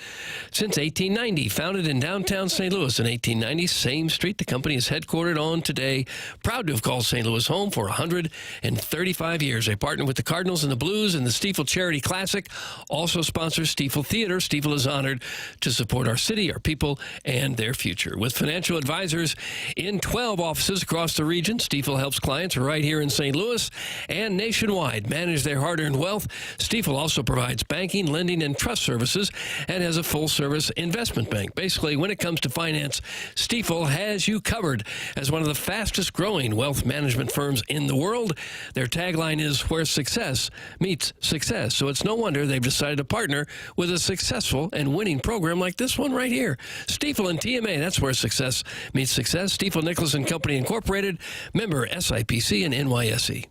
since 1890. Founded in downtown St. Louis in 1890, same street the company is headquartered on today. Proud to have called St. Louis home for 135 years. They partner with the Cardinals and the Blues in the Stifel Charity Classic. Also sponsors Stifel Theater. Stifel is honored to support our city, our people, and their future. With financial advisors in 12 offices across the region, Stifel helps clients right here in St. Louis and nationwide manage their hard-earned wealth. Stifel also provides banking, lending, and trust services and has a full-service investment bank. Basically, when it comes to finance, Stifel has you covered. As one of the fastest-growing wealth management firms in the world, their tagline is where success meets success. So it's no wonder they've decided to partner with a successful and winning program like this one right here. Stifel and TMA, that's where success meets success. Stifel Nicholas and Company Incorporated, member SIPC and NYSE.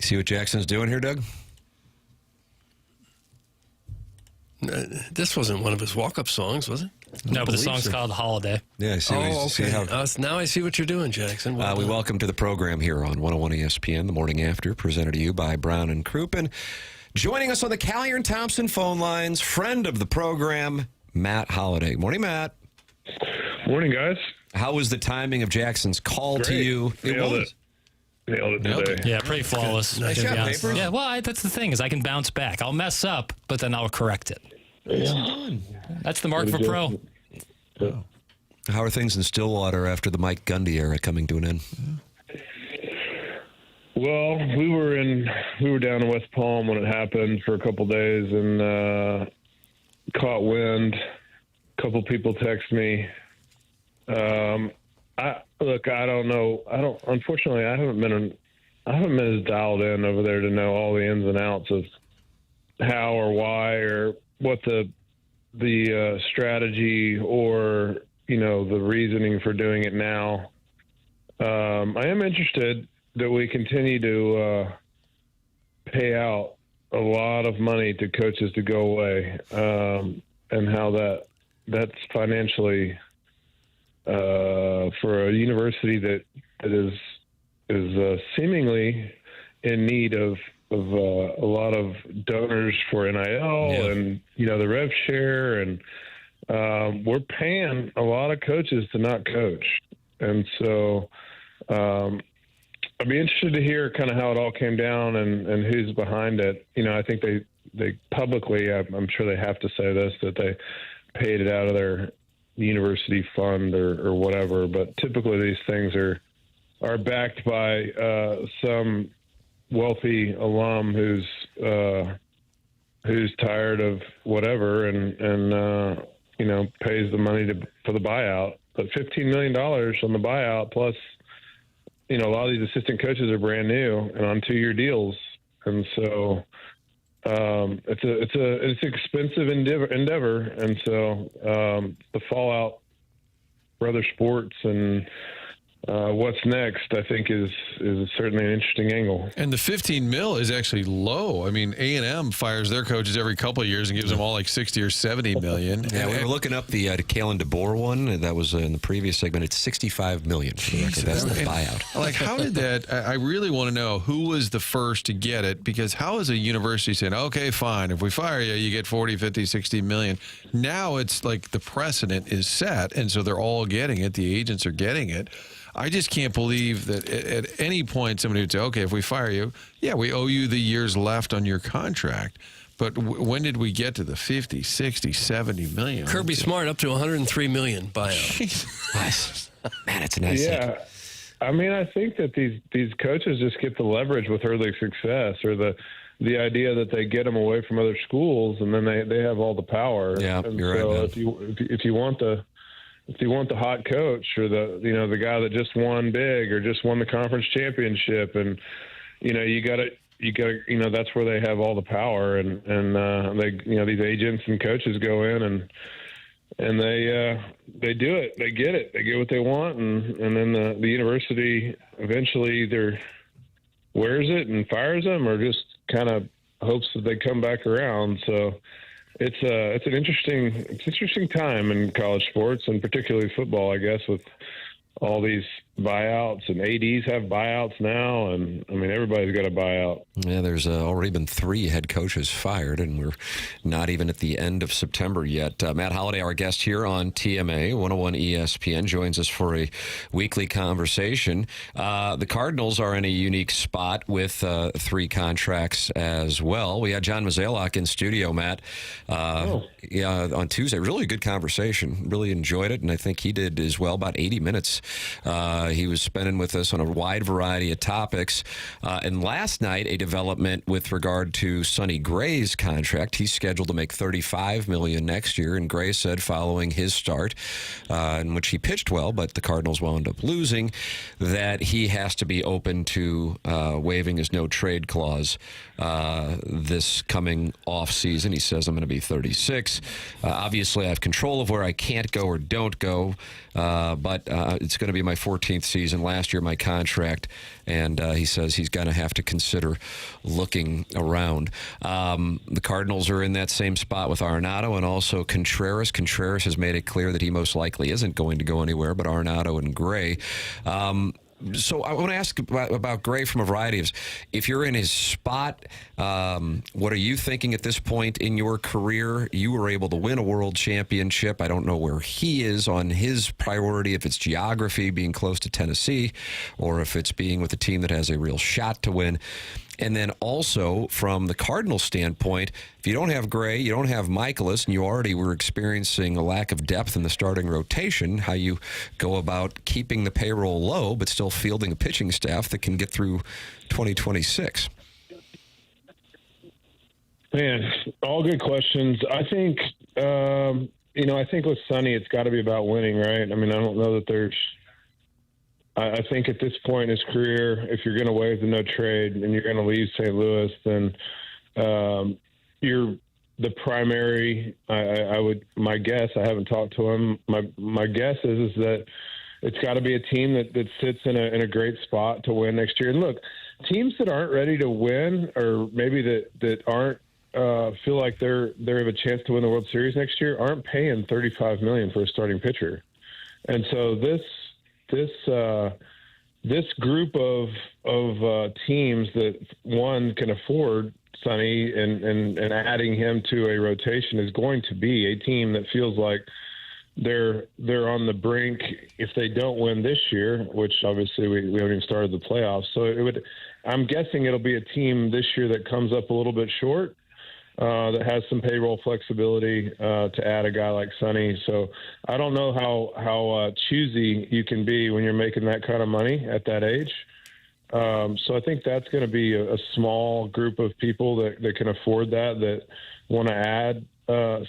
See what Jackson's doing here, Doug? This wasn't one of his walk-up songs, was it? No, but the song's called Holiday. Yeah, I see. Now I see what you're doing, Jackson. We welcome to the program here on 101 ESPN, the Morning After, presented to you by Brown and Crouppen. Joining us on the Callier and Thompson phone lines, friend of the program, Matt Holliday. Morning, Matt. Morning, guys. How was the timing of Jackson's call to you? Nailed it today. Yeah, pretty flawless. Nice job, Papers. Yeah, well, that's the thing is I can bounce back. I'll mess up, but then I'll correct it. That's the mark for pro. How are things in Stillwater after the Mike Gundy era coming to an end? Well, we were down in West Palm when it happened for a couple days and caught wind. A couple people text me. I don't know. Unfortunately, I haven't been as dialed in over there to know all the ins and outs of how or why or what the strategy or the reasoning for doing it now. I am interested that we continue to pay out a lot of money to coaches to go away, and how that's financially for a university that is seemingly in need of a lot of donors for NIL and the rev share, and we're paying a lot of coaches to not coach, and so I'd be interested to hear kind of how it all came down and who's behind it. I think they publicly, I'm sure they have to say this, that they paid it out of their university fund or whatever, but typically these things are backed by some wealthy alum who's tired of whatever and pays the money for the buyout. But $15 million on the buyout, plus a lot of these assistant coaches are brand new and on 2-year deals, and so it's an expensive endeavor, and so the fallout for other sports and what's next, I think, is certainly an interesting angle. And the 15 mil is actually low. I mean, A&M fires their coaches every couple of years and gives them all like 60 or 70 million. Yeah, we were looking up the Kalen DeBoer one. That was in the previous segment. It's $65 million. That's the buyout. Like, how did that? I really want to know who was the first to get it, because how is a university saying, okay, fine, if we fire you, you get 40, 50, 60 million? Now it's like the precedent is set, and so they're all getting it. The agents are getting it. I just can't believe that at any point somebody would say, okay, if we fire you, yeah, we owe you the years left on your contract. But when did we get to the 50, 60, 70 million? Kirby Smart up to $103 million buyout. Man, it's a nice Yeah. I mean, I think that these coaches just get the leverage with early success, or the idea that they get them away from other schools, and then they have all the power. Yeah, and you're so right, man. if you want the hot coach, or the guy that just won big or just won the conference championship, and you got to that's where they have all the power, and they these agents and coaches go in and they do it, they get what they want, and then the university eventually either wears it and fires them, or just kind of hopes that they come back around. So it's an interesting time in college sports, and particularly football, I guess, with all these buyouts, and ADs have buyouts now, and I mean, everybody's got a buyout. Yeah, there's already been 3 head coaches fired, and we're not even at the end of September yet. Matt Holliday, our guest here on TMA 101 ESPN, joins us for a weekly conversation. The Cardinals are in a unique spot with 3 contracts as well. We had John Mozeliak in studio, Matt, on Tuesday. Really good conversation. Really enjoyed it, and I think he did as well. About 80 minutes he was spending with us on a wide variety of topics. And last night, a development with regard to Sonny Gray's contract. He's scheduled to make $35 million next year, and Gray said following his start, in which he pitched well, but the Cardinals wound up losing, that he has to be open to waiving his no-trade clause this coming off season. He says, I'm going to be 36. Obviously, I have control of where I can't go or don't go, but it's it's going to be my 14th season. Last year, my contract, and he says he's going to have to consider looking around. The Cardinals are in that same spot with Arenado and also Contreras. Contreras has made it clear that he most likely isn't going to go anywhere, but Arenado and Gray. So I want to ask about Gray from a variety of, if you're in his spot, what are you thinking at this point in your career? You were able to win a world championship. I don't know where he is on his priority, if it's geography, being close to Tennessee, or if it's being with a team that has a real shot to win. And then also from the Cardinals standpoint, if you don't have Gray, you don't have Michaelis, and you already were experiencing a lack of depth in the starting rotation, how you go about keeping the payroll low but still fielding a pitching staff that can get through 2026? Man, all good questions. I think, I think with Sonny, it's got to be about winning, right? I mean, I don't know that there's, I think at this point in his career, if you're going to waive the no trade and you're going to leave St. Louis, then you're the primary. My guess, I haven't talked to him. My guess is that it's got to be a team that sits in a great spot to win next year. And look, teams that aren't ready to win, or maybe that aren't feel like they have a chance to win the World Series next year, aren't paying $35 million for a starting pitcher. And so this group of teams that one can afford Sonny and adding him to a rotation is going to be a team that feels like they're on the brink if they don't win this year, which obviously we haven't even started the playoffs. So I'm guessing it'll be a team this year that comes up a little bit short, that has some payroll flexibility to add a guy like Sonny. So I don't know how choosy you can be when you're making that kind of money at that age. So I think that's going to be a small group of people that can afford that want to add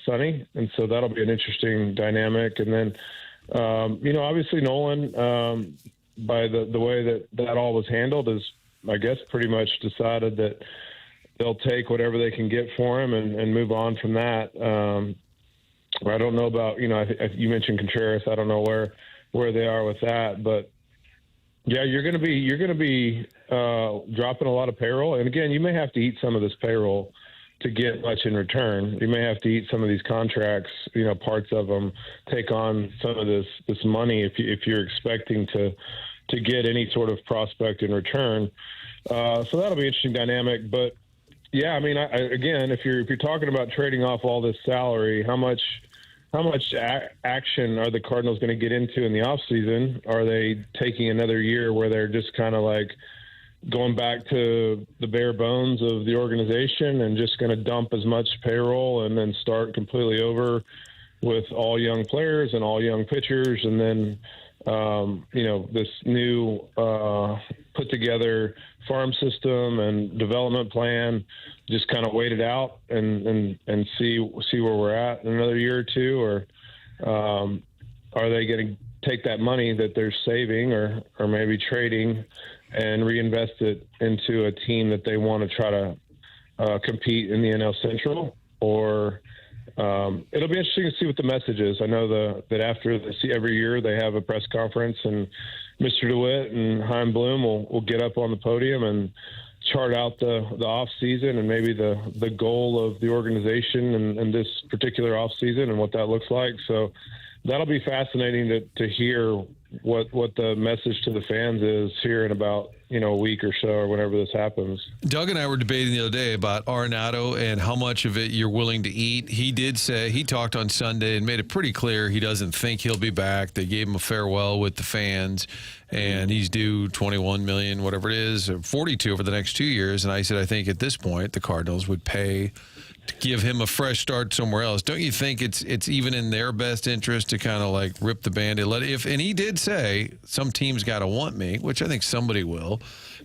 Sonny. And so that'll be an interesting dynamic. And then, obviously Nolan, by the way that all was handled, is, I guess, pretty much decided that they'll take whatever they can get for him and move on from that. I don't know about, you mentioned Contreras. I don't know where they are with that, but yeah, you're going to be dropping a lot of payroll. And again, you may have to eat some of this payroll to get much in return. You may have to eat some of these contracts, parts of them, take on some of this money if you're expecting to get any sort of prospect in return. So that'll be an interesting dynamic, but yeah, I mean, again, if you're talking about trading off all this salary, how much action are the Cardinals going to get into in the offseason? Are they taking another year where they're just kind of like going back to the bare bones of the organization and just going to dump as much payroll and then start completely over with all young players and all young pitchers, and then this new put together farm system and development plan, just kind of wait it out and see where we're at in another year or two? Or are they going to take that money that they're saving or maybe trading and reinvest it into a team that they want to try to compete in the NL Central? Or it'll be interesting to see what the message is. I know that after every year they have a press conference, and Mr. DeWitt and Chaim Bloom will get up on the podium and chart out the off season and maybe the goal of the organization and this particular off season and what that looks like. So that'll be fascinating to hear what the message to the fans is here in about a week or so, or whenever this happens. Doug and I were debating the other day about Arenado and how much of it you're willing to eat. He did say, he talked on Sunday and made it pretty clear he doesn't think he'll be back. They gave him a farewell with the fans, and he's due $21 million, whatever it is, or $42 over the next 2 years. And I said, I think at this point the Cardinals would pay to give him a fresh start somewhere else. Don't you think it's even in their best interest to kind of like rip the Band-Aid? And he did say some teams got to want me, which I think somebody will.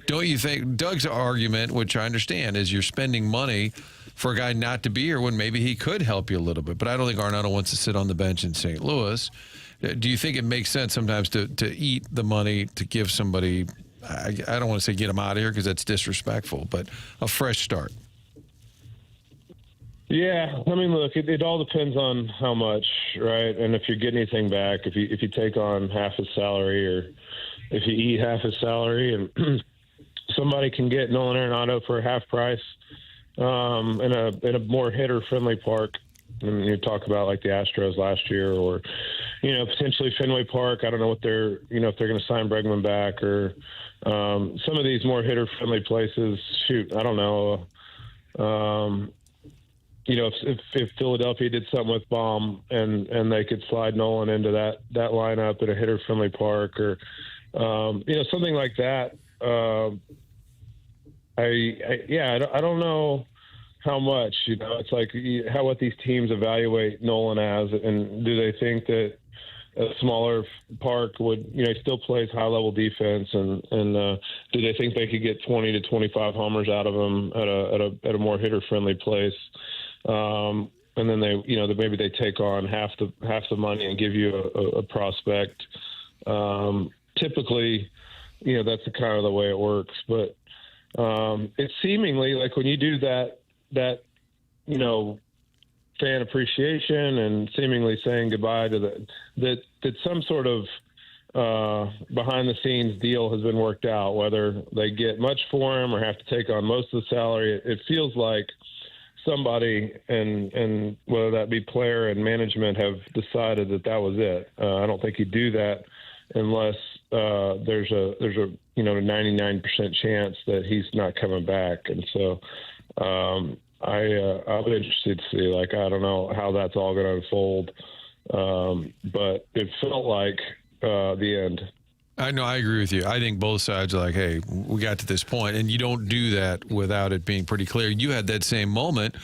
Don't you think Doug's argument, which I understand, is you're spending money for a guy not to be here when maybe he could help you a little bit. But I don't think Arenado wants to sit on the bench in St. Louis. Do you think it makes sense sometimes to eat the money to give somebody, I don't want to say get him out of here because that's disrespectful, but a fresh start? Yeah, I mean, look, it all depends on how much, right? And if you're getting anything back, if you take on half his salary, or if you eat half his salary, and somebody can get Nolan Arenado for half price in a more hitter-friendly park. And you talk about like the Astros last year, or potentially Fenway Park. I don't know what if they're going to sign Bregman back, or some of these more hitter-friendly places. Shoot, I don't know. If Philadelphia did something with Vaughn and they could slide Nolan into that lineup at a hitter-friendly park, or something like that. I don't know how much. It's like what these teams evaluate Nolan as, and do they think that a smaller park would, he still plays high-level defense, and do they think they could get 20 to 25 homers out of him at a more hitter-friendly place? And then maybe they take on half the money and give you a prospect. Typically, that's the kind of the way it works. But it's seemingly like when you do that fan appreciation and seemingly saying goodbye to that some sort of behind the scenes deal has been worked out, whether they get much for him or have to take on most of the salary. It feels like somebody, and whether that be player and management, have decided that was it. I don't think you do that unless there's a 99% chance that he's not coming back. And so I'll be interested to see. Like, I don't know how that's all going to unfold, but it felt like the end. I know, I agree with you. I think both sides are like, hey, we got to this point, and you don't do that without it being pretty clear. You had that same moment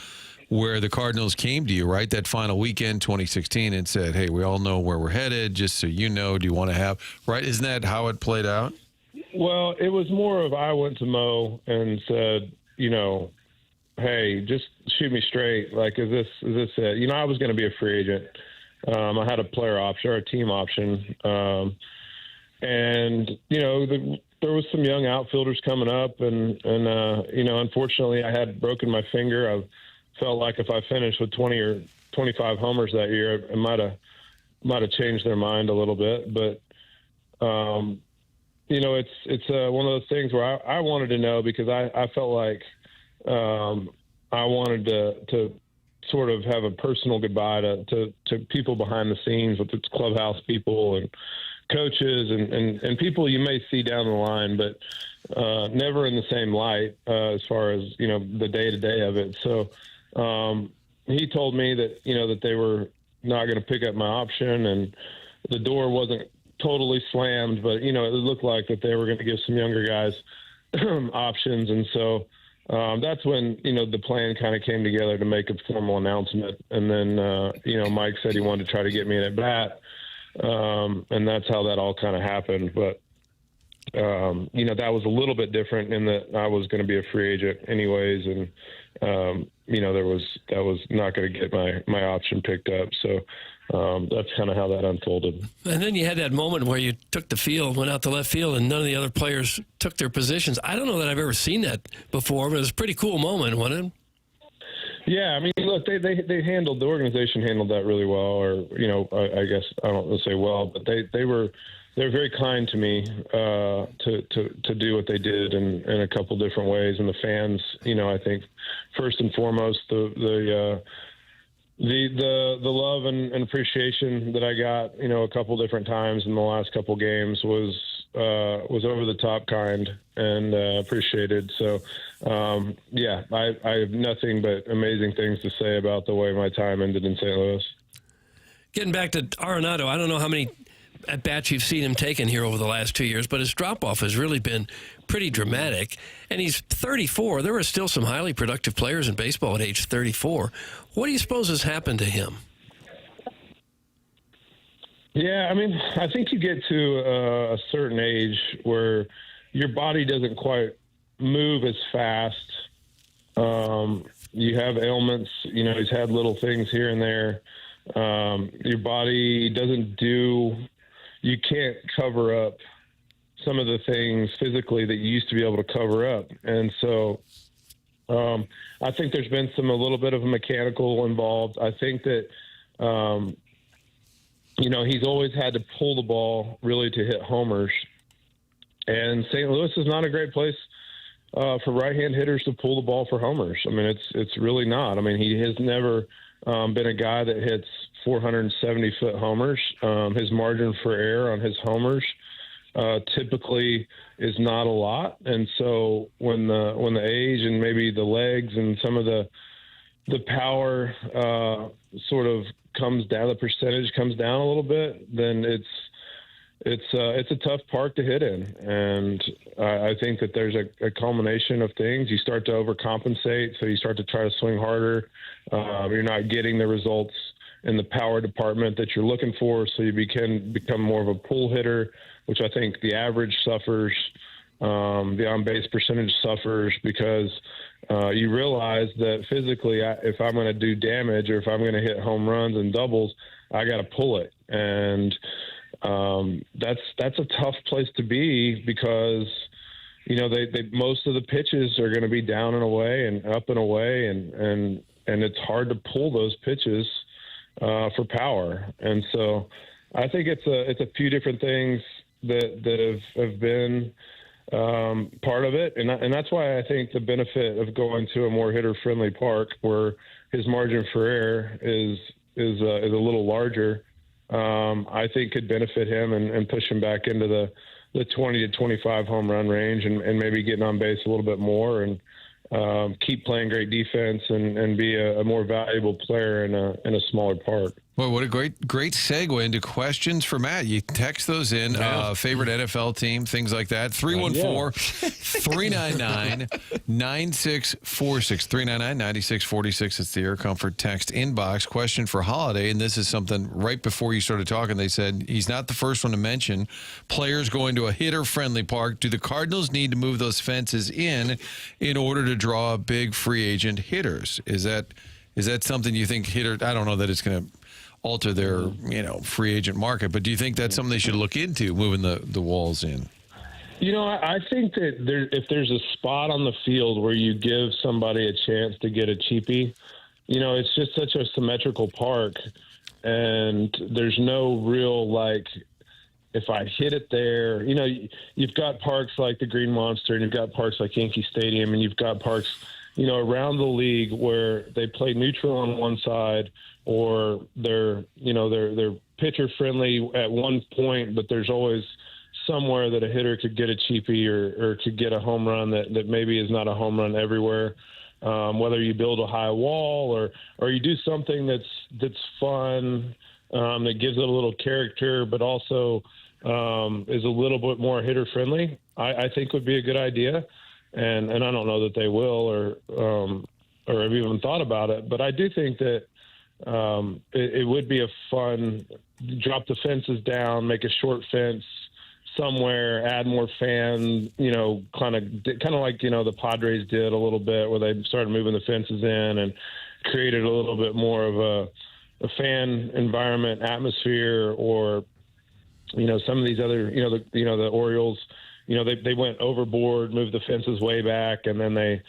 where the Cardinals came to you, right, that final weekend, 2016, and said, hey, we all know where we're headed, just so you know, do you want to have, right? Isn't that how it played out? Well, it was more of, I went to Mo and said, hey, just shoot me straight. Like, is this it? I was going to be a free agent. I had a player option or a team option. And, there was some young outfielders coming up, and unfortunately I had broken my finger. I felt like if I finished with 20 or 25 homers that year, it might have changed their mind a little bit. But, it's one of those things where I wanted to know, because I felt like I wanted to sort of have a personal goodbye to people behind the scenes, with its clubhouse people and coaches and people you may see down the line, but never in the same light as far as, the day-to-day of it. So he told me that, that they were not going to pick up my option, and the door wasn't totally slammed, but, it looked like that they were going to give some younger guys options. And so that's when, the plan kind of came together to make a formal announcement. And then, Mike said he wanted to try to get me in at bat. And that's how that all kind of happened. But, that was a little bit different in that I was going to be a free agent anyways. And, that was not going to get my option picked up. So, that's kind of how that unfolded. And then you had that moment where you took the field, went out to left field, and none of the other players took their positions. I don't know that I've ever seen that before, but it was a pretty cool moment, wasn't it? Yeah, I mean, look, they handled, the organization handled that really well, or, I guess I don't want to say well, but they were very kind to me to do what they did in a couple different ways. And the fans, I think first and foremost, the love and appreciation that I got, a couple different times in the last couple games was over the top kind and appreciated. So, I have nothing but amazing things to say about the way my time ended in St. Louis. Getting back to Arenado, I don't know how many at-bats you've seen him taking here over the last 2 years, but his drop-off has really been pretty dramatic. And he's 34. There are still some highly productive players in baseball at age 34. What do you suppose has happened to him? Yeah, I mean, I think you get to a certain age where your body doesn't quite move as fast. You have ailments, he's had little things here and there. Your body doesn't you can't cover up some of the things physically that you used to be able to cover up. And so I think there's been a little bit of a mechanical involved. I think that, he's always had to pull the ball really to hit homers. And St. Louis is not a great place for right-hand hitters to pull the ball for homers. I mean, it's really not. I mean, he has never been a guy that hits 470-foot homers. His margin for error on his homers typically is not a lot. And so when the age and maybe the legs and some of the power sort of comes down, the percentage comes down a little bit, then it's a tough park to hit in. And I think that there's a culmination of things. You start to overcompensate, so you start to try to swing harder. You're not getting the results in the power department that you're looking for, so you become more of a pull hitter, which I think the average suffers. The on-base percentage suffers because you realize that physically, if I'm going to do damage or if I'm going to hit home runs and doubles, I got to pull it. And that's a tough place to be because, they most of the pitches are going to be down and away and up and away, and it's hard to pull those pitches for power. And so I think it's a few different things that have been part of it, and that's why I think the benefit of going to a more hitter-friendly park where his margin for error is a little larger, I think could benefit him and push him back into the 20 to 25 home run range and maybe getting on base a little bit more and keep playing great defense and be a more valuable player in a smaller park. Well, what a great segue into questions for Matt. You text those in, favorite NFL team, things like that. 314-399-9646. 399-9646. It's the Air Comfort text inbox. Question for Holliday, and this is something right before you started talking. They said he's not the first one to mention players going to a hitter-friendly park. Do the Cardinals need to move those fences in order to draw big free agent hitters? Is that something you think I don't know that it's going to alter their free agent market, but do you think that's something they should look into, moving the walls in? I think that if there's a spot on the field where you give somebody a chance to get a cheapie, it's just such a symmetrical park, and there's no real if I hit it there, you've got parks like the Green Monster, and you've got parks like Yankee Stadium, and you've got parks around the league where they play neutral on one side, or they're pitcher friendly at one point, but there's always somewhere that a hitter could get a cheapie or could get a home run that maybe is not a home run everywhere. Whether you build a high wall or you do something that's fun, that gives it a little character, but also is a little bit more hitter friendly, I think would be a good idea. And I don't know that they will or have even thought about it, but I do think that it would be a fun, drop the fences down, make a short fence somewhere, add more fans, kind of like, the Padres did a little bit where they started moving the fences in and created a little bit more of a fan environment atmosphere, or, some of these other, the Orioles, they went overboard, moved the fences way back, and then then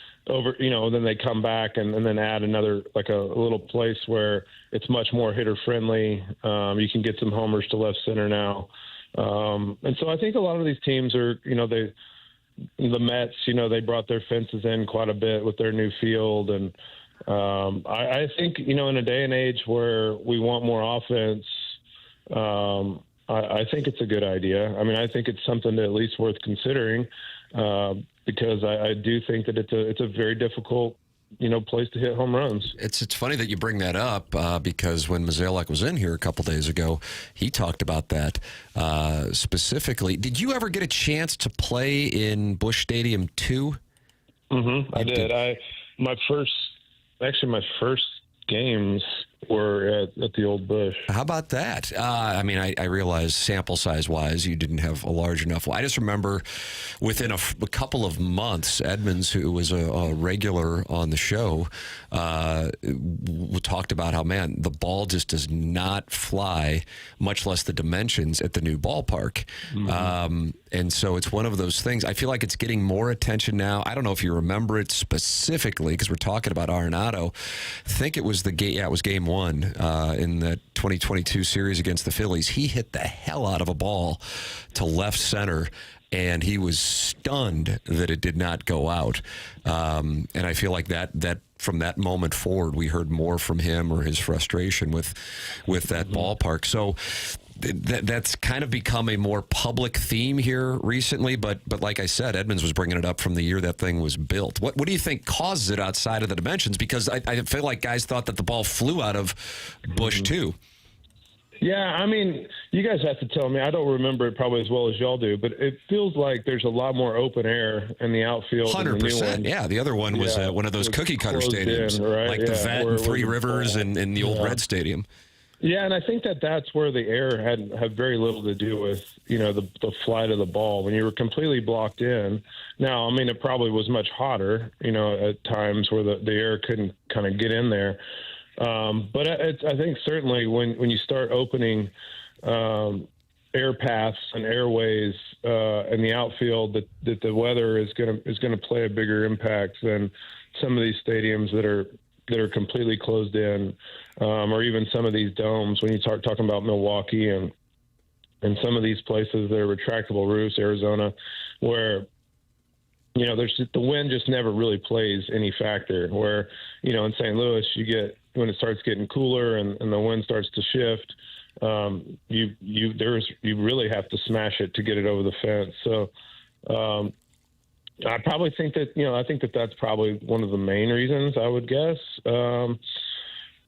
they come back and then add another, like a little place where it's much more hitter friendly. You can get some homers to left center now. And so I think a lot of these teams are, the Mets, they brought their fences in quite a bit with their new field. And I think, in a day and age where we want more offense, I think it's a good idea. I mean, I think it's something at least worth considering because I do think that it's a very difficult, place to hit home runs. It's funny that you bring that up because when Mozeliak was in here a couple days ago, he talked about that specifically. Did you ever get a chance to play in Busch Stadium 2? Mm-hmm. I did. My first games were at the Old Bush. How about that? I mean, I realize sample size wise, you didn't have a large enough. I just remember within a couple of months, Edmonds, who was a regular on the show, talked about how, man, the ball just does not fly, much less the dimensions at the new ballpark. And so it's one of those things. I feel like it's getting more attention now. I don't know if you remember it specifically because we're talking about Arenado. I think it was game one in the 2022 series against the Phillies. He hit the hell out of a ball to left center, and he was stunned that it did not go out. And I feel like that from that moment forward, we heard more from him or his frustration with that ballpark. So that's kind of become a more public theme here recently. But like I said, Edmonds was bringing it up from the year that thing was built. What do you think causes it outside of the dimensions? Because I feel like guys thought that the ball flew out of Bush too. Yeah, I mean, you guys have to tell me. I don't remember it probably as well as y'all do, but it feels like there's a lot more open air in the outfield. 100%. Yeah, the other one was one of those cookie cutter stadiums, right? like the Vet and Three Rivers and the old Red Stadium. Yeah, and I think that's where the air had very little to do with, the flight of the ball. When you were completely blocked in, now, I mean, it probably was much hotter, at times where the air couldn't kind of get in there. But I think certainly when you start opening air paths and airways in the outfield, that the weather is going to play a bigger impact than some of these stadiums that are completely closed in, or even some of these domes. When you start talking about Milwaukee and some of these places that are retractable roofs, Arizona, where the wind just never really plays any factor. Where in St. Louis, you get when it starts getting cooler and the wind starts to shift, you really have to smash it to get it over the fence. So I probably think that that's probably one of the main reasons, I would guess.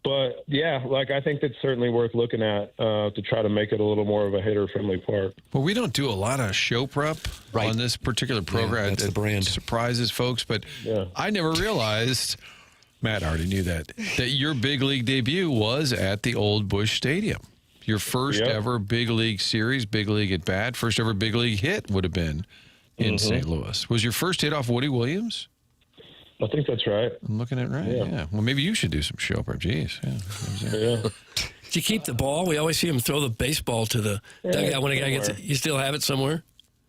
But yeah, I think that's certainly worth looking at to try to make it a little more of a hitter-friendly park. Well, we don't do a lot of show prep on this particular program. That's the brand. Surprises folks, but I never realized, Matt already knew that your big league debut was at the Old Bush Stadium. Your first ever big league series, big league at bat, first ever big league hit would have been in St. Louis. Was your first hit off Woody Williams? I think that's right. I'm looking at it right. Yeah. Well, maybe you should do some show prep. Jeez. Yeah. Did you keep the ball? We always see him throw the baseball to the dugout when a guy gets it. You still have it somewhere?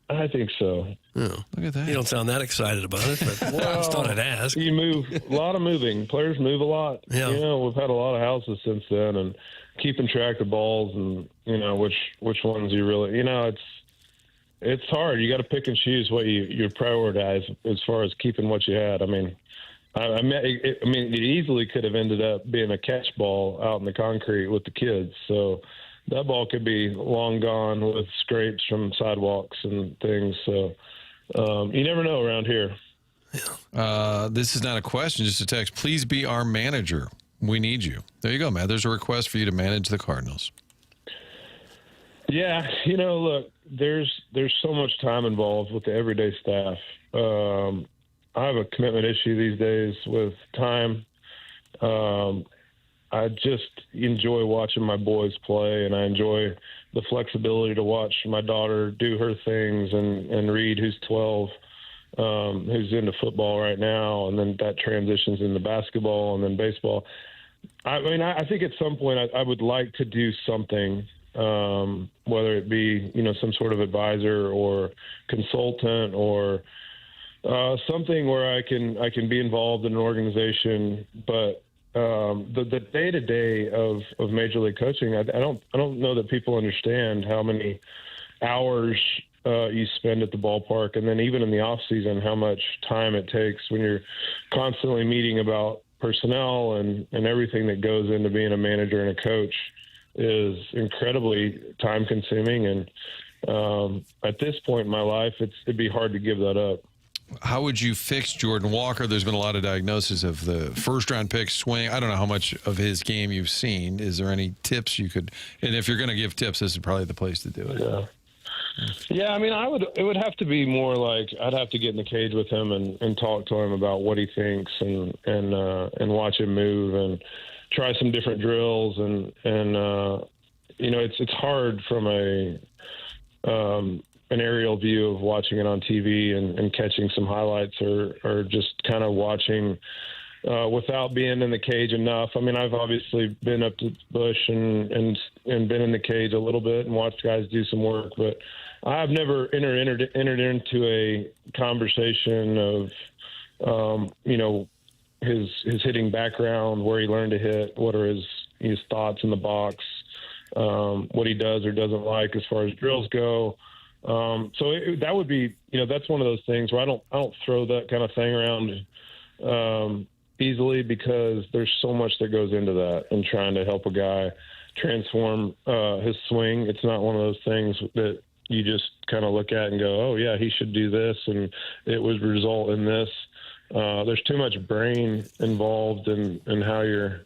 I think so. Oh, look at that. You don't sound that excited about it, but I just thought I'd ask. You move, a lot of moving. Players move a lot. Yeah. We've had a lot of houses since then, and keeping track of balls and, which ones you really, it's hard. You got to pick and choose what you prioritize as far as keeping what you had. I mean, it easily could have ended up being a catch ball out in the concrete with the kids. So that ball could be long gone with scrapes from sidewalks and things. So you never know around here. This is not a question, just a text. Please be our manager. We need you. There you go, Matt. There's a request for you to manage the Cardinals. Yeah, look, there's so much time involved with the everyday staff. I have a commitment issue these days with time. I just enjoy watching my boys play, and I enjoy the flexibility to watch my daughter do her things, and Reed, who's 12, who's into football right now, and then that transitions into basketball and then baseball. I mean, I think at some point I would like to do something, whether it be, some sort of advisor or consultant or something where I can be involved in an organization. But the day-to-day of Major League coaching, I don't know that people understand how many hours you spend at the ballpark, and then even in the off season, how much time it takes when you're constantly meeting about personnel and everything that goes into being a manager and a coach is incredibly time consuming. And at this point in my life, it'd be hard to give that up. How would you fix Jordan Walker? There's been a lot of diagnosis of the first-round pick swing. I don't know how much of his game you've seen. Is there any tips you could – and if you're going to give tips, this is probably the place to do it. Yeah. Yeah, I mean, it would have to be more like I'd have to get in the cage with him and talk to him about what he thinks and watch him move and try some different drills and it's hard from an aerial view of watching it on TV and catching some highlights or just kind of watching without being in the cage enough. I mean, I've obviously been up to the bush and been in the cage a little bit and watched guys do some work, but I've never entered into a conversation of, his hitting background, where he learned to hit, what are his thoughts in the box, what he does or doesn't like as far as drills go. That would be, that's one of those things where I don't throw that kind of thing around easily, because there's so much that goes into that and trying to help a guy transform his swing. It's not one of those things that you just kind of look at and go, oh yeah, he should do this and it would result in this. There's too much brain involved in how your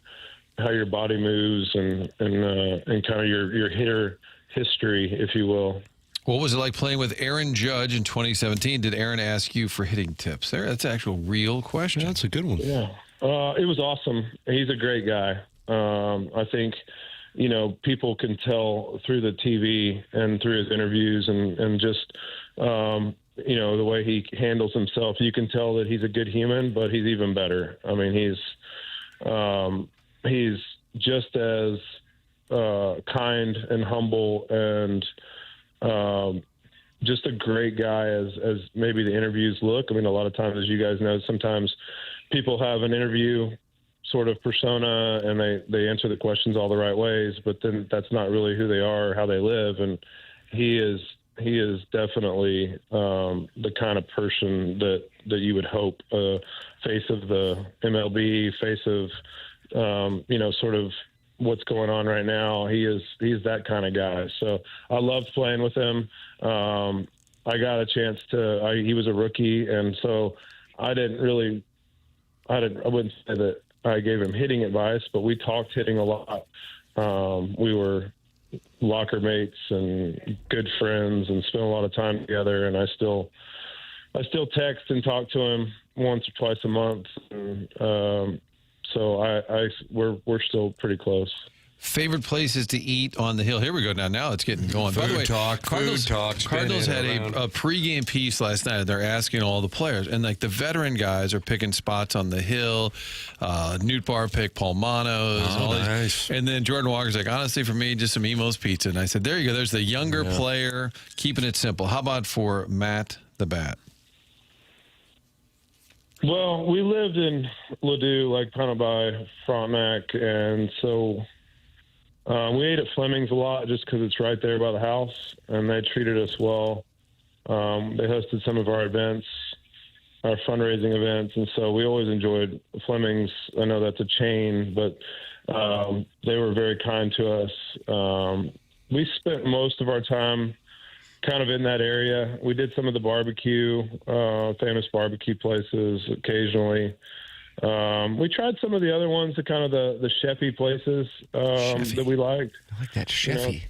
body moves and kind of your hitter history, if you will. What was it like playing with Aaron Judge in 2017? Did Aaron ask you for hitting tips? That's an actual real question. Yeah, that's a good one. Yeah, it was awesome. He's a great guy. I think, people can tell through the TV and through his interviews and just, the way he handles himself, you can tell that he's a good human, but he's even better. I mean, he's just as kind and humble and just a great guy as maybe the interviews look. I mean, a lot of times, as you guys know, sometimes people have an interview sort of persona and they answer the questions all the right ways, but then that's not really who they are or how they live. And he is definitely the kind of person that you would hope, face of the MLB, face of, sort of what's going on right now. He's that kind of guy. So I loved playing with him. I got a chance he was a rookie. And so I wouldn't say that I gave him hitting advice, but we talked hitting a lot. We were locker mates and good friends and spent a lot of time together. And I still text and talk to him once or twice a month. And, so we're still pretty close. Favorite places to eat on the Hill. Here we go. Now it's getting going. By the way, Cardinals had a pregame piece last night. They're asking all the players, and like the veteran guys are picking spots on the Hill. Newt Barr picked Paul Manos. Nice. And then Jordan Walker's like, honestly, for me, just some Emo's Pizza. And I said, there you go. There's the younger player keeping it simple. How about for Matt the Bat? Well, we lived in Ladue, like kind of by Frontenac, and so we ate at Fleming's a lot just because it's right there by the house, and they treated us well. They hosted some of our events, our fundraising events, and so we always enjoyed Fleming's. I know that's a chain, but they were very kind to us. We spent most of our time kind of in that area. We did some of the barbecue, famous barbecue places occasionally. We tried some of the other ones, the kind of the chefy places that we liked. I like that chefy.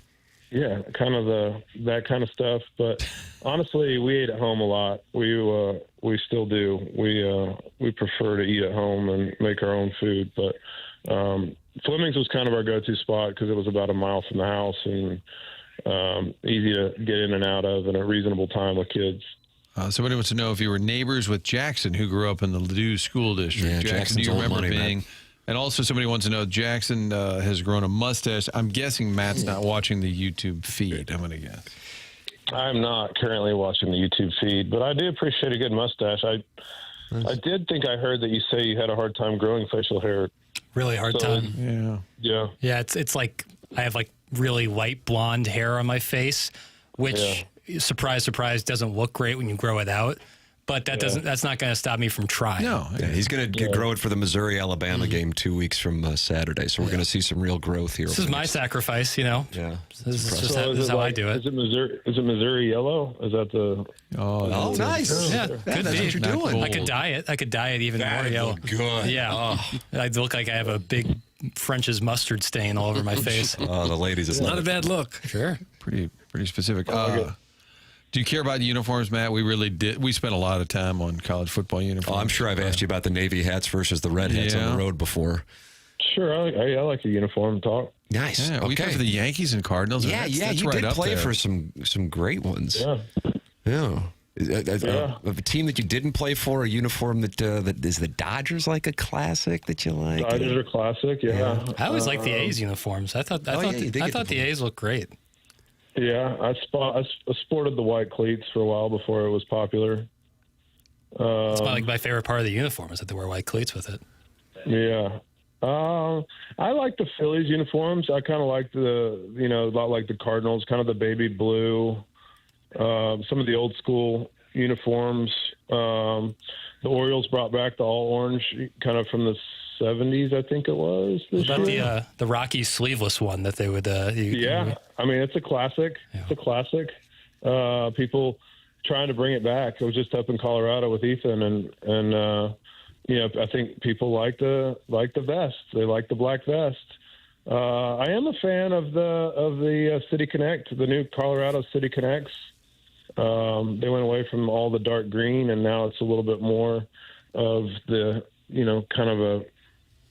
Yeah, kind of that kind of stuff. But honestly, we ate at home a lot. We still do. We prefer to eat at home and make our own food. But Fleming's was kind of our go-to spot because it was about a mile from the house and easy to get in and out of, and a reasonable time with kids. Somebody wants to know if you were neighbors with Jackson, who grew up in the Ladue School District. Yeah, Jackson, do you remember being? And also, somebody wants to know, Jackson has grown a mustache. I'm guessing Matt's not watching the YouTube feed. I'm going to guess. I'm not currently watching the YouTube feed, but I do appreciate a good mustache. I did think I heard that you say you had a hard time growing facial hair. Really hard time. Yeah. Yeah, it's like I have like really light blonde hair on my face, which surprise, surprise, doesn't look great when you grow it out. But that's not going to stop me from trying. No. Yeah, he's going to grow it for the Missouri-Alabama game 2 weeks from Saturday. So we're going to see some real growth here. This is my sacrifice, Yeah. This is how I do it. Is it Missouri yellow? Is that the... Oh, nice. Yeah, could that's be. what you're doing. Cool. I could dye it even more yellow. Good. Yeah. I'd look like I have a big French's mustard stain all over my face. The ladies. It's not a bad look. Sure. Pretty specific. Do you care about uniforms, Matt? We really did. We spent a lot of time on college football uniforms. Oh, I'm sure I've asked you about the Navy hats versus the red hats on the road before. Sure, I like the uniform talk. Nice. Yeah, we okay. play for the Yankees and Cardinals. Yeah, and yeah, that's you right did up play there. for some great ones. Yeah. A team that you didn't play for, a uniform that is the Dodgers like a classic that you like? Dodgers are classic, yeah. I always like the A's uniforms. I thought the A's looked great. Yeah, I sported the white cleats for a while before it was popular. It's like my favorite part of the uniform is that they wear white cleats with it. Yeah. I like the Phillies uniforms. I kind of like a lot like the Cardinals, kind of the baby blue. Some of the old school uniforms. The Orioles brought back the all orange, kind of from the 70s, I think it was. What about the Rocky sleeveless one that they would? I mean, it's a classic. Yeah. It's a classic. People trying to bring it back. I was just up in Colorado with Ethan, and I think people like the vest. They like the black vest. I am a fan of the City Connect, the new Colorado City Connects. They went away from all the dark green, and now it's a little bit more of the kind of a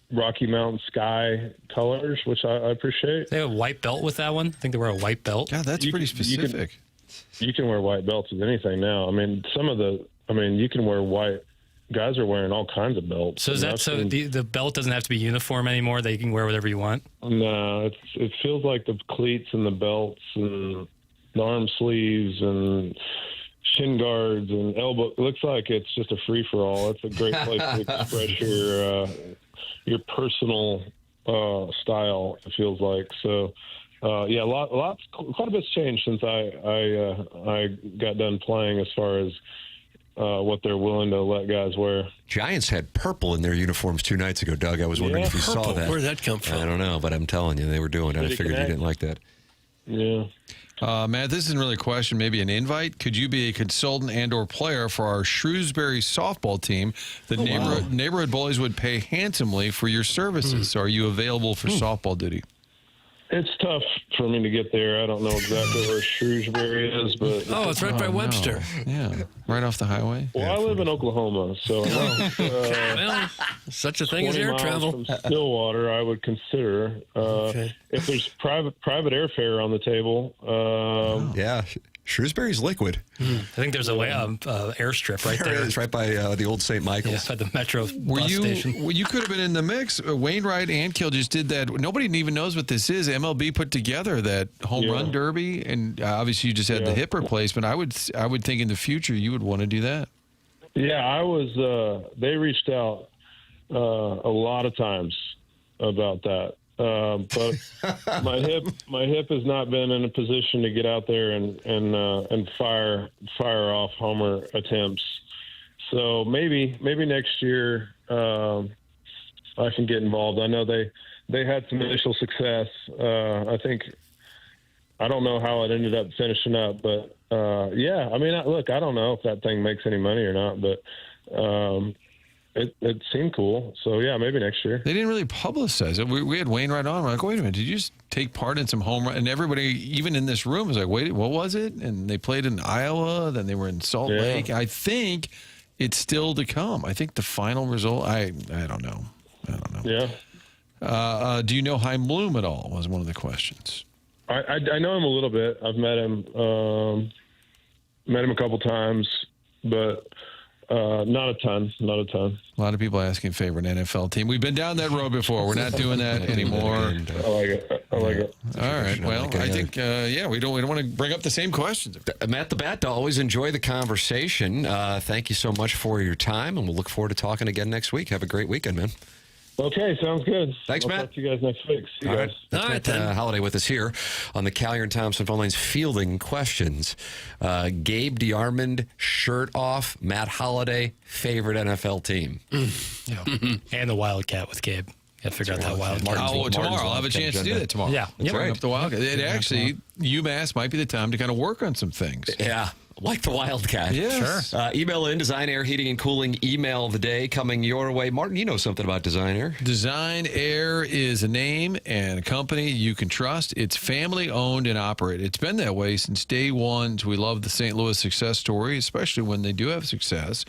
Rocky Mountain sky colors, which I appreciate. They have a white belt with that one. I think they wear a white belt. Yeah, that's pretty specific. You can wear white belts with anything now. I mean, you can wear white. Guys are wearing all kinds of belts. So the belt doesn't have to be uniform anymore? That you can wear whatever you want? No, it feels like the cleats and the belts and the arm sleeves and shin guards and elbow. It looks like it's just a free for all. It's a great place to express your personal style. It feels like so. Quite a bit's changed since I got done playing as far as what they're willing to let guys wear. Giants had purple in their uniforms 2 nights ago, Doug. I was wondering if you saw that. Where did that come from? I don't know, but I'm telling you, they were doing it. I figured you didn't like that. Yeah. Matt, this isn't really a question, maybe an invite. Could you be a consultant and or player for our Shrewsbury softball team? The neighborhood bullies would pay handsomely for your services. So are you available for softball duty? It's tough for me to get there. I don't know exactly where Shrewsbury is, but it's right by Webster. No. Yeah, right off the highway. Well, I live in Oklahoma, so such a thing as air travel. From Stillwater, I would consider if there's private airfare on the table. Yeah. Shrewsbury's liquid. I think there's a airstrip right there. It's right by the old St. Michael's. Yeah, by the Metro bus station. Well, you could have been in the mix. Wainwright and Kill just did that. Nobody even knows what this is. MLB put together that home run derby, and obviously you just had the hip replacement. I would think in the future you would want to do that. Yeah, I was. They reached out a lot of times about that. But my hip has not been in a position to get out there and fire off homer attempts. So maybe next year I can get involved. I know they had some initial success. I think I don't know how it ended up finishing up, but I mean, look, I don't know if that thing makes any money or not, but it seemed cool. So, yeah, maybe next year. They didn't really publicize it. We had Wainwright on. We're like, wait a minute, did you just take part in some home run? And everybody, even in this room, was like, wait, what was it? And they played in Iowa. Then they were in Salt Lake. I think it's still to come. I think the final result, I don't know. Yeah. Do you know Chaim Bloom at all was one of the questions. I know him a little bit. I've met him a couple times, but not a ton. A lot of people asking favorite NFL team. We've been down that road before. We're not doing that anymore. I like it. All right. Well, I think we don't want to bring up the same questions. Matt the Bat, always enjoy the conversation. Thank you so much for your time, and we'll look forward to talking again next week. Have a great weekend, man. Okay, sounds good. Thanks, Matt. I'll talk to you guys next week. See you guys. All right, then. Holliday with us here on the Callier and Thompson phone lines fielding questions. Gabe DeArmond, shirt off. Matt Holliday, favorite NFL team. And the Wildcat with Gabe. Got to figure out that Wildcat. Tomorrow. I'll have a chance to do that tomorrow. Yeah. Bring up the Wildcat. It actually, UMass might be the time to kind of work on some things. Yeah. Like the Wildcat. Yes. Sure. Email in Design Air Heating and Cooling email of the day coming your way. Martin, you know something about Design Air. Design Air is a name and a company you can trust. It's family owned and operated. It's been that way since day one. We love the St. Louis success story, especially when they do have success.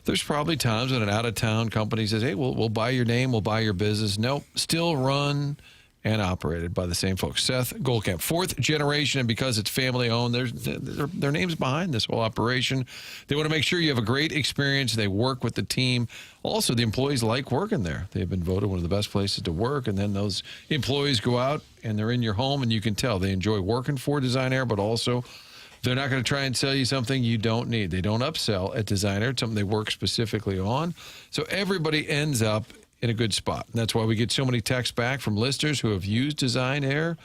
There's probably times when an out-of-town company says, hey, we'll buy your name, we'll buy your business. Nope, still run and operated by the same folks. Seth Goldkamp, fourth generation, and because it's family owned, their name's behind this whole operation. They want to make sure you have a great experience. They work with the team. Also, the employees like working there. They've been voted one of the best places to work, and then those employees go out and they're in your home, and you can tell they enjoy working for Design Air, but also they're not going to try and sell you something you don't need. They don't upsell at Design Air. It's something they work specifically on. So everybody ends up in a good spot. And that's why we get so many texts back from listeners who have used Design Air.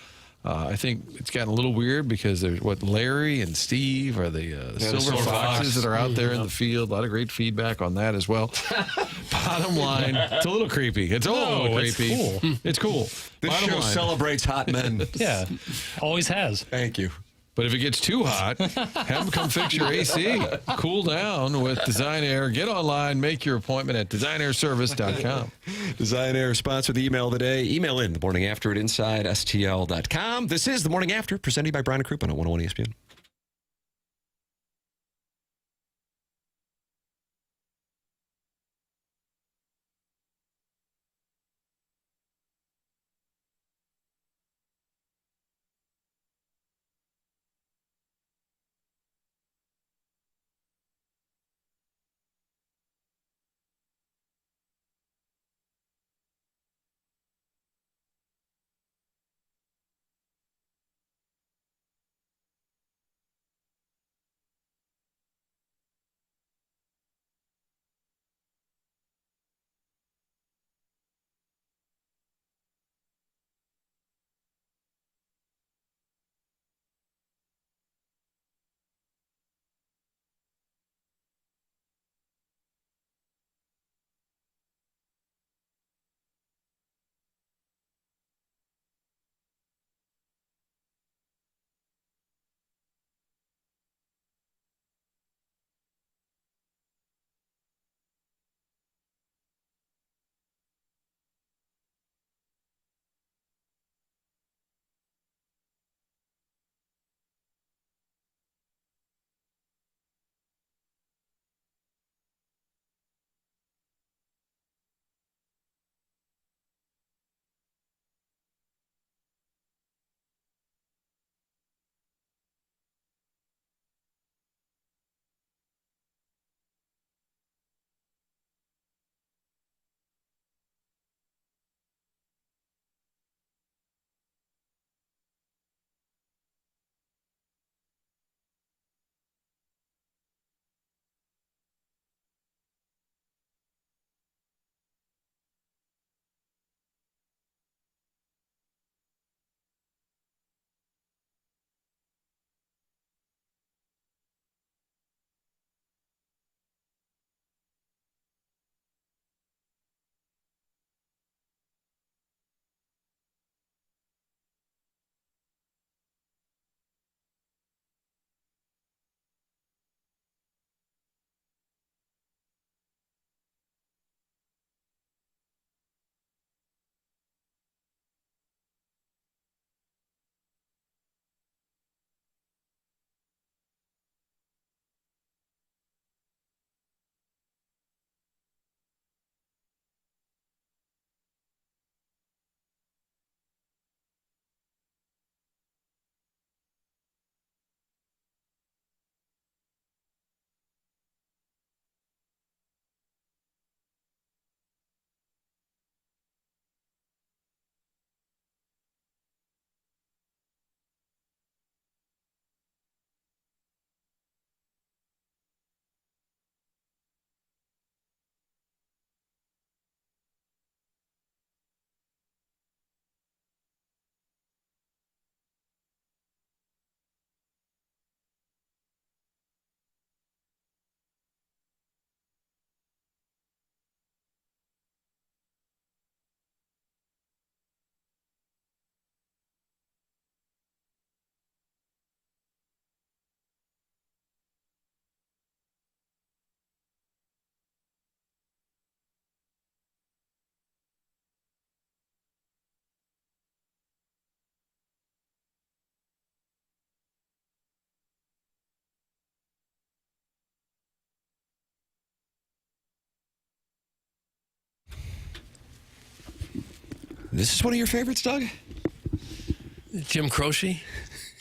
I think it's gotten a little weird because there's Larry and Steve are the silver foxes that are out there in the field. A lot of great feedback on that as well. Bottom line, it's a little creepy. It's a little creepy. It's cool. It's cool. This Bottom show line, celebrates hot men. Yeah, always has. Thank you. but if it gets too hot, have them come fix your AC. Cool down with Design Air. Get online, make your appointment at designairservice.com. Design Air sponsored the email of the day. Email in the morning after at insidestl.com. This is the Morning After, presented by Brian and Crouppen on 101 ESPN. This is one of your favorites, Doug? Jim Croce.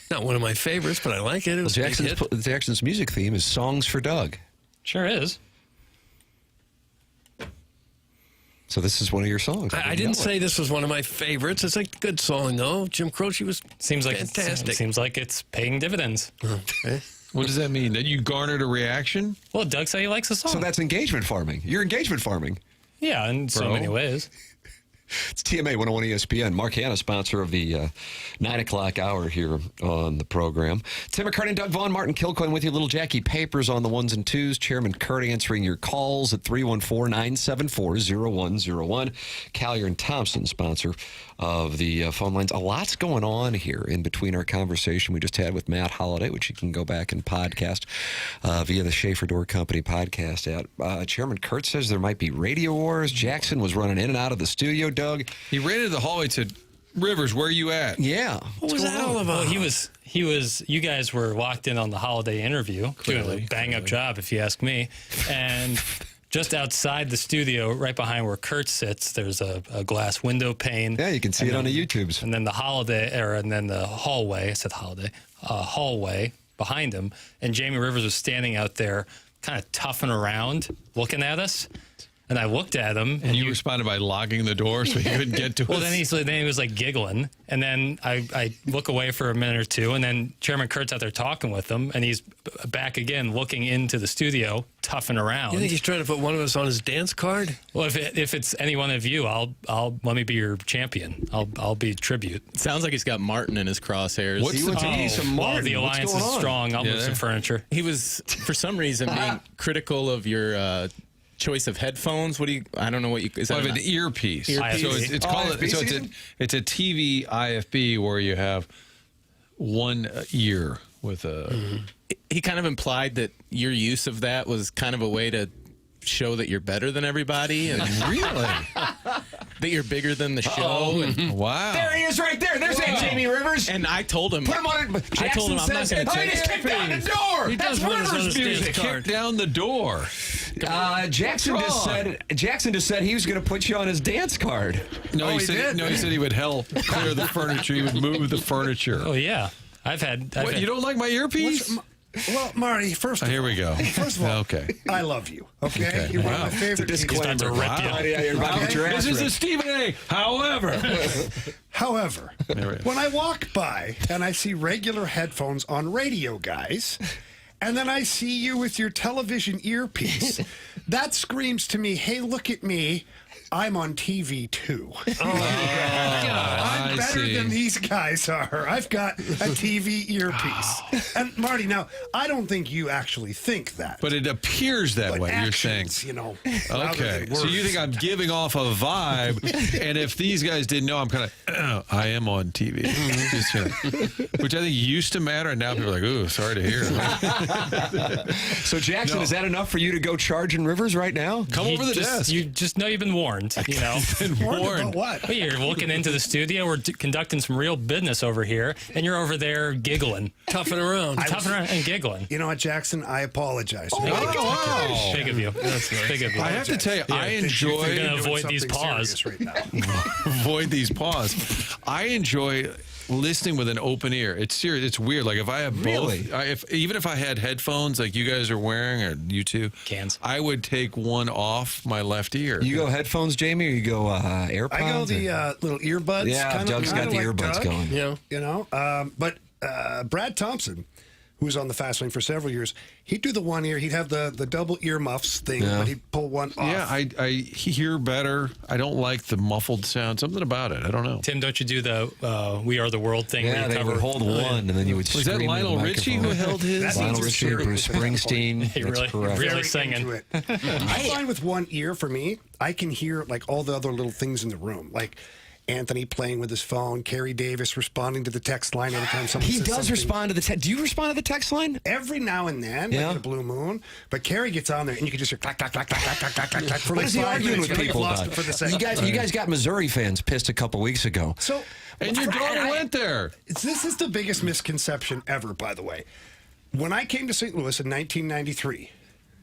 Not one of my favorites, but I like it. It was a big hit. Jackson's music theme is Songs for Doug. Sure is. So this is one of your songs. I didn't say this was one of my favorites. It's a good song, though. Jim Croce was fantastic. Seems like it's paying dividends. Okay. What does that mean? That you garnered a reaction? Well, Doug said he likes the song. So that's engagement farming. You're engagement farming. Yeah, in so many ways. It's TMA 101 ESPN. Mark Hanna, sponsor of the 9 o'clock hour here on the program. Tim McKernan, Doug Vaughn, Martin Kilcoyne with you. Little Jackie Papers on the ones and twos. Chairman Kurt answering your calls at 314-974-0101. Collier and Thompson, sponsor of the phone lines. A lot's going on here in between our conversation we just had with Matt Holliday, which you can go back and podcast via the Schaefer Door Company podcast app. Chairman Kurt says there might be radio wars. Jackson was running in and out of the studio, Doug. He ran into the hallway and said, Rivers, where are you at? Yeah. What was that all about? Well, he was. You guys were locked in on the Holiday interview, doing a bang-up job, if you ask me. And just outside the studio, right behind where Kurt sits, there's a glass window pane. Yeah, you can see it on the YouTubes. And then the and then the hallway. I said holiday. Hallway behind him, and Jamie Rivers was standing out there, kind of toughing around, looking at us. And I looked at him, and you responded by locking the door so he couldn't get to us. Well, then he was like giggling, and then I look away for a minute or two, and then Chairman Kurt's out there talking with him, and he's back again, looking into the studio, toughing around. You think he's trying to put one of us on his dance card? Well, if it's any one of you, I'll let me be your champion. I'll be tribute. Sounds like he's got Martin in his crosshairs. What's the piece of Martin? Well, the alliance is strong. I'll move some furniture. He was, for some reason, being critical of your choice of headphones. What do you? I don't know what you. Is that an earpiece? Earpiece. So it's called. So it's a TV IFB where you have one ear with a. He kind of implied that your use of that was kind of a way to show that you're better than everybody, and really that you're bigger than the show. And, wow! There he is, right there. There's that Jamie Rivers. And I told him. Put him on it. I told him I'm not going to take it. Kick down the door. He That's does Rivers music. Kick down the door. Jackson just said he was going to put you on his dance card. No, he said he would help clear the furniture. He would move the furniture. Oh yeah, I've had you don't like my earpiece? Well, Marty, first of all, here we go. First of all, okay. I love you. Okay, you're one of my favorite. Disclaimer. This is a Stephen A. However, when I walk by and I see regular headphones on radio guys, and then I see you with your television earpiece, that screams to me, "Hey, look at me. I'm on TV too. I'm better than these guys are. I've got a TV earpiece." And Marty, now I don't think you actually think that, but it appears that way. Actions, you're saying, okay. So you think I'm giving off a vibe, and if these guys didn't know, I'm kind of, I am on TV, which I think used to matter, and now people are like, "Ooh, sorry to hear." So Jackson, is that enough for you to go charging Rivers right now? Come over the desk. You just know you've been warned. You know, warned about what? Well, you're looking into the studio. We're conducting some real business over here, and you're over there giggling, toughing around and giggling. You know what, Jackson? I apologize. Wow. Big of you. That's big of you. I have to tell you, I enjoy. You're going to avoid these paws. Right now. Avoid these paws. I enjoy listening with an open ear. It's serious. It's weird. Like if I have both, even if I had headphones like you guys are wearing, or you two, I would take one off my left ear. You go headphones, Jamie, or you go AirPods? I go the little earbuds. Yeah, Doug's got the earbuds going. You know, but Brad Thompson, who was on the Fast Lane for several years, he'd do the one ear. He'd have the double earmuffs thing, but he'd pull one off. Yeah, I hear better. I don't like the muffled sound. Something about it. I don't know. Tim, don't you do the "We Are the World" thing? Yeah, where you they would hold one, and then you would scream. Was that Lionel Richie who held his? Lionel Richie, Bruce Springsteen. That's correct. Really singing. I find with one ear, for me, I can hear like all the other little things in the room, like Anthony playing with his phone, Kerry Davis responding to the text line every time someone says something. Respond to the text. Do you respond to the text line? Every now and then, like the Blue Moon. But Kerry gets on there, and you can just hear clack, clack, clack, clack, clack, clack, clack, clack for What like is he 5 arguing minutes. with people about? You guys got Missouri fans pissed a couple weeks ago. So, and your daughter went there. This is the biggest misconception ever, by the way. When I came to St. Louis in 1993,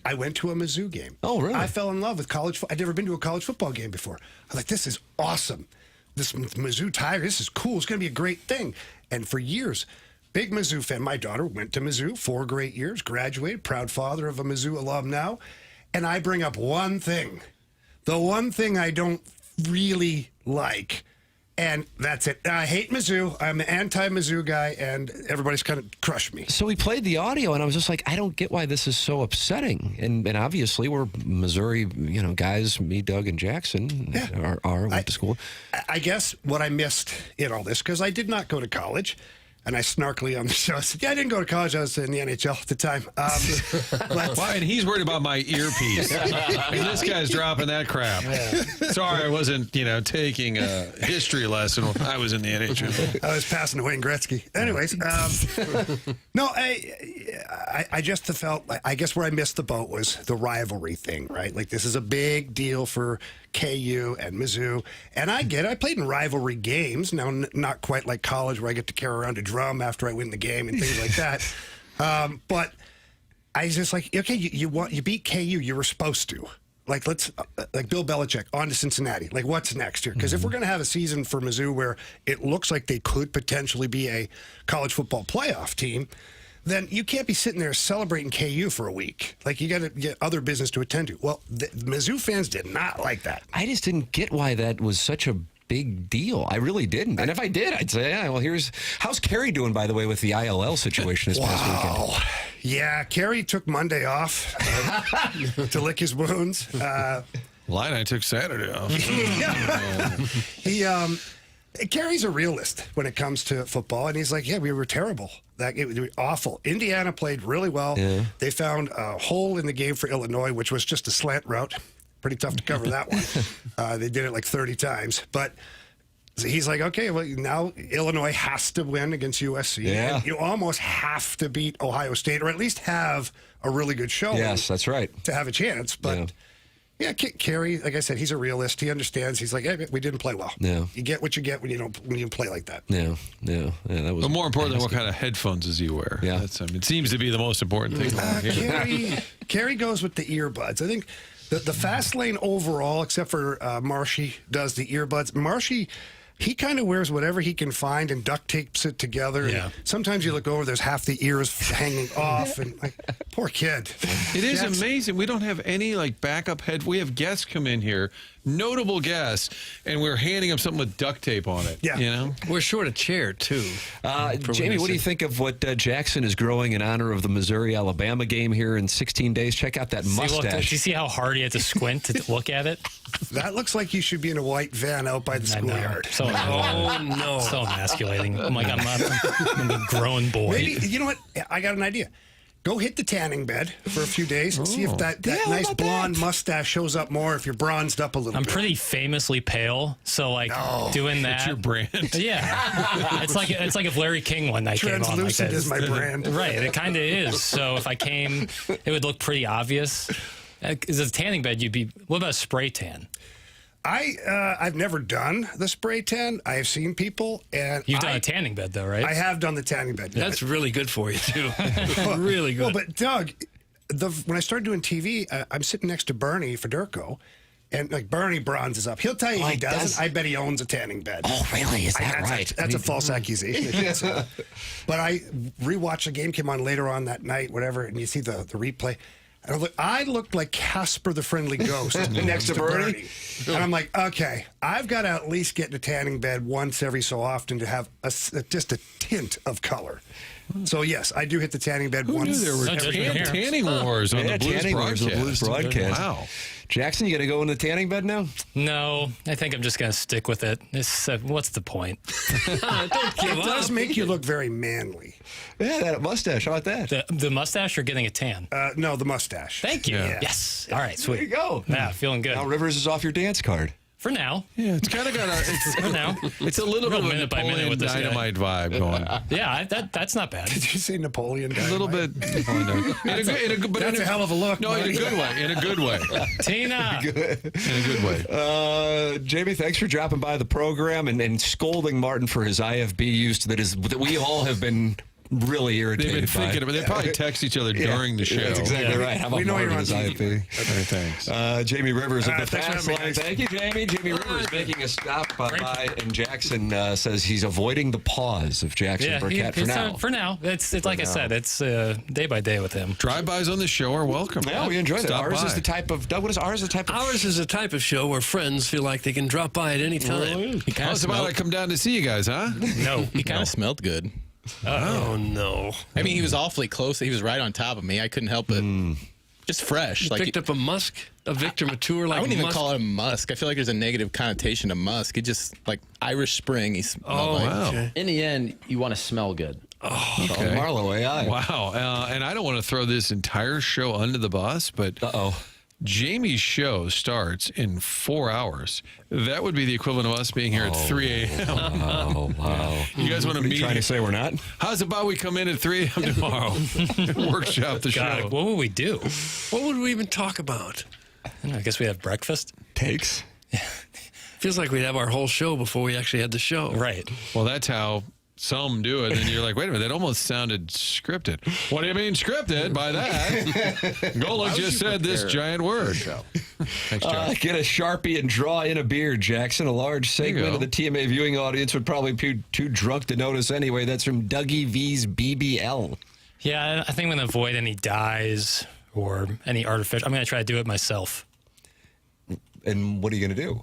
I went to a Mizzou game. Oh, really? I fell in love with college football. I'd never been to a college football game before. I was like, this is awesome. this Mizzou Tiger, this is cool. It's going to be a great thing. And for years, big Mizzou fan. My daughter went to Mizzou 4 great years, graduated, proud father of a Mizzou alum now. And I bring up one thing, the one thing I don't really like. And that's it. I hate Mizzou. I'm an anti-Mizzou guy, and everybody's kind of crushed me. So we played the audio, and I was just like, I don't get why this is so upsetting. And obviously, we're Missouri, guys, me, Doug, and Jackson went to school. I guess what I missed in all this, because I did not go to college, and I snarkily on the show said, I didn't go to college. I was in the NHL at the time. Well, and he's worried about my earpiece. And this guy's dropping that crap. Sorry, I wasn't, taking a history lesson when I was in the NHL. I was passing to Wayne Gretzky. Anyways, no, I just felt, I guess where I missed the boat was the rivalry thing, right? Like, this is a big deal for KU and Mizzou. And I get it. I played in rivalry games. Now, not quite like college where I get to carry around a drum after I win the game and things like that. But I was just like, okay, you beat KU. You were supposed to. Like, let's, like Bill Belichick, on to Cincinnati. Like, what's next here? Because if we're going to have a season for Mizzou where it looks like they could potentially be a college football playoff team, then you can't be sitting there celebrating KU for a week. Like, you got to get other business to attend to. Well, the Mizzou fans did not like that. I just didn't get why that was such a big deal. I really didn't. And if I did, I'd say, yeah, well, how's Kerry doing, by the way, with the ILL situation this past weekend? Yeah, Kerry took Monday off to lick his wounds. I took Saturday off. Kerry's a realist when it comes to football, and he's like, yeah, we were terrible. It was awful. Indiana played really well. Yeah. They found a hole in the game for Illinois, which was just a slant route. Pretty tough to cover that one. They did it like 30 times. But he's like, okay, well, now Illinois has to win against USC. Yeah. And you almost have to beat Ohio State, or at least have a really good showing. Yes, that's right. To have a chance. But yeah, Kerry, like I said, he's a realist. He understands. He's like, hey, we didn't play well. Yeah. You get what you get when you play like that. Yeah. That was. But more importantly, what kind of headphones does he wear? Yeah. It seems to be the most important thing. Kerry goes with the earbuds. I think the fast lane overall, except for Marshy, does the earbuds. Marshy, he kind of wears whatever he can find and duct tapes it together. Yeah. And sometimes you look over, there's half the ears hanging off, and like, poor kid. It is amazing. We don't have any backup head. We have guests come in here, notable guests, and we're handing them something with duct tape on it. Yeah. We're short a chair too. Jamie, what do you think of what Jackson is growing in honor of the Missouri-Alabama game here in 16 days? Check out that mustache. Do you see how hard he had to squint to look at it? That looks like you should be in a white van out by the schoolyard. So emasculating. Oh my God, I'm a grown boy. Maybe, you know what? I got an idea. Go hit the tanning bed for a few days and see if that nice blonde mustache shows up more if you're bronzed up a little bit. I'm pretty famously pale, so doing that. It's your brand. Yeah. it's like if Larry King one night came on like Translucent that. is my brand. Right, it kind of is. So if I came, it would look pretty obvious. Is a tanning bed, what about a spray tan? I've never done the spray tan. I have seen people, and you've done a tanning bed though, right? I have done the tanning bed. That's really good for you too. Really good. Well, but Doug, when I started doing TV, I'm sitting next to Bernie Federico, and Bernie bronzes up. He'll tell you he doesn't. I bet he owns a tanning bed. Oh, really? Is that right? That's a false accusation. But I rewatched the game, came on later on that night, whatever, and you see the replay. I looked like Casper the Friendly Ghost next to Bernie. And I'm like, okay, I've got to at least get in a tanning bed once every so often to have just a tint of color. So, yes, I do hit the tanning bed once. There were tanning wars on the Blues broadcast. Wow. Jackson, you going to go in the tanning bed now? No, I think I'm just going to stick with it. What's the point? It does make you look very manly. Yeah, that mustache. How about that? The mustache or getting a tan? No, the mustache. Thank you. Yeah. Yes. All right, sweet. There you go. Yeah, feeling good. Now Rivers is off your dance card. For now. Yeah, it's kind of got for now. It's a little bit of a Napoleon Dynamite vibe going. Yeah, that's not bad. Did you say Napoleon Dynamite? A little bit. That's a hell of a look. No, in a good way. In a good way. Tina. In a good way. Jamie, thanks for dropping by the program and scolding Martin for his IFB use that we all have been really irritated. They've been thinking about. They probably text each other during the show. That's exactly right. How about Marvin as IP? Thanks. Jamie Rivers of the thanks for Fast having me, Line. guys. Thank you, Jamie. Jamie Rivers making a stop by, and Jackson says he's avoiding the pause of Jackson Burkett for now. For now, it's like I said, it's day by day with him. Drive-bys on the show are welcome. Yeah, we enjoyed it. Stop Ours by. is the type of. Doug, what is ours? The type of. Ours is a type of show where friends feel like they can drop by at any time. How's about I come down to see you guys, huh? No, he kind of smelled good. Oh no! I mean, he was awfully close. He was right on top of me. I couldn't help it. Just fresh. You picked up a musk, a Victor Mature like I wouldn't even musk. call it a musk. I feel like there's a negative connotation to musk. It just like Irish Spring. He smelled like. Okay. In the end, you want to smell good. Oh, Marlo AI. Wow. And I don't want to throw this entire show under the bus, but Jamie's show starts in 4 hours. That would be the equivalent of us being here at 3 a.m. Oh, wow. You guys want to meet? Trying to say we're not? How's about we come in at 3 a.m. tomorrow? Workshop the God, show. what would we do? What would we even talk about? I don't know, I guess we have breakfast. Takes. Feels like we'd have our whole show before we actually had the show. Right. Well, that's how some do it. And you're like, wait a minute, that almost sounded scripted. What do you mean scripted by that? Golick just said this giant word. Thanks, John. Get a Sharpie and draw in a beard, Jackson. A large segment of the TMA viewing audience would probably be too drunk to notice anyway. That's from Dougie V's BBL. Yeah, I think I'm going to avoid any dyes or any artificial. I'm going to try to do it myself. And what are you going to do?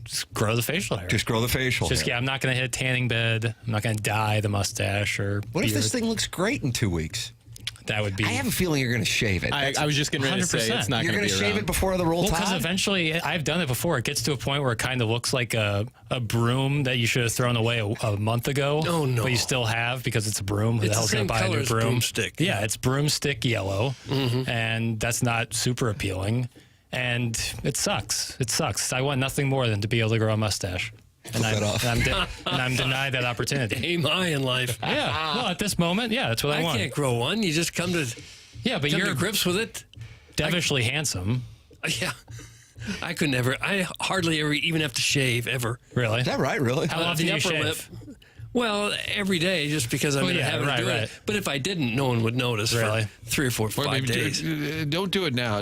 Just grow the facial hair. Just grow the facial Just, hair. yeah, I'm not going to hit a tanning bed. I'm not going to dye the mustache or What if this beard. thing looks great in 2 weeks? That would be. I have a feeling you're going to shave it. I was just getting ready to say it's not You're going to be shave around. it before the roll Well, because tide? eventually, I've done it before. It gets to a point where it kind of looks like a broom that you should have thrown away a month ago. Oh, no. But you still have because it's a broom. Who It's the hell's the going to same buy a color new as broom? broomstick. Yeah, it's broomstick yellow, and that's not super appealing. And it sucks. It sucks. I want nothing more than to be able to grow a mustache. And I'm denied that opportunity. Aim high in life. Yeah. Well, at this moment, yeah, that's what I want. can't grow one. You just come to but come you're to grips with it. devilishly handsome. Yeah. I could never. I hardly ever even have to shave ever. Really? Is that right, really? How often do you shave? Well, every day, just because I'm Well, going to yeah, have to do right. it. But if I didn't, no one would notice Really? for 3 or 4, 5 days. Don't do it now.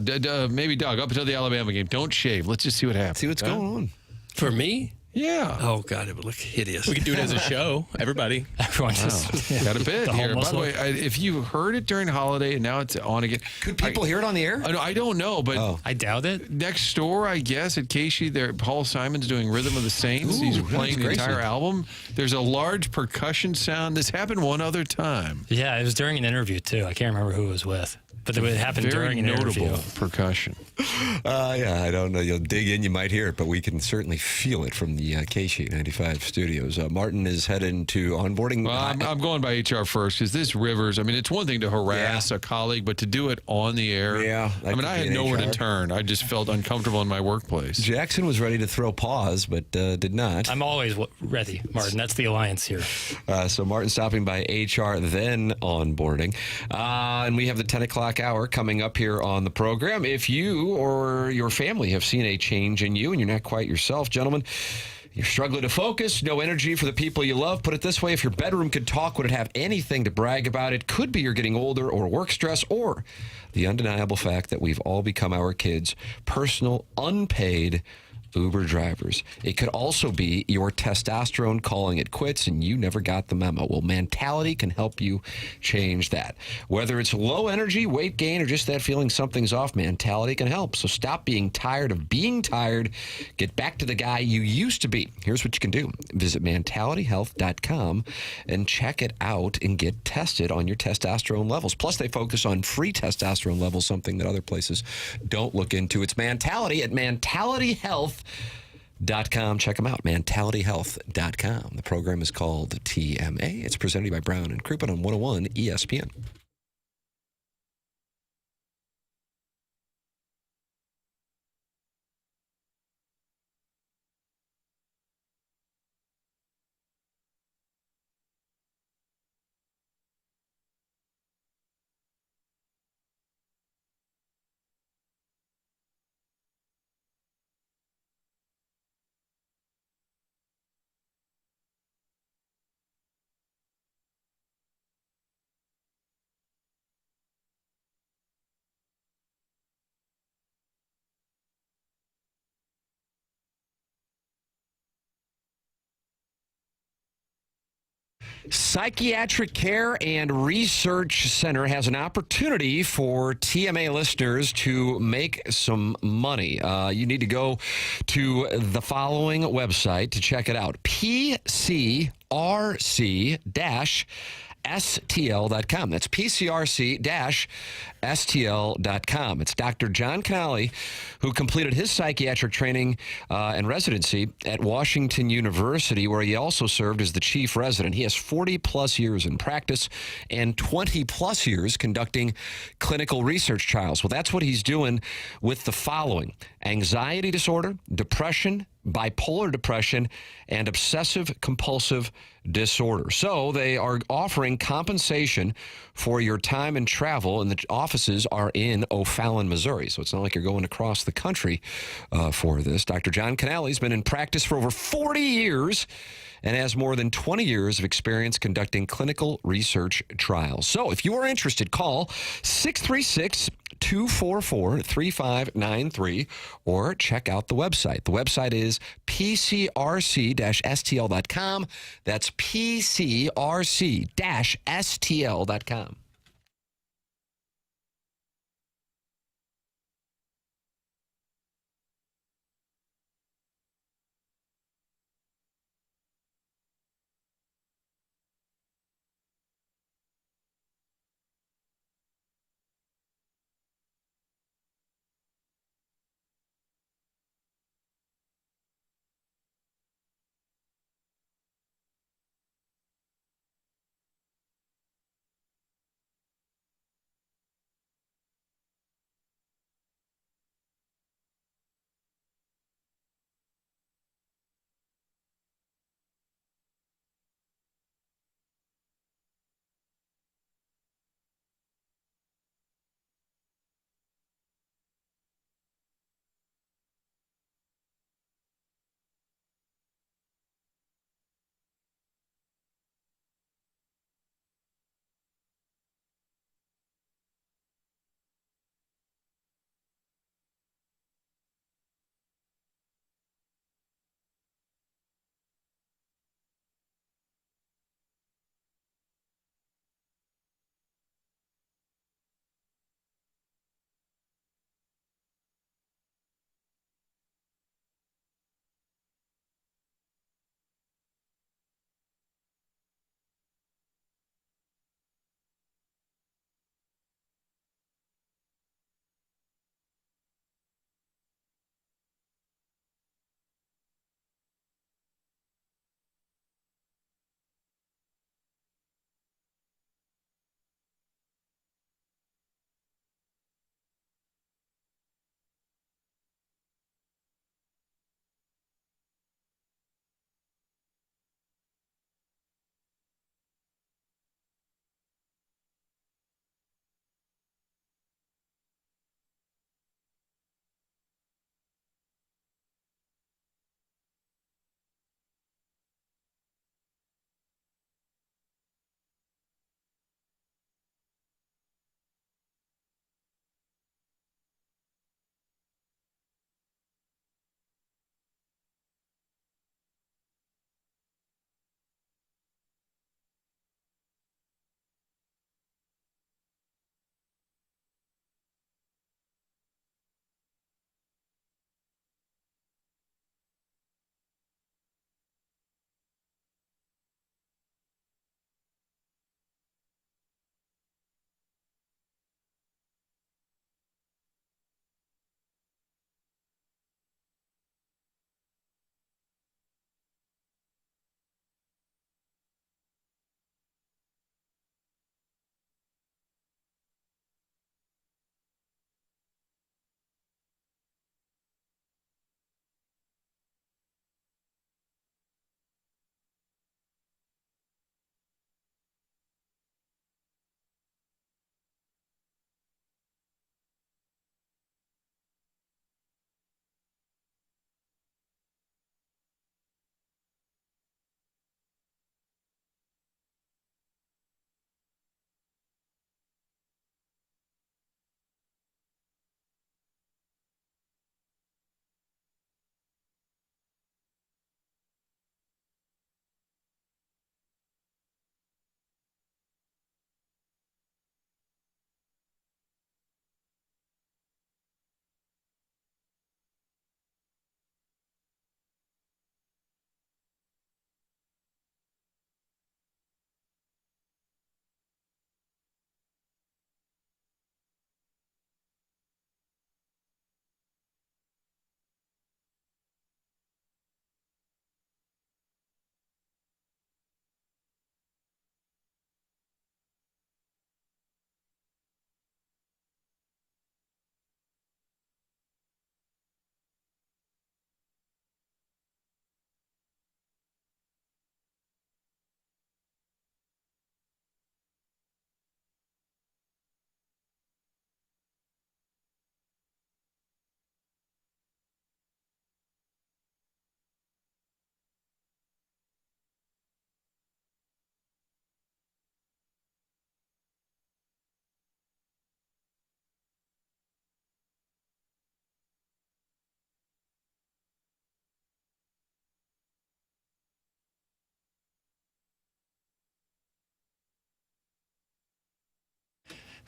Maybe, Doug, up until the Alabama game. Don't shave. Let's just see what happens. See what's going on. For me? Yeah. Oh, God, it would look hideous. We could do it as a show. Everybody. Everyone just Got a bit the here. By homeless the way, look. if you heard it during Holiday and now it's on again. Could people hear it on the air? I don't know, but I doubt it. next door, I guess, at Casey, there, Paul Simon's doing Rhythm of the Saints. He's playing the that's entire crazy. album. There's a large percussion sound. This happened one other time. Yeah, it was during an interview too. I can't remember who it was with, but it happened Very during an notable interview. percussion. Yeah, I don't know. You'll dig in, you might hear it, but we can certainly feel it from the KC95 studios. Martin is heading to onboarding. Well, I'm going by HR first because this Rivers, I mean, it's one thing to harass a colleague, but to do it on the air. Yeah, that I mean, could I be had an nowhere to HR. turn. I just felt uncomfortable in my workplace. Jackson was ready to throw pause, but did not. I'm always ready, Martin. That's the alliance here. So Martin stopping by HR, then onboarding. And we have the 10 o'clock hour coming up here on the program. If you or your family have seen a change in you and you're not quite yourself, gentlemen, you're struggling to focus, no energy for the people you love. Put it this way, if your bedroom could talk, would it have anything to brag about? It could be you're getting older or work stress or the undeniable fact that we've all become our kids' personal, unpaid Uber drivers. It could also be your testosterone calling it quits and you never got the memo. Well, Mentality can help you change that. Whether it's low energy, weight gain, or just that feeling something's off, Mentality can help. So stop being tired of being tired. Get back to the guy you used to be. Here's what you can do. Visit mentalityhealth.com and check it out and get tested on your testosterone levels. Plus, they focus on free testosterone levels, something that other places don't look into. It's Mentality at mentalityhealth.com. Check them out, mentalityhealth.com. The program is called TMA. It's presented by Brown and Crouppen on 101 ESPN. Psychiatric Care and Research Center has an opportunity for TMA listeners to make some money. You need to go to the following website to check it out. PCRC-STL.com. That's PCRC-STL.com. It's Dr. John Connolly, who completed his psychiatric training and residency at Washington University, where he also served as the chief resident. He has 40-plus years in practice and 20-plus years conducting clinical research trials. Well, that's what he's doing with the following: anxiety disorder, depression, bipolar depression, and obsessive-compulsive disorder. So they are offering compensation for your time and travel, and the offices are in O'Fallon, Missouri. So it's not like you're going across the country for this. Dr. John Connolly's been in practice for over 40 years and has more than 20 years of experience conducting clinical research trials. So if you are interested, call 636-244-3593 or check out the website. The website is pcrc-stl.com. That's pcrc-stl.com.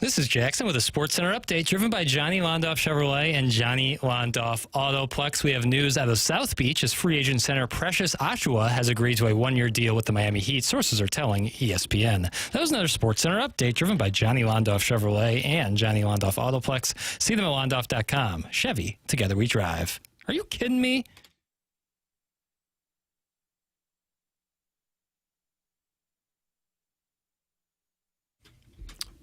This is Jackson with a Sports Center update driven by Johnny Londoff Chevrolet and Johnny Londoff Autoplex. We have news out of South Beach as free agent center Precious Achiuwa has agreed to a one-year deal with the Miami Heat. Sources are telling ESPN. That was another Sports Center update driven by Johnny Londoff Chevrolet and Johnny Londoff Autoplex. See them at londoff.com. Chevy, together we drive. Are you kidding me?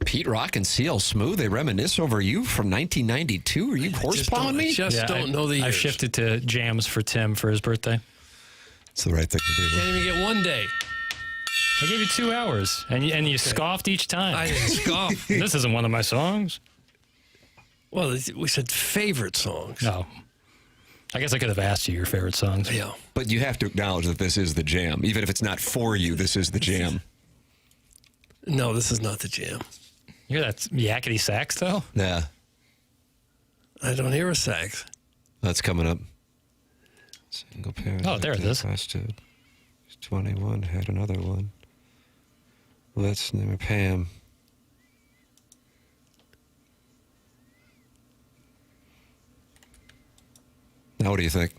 Pete Rock and CL Smooth, they reminisce over you from 1992. Are you horsepawing me? Don't know the years. I shifted to jams for Tim for his birthday. It's the right thing to do. Can't even get one day. I gave you 2 hours, and you scoffed each time. I didn't scoff. This isn't one of my songs. Well, we said favorite songs. No. I guess I could have asked you your favorite songs. Yeah. But you have to acknowledge that this is the jam. Even if it's not for you, this is the jam. No, this is not the jam. You hear that yakety sax, though? Yeah. I don't hear a sax. That's coming up. Single pair. Oh, there it is. Busted. 21, had another one. Let's name her Pam. Now, what do you think?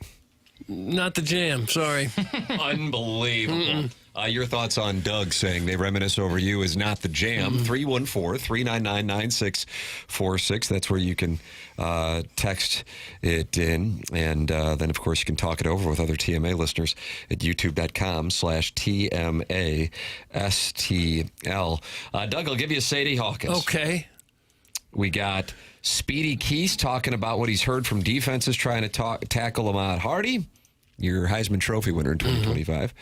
Not the jam, sorry. Unbelievable. Your thoughts on Doug saying they reminisce over you is not the jam. 314-399-9646. That's where you can text it in. And then, of course, you can talk it over with other TMA listeners at youtube.com/TMASTL. Doug, I'll give you Sadie Hawkins. Okay. We got Speedy Keese talking about what he's heard from defenses trying to tackle Ahmad Hardy, your Heisman Trophy winner in 2025.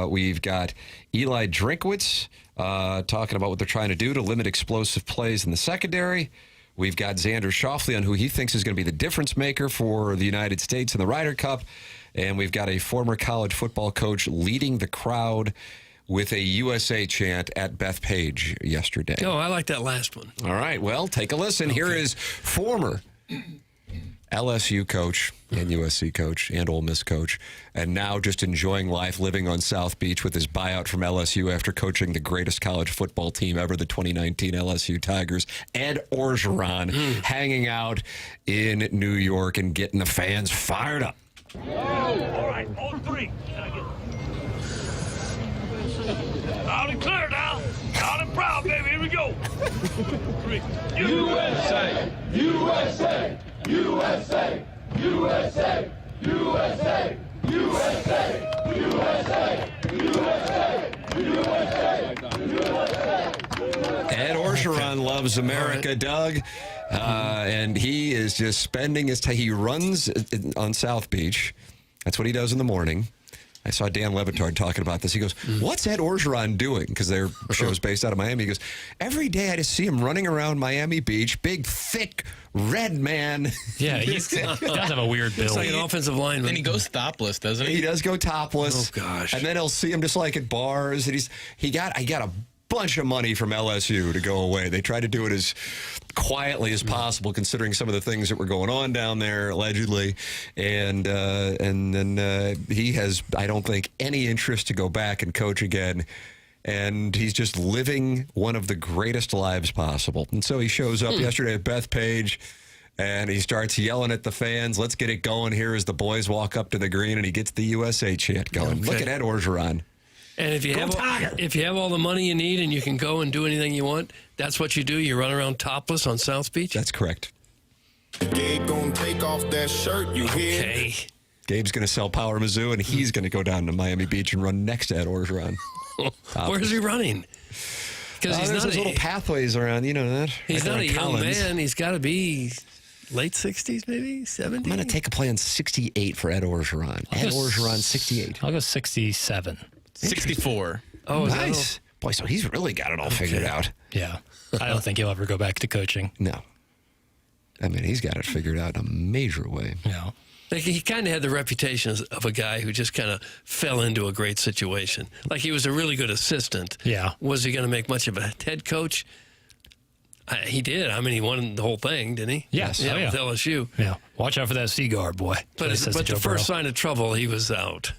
We've got Eli Drinkwitz talking about what they're trying to do to limit explosive plays in the secondary. We've got Xander Schauffele on who he thinks is going to be the difference maker for the United States in the Ryder Cup. And we've got a former college football coach leading the crowd with a USA chant at Bethpage yesterday. Oh, I like that last one. All right, well, take a listen. Here is former LSU coach and USC coach and Ole Miss coach, and now just enjoying life living on South Beach with his buyout from LSU after coaching the greatest college football team ever, the 2019 LSU Tigers, Ed Orgeron, hanging out in New York and getting the fans fired up. All right, on three. Loud and clear now. Loud and proud, baby. Here we go. Three. USA! USA! USA! USA! USA! USA! USA! USA! USA! Ed Orgeron loves America, Doug. And he is just spending his time. He runs on South Beach. That's what he does in the morning. I saw Dan Levitard talking about this. He goes, what's Ed Orgeron doing? Because their show's based out of Miami. He goes, every day I just see him running around Miami Beach, big, thick, red man. Yeah, he does have a weird build. It's like an offensive lineman. And he goes topless, doesn't he? He does go topless. Oh, gosh. And then he'll see him just like at bars. And he got a bunch of money from LSU to go away. They tried to do it as quietly as possible, considering some of the things that were going on down there, allegedly. And then he has, I don't think, any interest to go back and coach again. And he's just living one of the greatest lives possible. And so he shows up yesterday at Bethpage, and he starts yelling at the fans, let's get it going here as the boys walk up to the green, and he gets the USA chant going. Okay. Look at Ed Orgeron. And if you have all the money you need and you can go and do anything you want, that's what you do. You run around topless on South Beach. That's correct. Gabe gonna take off that shirt, you hear? Okay. Gabe's going to sell Power Mizzou, and he's going to go down to Miami Beach and run next to Ed Orgeron. Where's he running? Because there's those little pathways around, you know that? He's Right not a there on young Collins. man. He's got to be late 60s, maybe 70s. I'm going to take a play on 68 for Ed Orgeron. Ed Orgeron, 68. I'll go 67. 64. Oh, nice. Boy, so he's really got it all figured out. Yeah. I don't think he'll ever go back to coaching. No. I mean, he's got it figured out in a major way. Yeah. Like he kind of had the reputation of a guy who just kind of fell into a great situation. Like he was a really good assistant. Yeah. Was he going to make much of a head coach? He did. I mean, he won the whole thing, didn't he? Yes. Yeah, Oh, yeah. with LSU. Yeah. Watch out for that Seaguard, boy. But the first sign of trouble, he was out.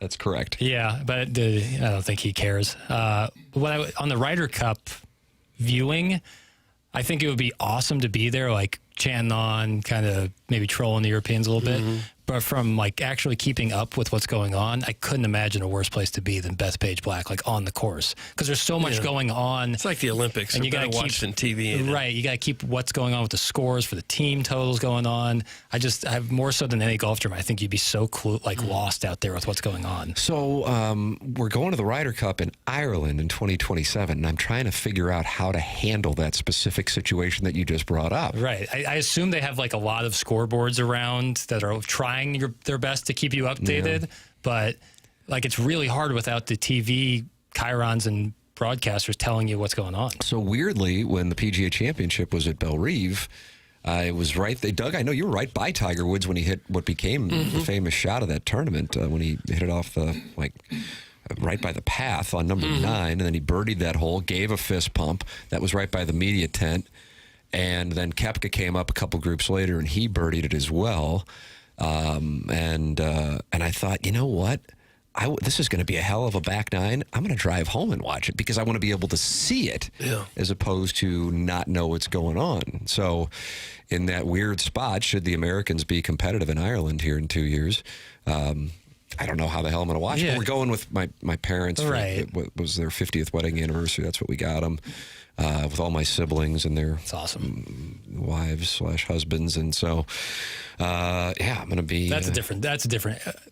That's correct. Yeah, but I don't think he cares. On the Ryder Cup viewing, I think it would be awesome to be there, like chanting on, kind of maybe trolling the Europeans a little bit. But from like actually keeping up with what's going on, I couldn't imagine a worse place to be than Bethpage Black, like on the course, because there's so much going on. It's like the Olympics, and you got to watch on TV. Right, you got to keep what's going on with the scores for the team totals going on. I have more so than any golf tournament. I think you'd be so lost out there with what's going on. So we're going to the Ryder Cup in Ireland in 2027, and I'm trying to figure out how to handle that specific situation that you just brought up. Right. I assume they have like a lot of scoreboards around that are trying their best to keep you updated, but like it's really hard without the TV chyrons and broadcasters telling you what's going on. So weirdly, when the PGA Championship was at Bellerive, it was right. Doug, I know you were right by Tiger Woods when he hit what became the famous shot of that tournament when he hit it off the right by the path on number 9, and then he birdied that hole, gave a fist pump. That was right by the media tent, and then Koepka came up a couple groups later and he birdied it as well. And I thought, you know what? This is going to be a hell of a back nine. I'm going to drive home and watch it because I want to be able to see it as opposed to not know what's going on. So in that weird spot, should the Americans be competitive in Ireland here in 2 years, I don't know how the hell I'm going to watch it. But we're going with my parents. Right. It was their 50th wedding anniversary. That's what we got them. With all my siblings and their wives/husbands, and so I'm going to be. That's a different.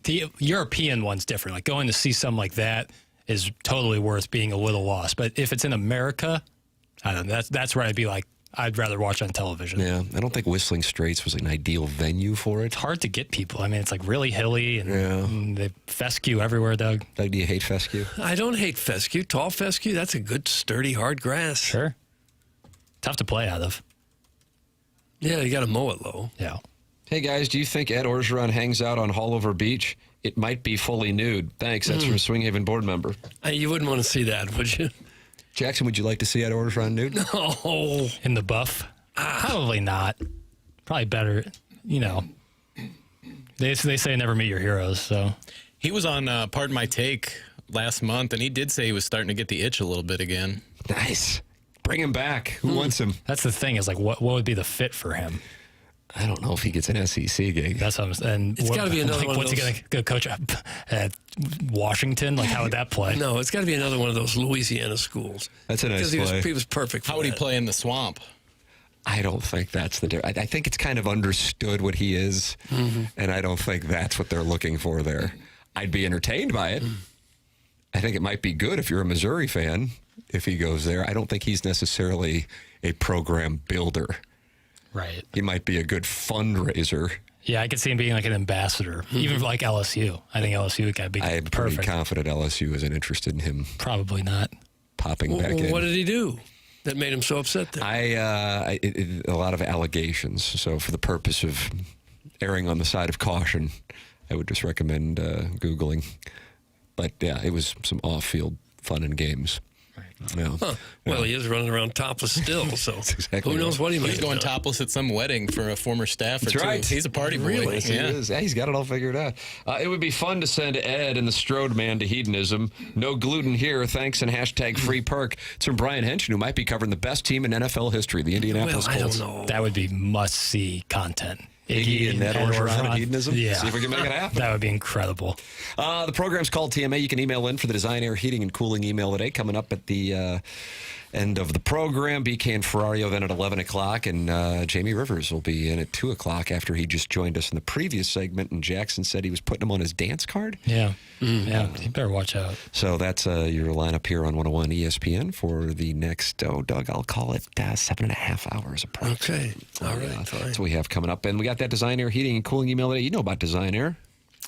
The European one's different. Like going to see something like that is totally worth being a little lost. But if it's in America, I don't know. That's where I'd be like, I'd rather watch on television. Yeah, I don't think Whistling Straits was an ideal venue for it. It's hard to get people. I mean, it's like really hilly, and they fescue everywhere, Doug. Doug, do you hate fescue? I don't hate fescue. Tall fescue, that's a good, sturdy, hard grass. Sure. Tough to play out of. Yeah, you got to mow it low. Yeah. Hey, guys, do you think Ed Orgeron hangs out on Holliday Beach? It might be fully nude. Thanks. That's from a Swing Haven board member. You wouldn't want to see that, would you? Jackson, would you like to see Ed Orgeron nude? No. In the buff? Probably not. Probably better, They say never meet your heroes, so. He was on Pardon My Take last month, and he did say he was starting to get the itch a little bit again. Nice. Bring him back. Who wants him? That's the thing, is like, what would be the fit for him? I don't know if he gets an SEC gig. That's what I'm saying. It's got to be another one of those. What's he going to go coach at Washington? Like, how would that play? No, it's got to be another one of those Louisiana schools. That's a nice play. Because he was perfect for How would he play in the swamp? I don't think that's the difference. I think it's kind of understood what he is, and I don't think that's what they're looking for there. I'd be entertained by it. I think it might be good if you're a Missouri fan if he goes there. I don't think he's necessarily a program builder. Right. He might be a good fundraiser. Yeah, I could see him being like an ambassador, even for like LSU. I think LSU could be I'm perfect. pretty confident LSU isn't interested in him. Probably not. Popping back in. What did he do that made him so upset there? A lot of allegations. So for the purpose of erring on the side of caution, I would just recommend Googling. But yeah, it was some off-field fun and games. No. Huh. Well, he is running around topless still, so who knows what he might He's going topless at some wedding for a former staffer, That's too. right. He's a party boy. Really? Yes, he is. Yeah, he's got it all figured out. It would be fun to send Ed and the Strode Man to hedonism. No gluten here, thanks, and hashtag free perk. It's from Brian Henson, who might be covering the best team in NFL history, the Indianapolis Colts. I don't know. That would be must-see content. Iggy and Ed Orgeron and hedonism? Yeah. See if we can make it happen. That would be incredible. The program's called TMA. You can email in for the Design, Air, Heating, and Cooling email today. Coming up at the end of the program, BK and Ferrario then at 11 o'clock, and Jamie Rivers will be in at 2 o'clock after he just joined us in the previous segment, and Jackson said he was putting him on his dance card. Yeah. Yeah, you better watch out. So that's your lineup here on 101 ESPN for the next, Doug, I'll call it 7.5 hours approximately. Okay. All right. Fine. That's what we have coming up. And we got that Design, Air, Heating, and Cooling email today. You know about Design Air.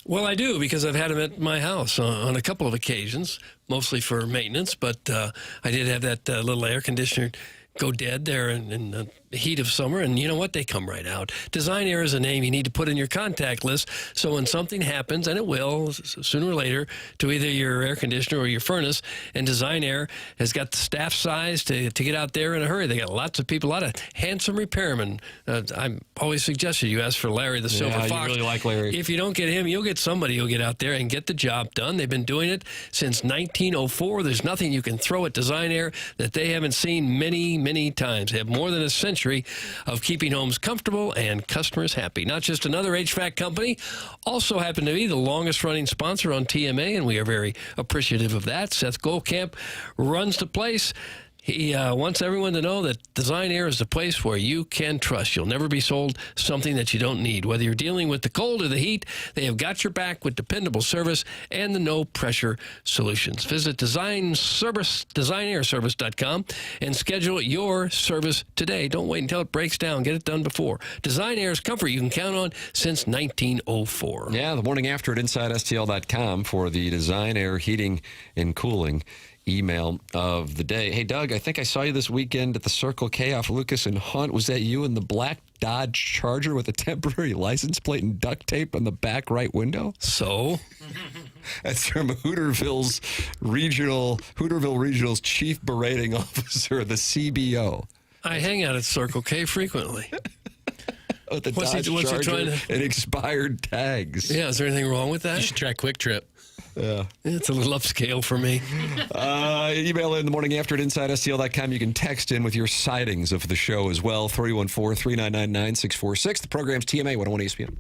Well, I do, because I've had him at my house on a couple of occasions, mostly for maintenance, but I did have that little air conditioner go dead there in heat of summer, and you know what? They come right out. Design Air is a name you need to put in your contact list, so when something happens, and it will sooner or later, to either your air conditioner or your furnace, and Design Air has got the staff size to get out there in a hurry. They got lots of people, a lot of handsome repairmen. I always suggested you ask for Larry the Silver Fox. You really like Larry. If you don't get him, you'll get somebody who'll get out there and get the job done. They've been doing it since 1904. There's nothing you can throw at Design Air that they haven't seen many, many times. They have more than a century of keeping homes comfortable and customers happy. Not just another HVAC company, also happen to be the longest running sponsor on TMA, and we are very appreciative of that. Seth Goldcamp runs the place. He wants everyone to know that Design Air is the place where you can trust. You'll never be sold something that you don't need. Whether you're dealing with the cold or the heat, they have got your back with dependable service and the no-pressure solutions. Visit designairservice.com and schedule your service today. Don't wait until it breaks down. Get it done before. Design Air's comfort you can count on since 1904. Yeah, the morning after at InsideSTL.com for the Design Air Heating and Cooling email of the day. Hey, Doug, I think I saw you this weekend at the Circle K off Lucas and Hunt. Was that you in the black Dodge Charger with a temporary license plate and duct tape on the back right window? So? That's from Hooterville Regional's Chief Berating Officer, the CBO. I hang out at Circle K frequently. With the Dodge Charger and expired tags. Yeah, is there anything wrong with that? You should try Quick Trip. Yeah. It's a little upscale for me. Email in the morning after at InsideSTL.com. You can text in with your sightings of the show as well. 314-399-9646. The program's TMA 101 ESPN.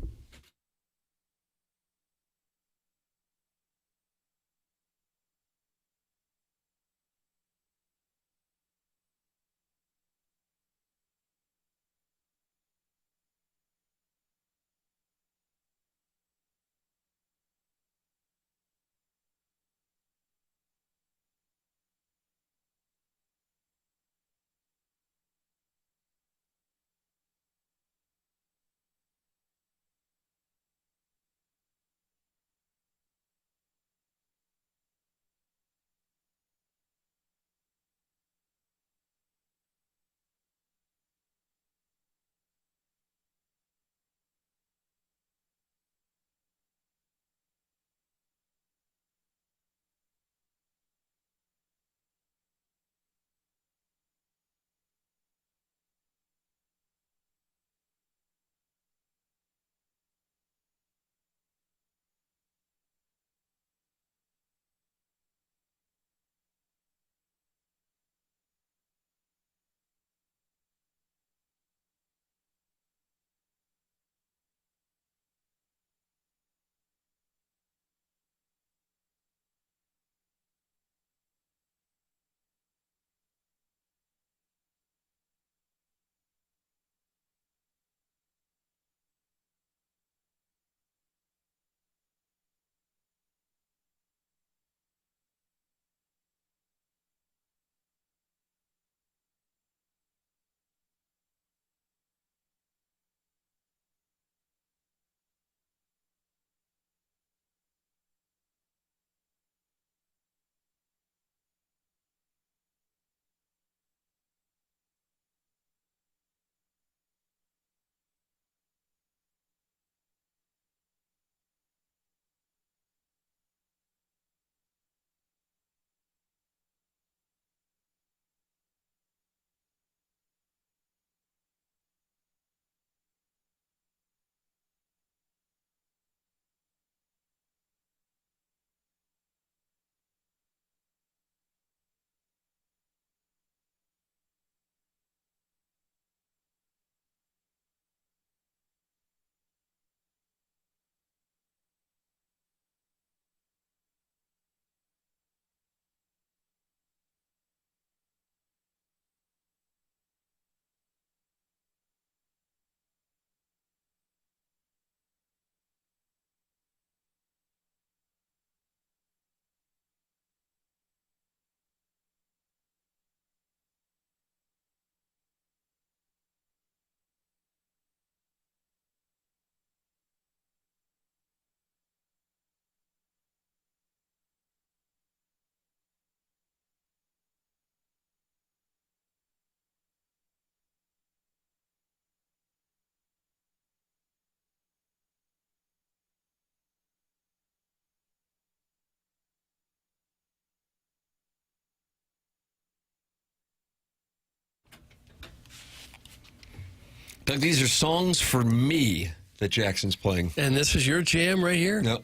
Doug, these are songs for me that Jackson's playing. And this is your jam right here? Yep.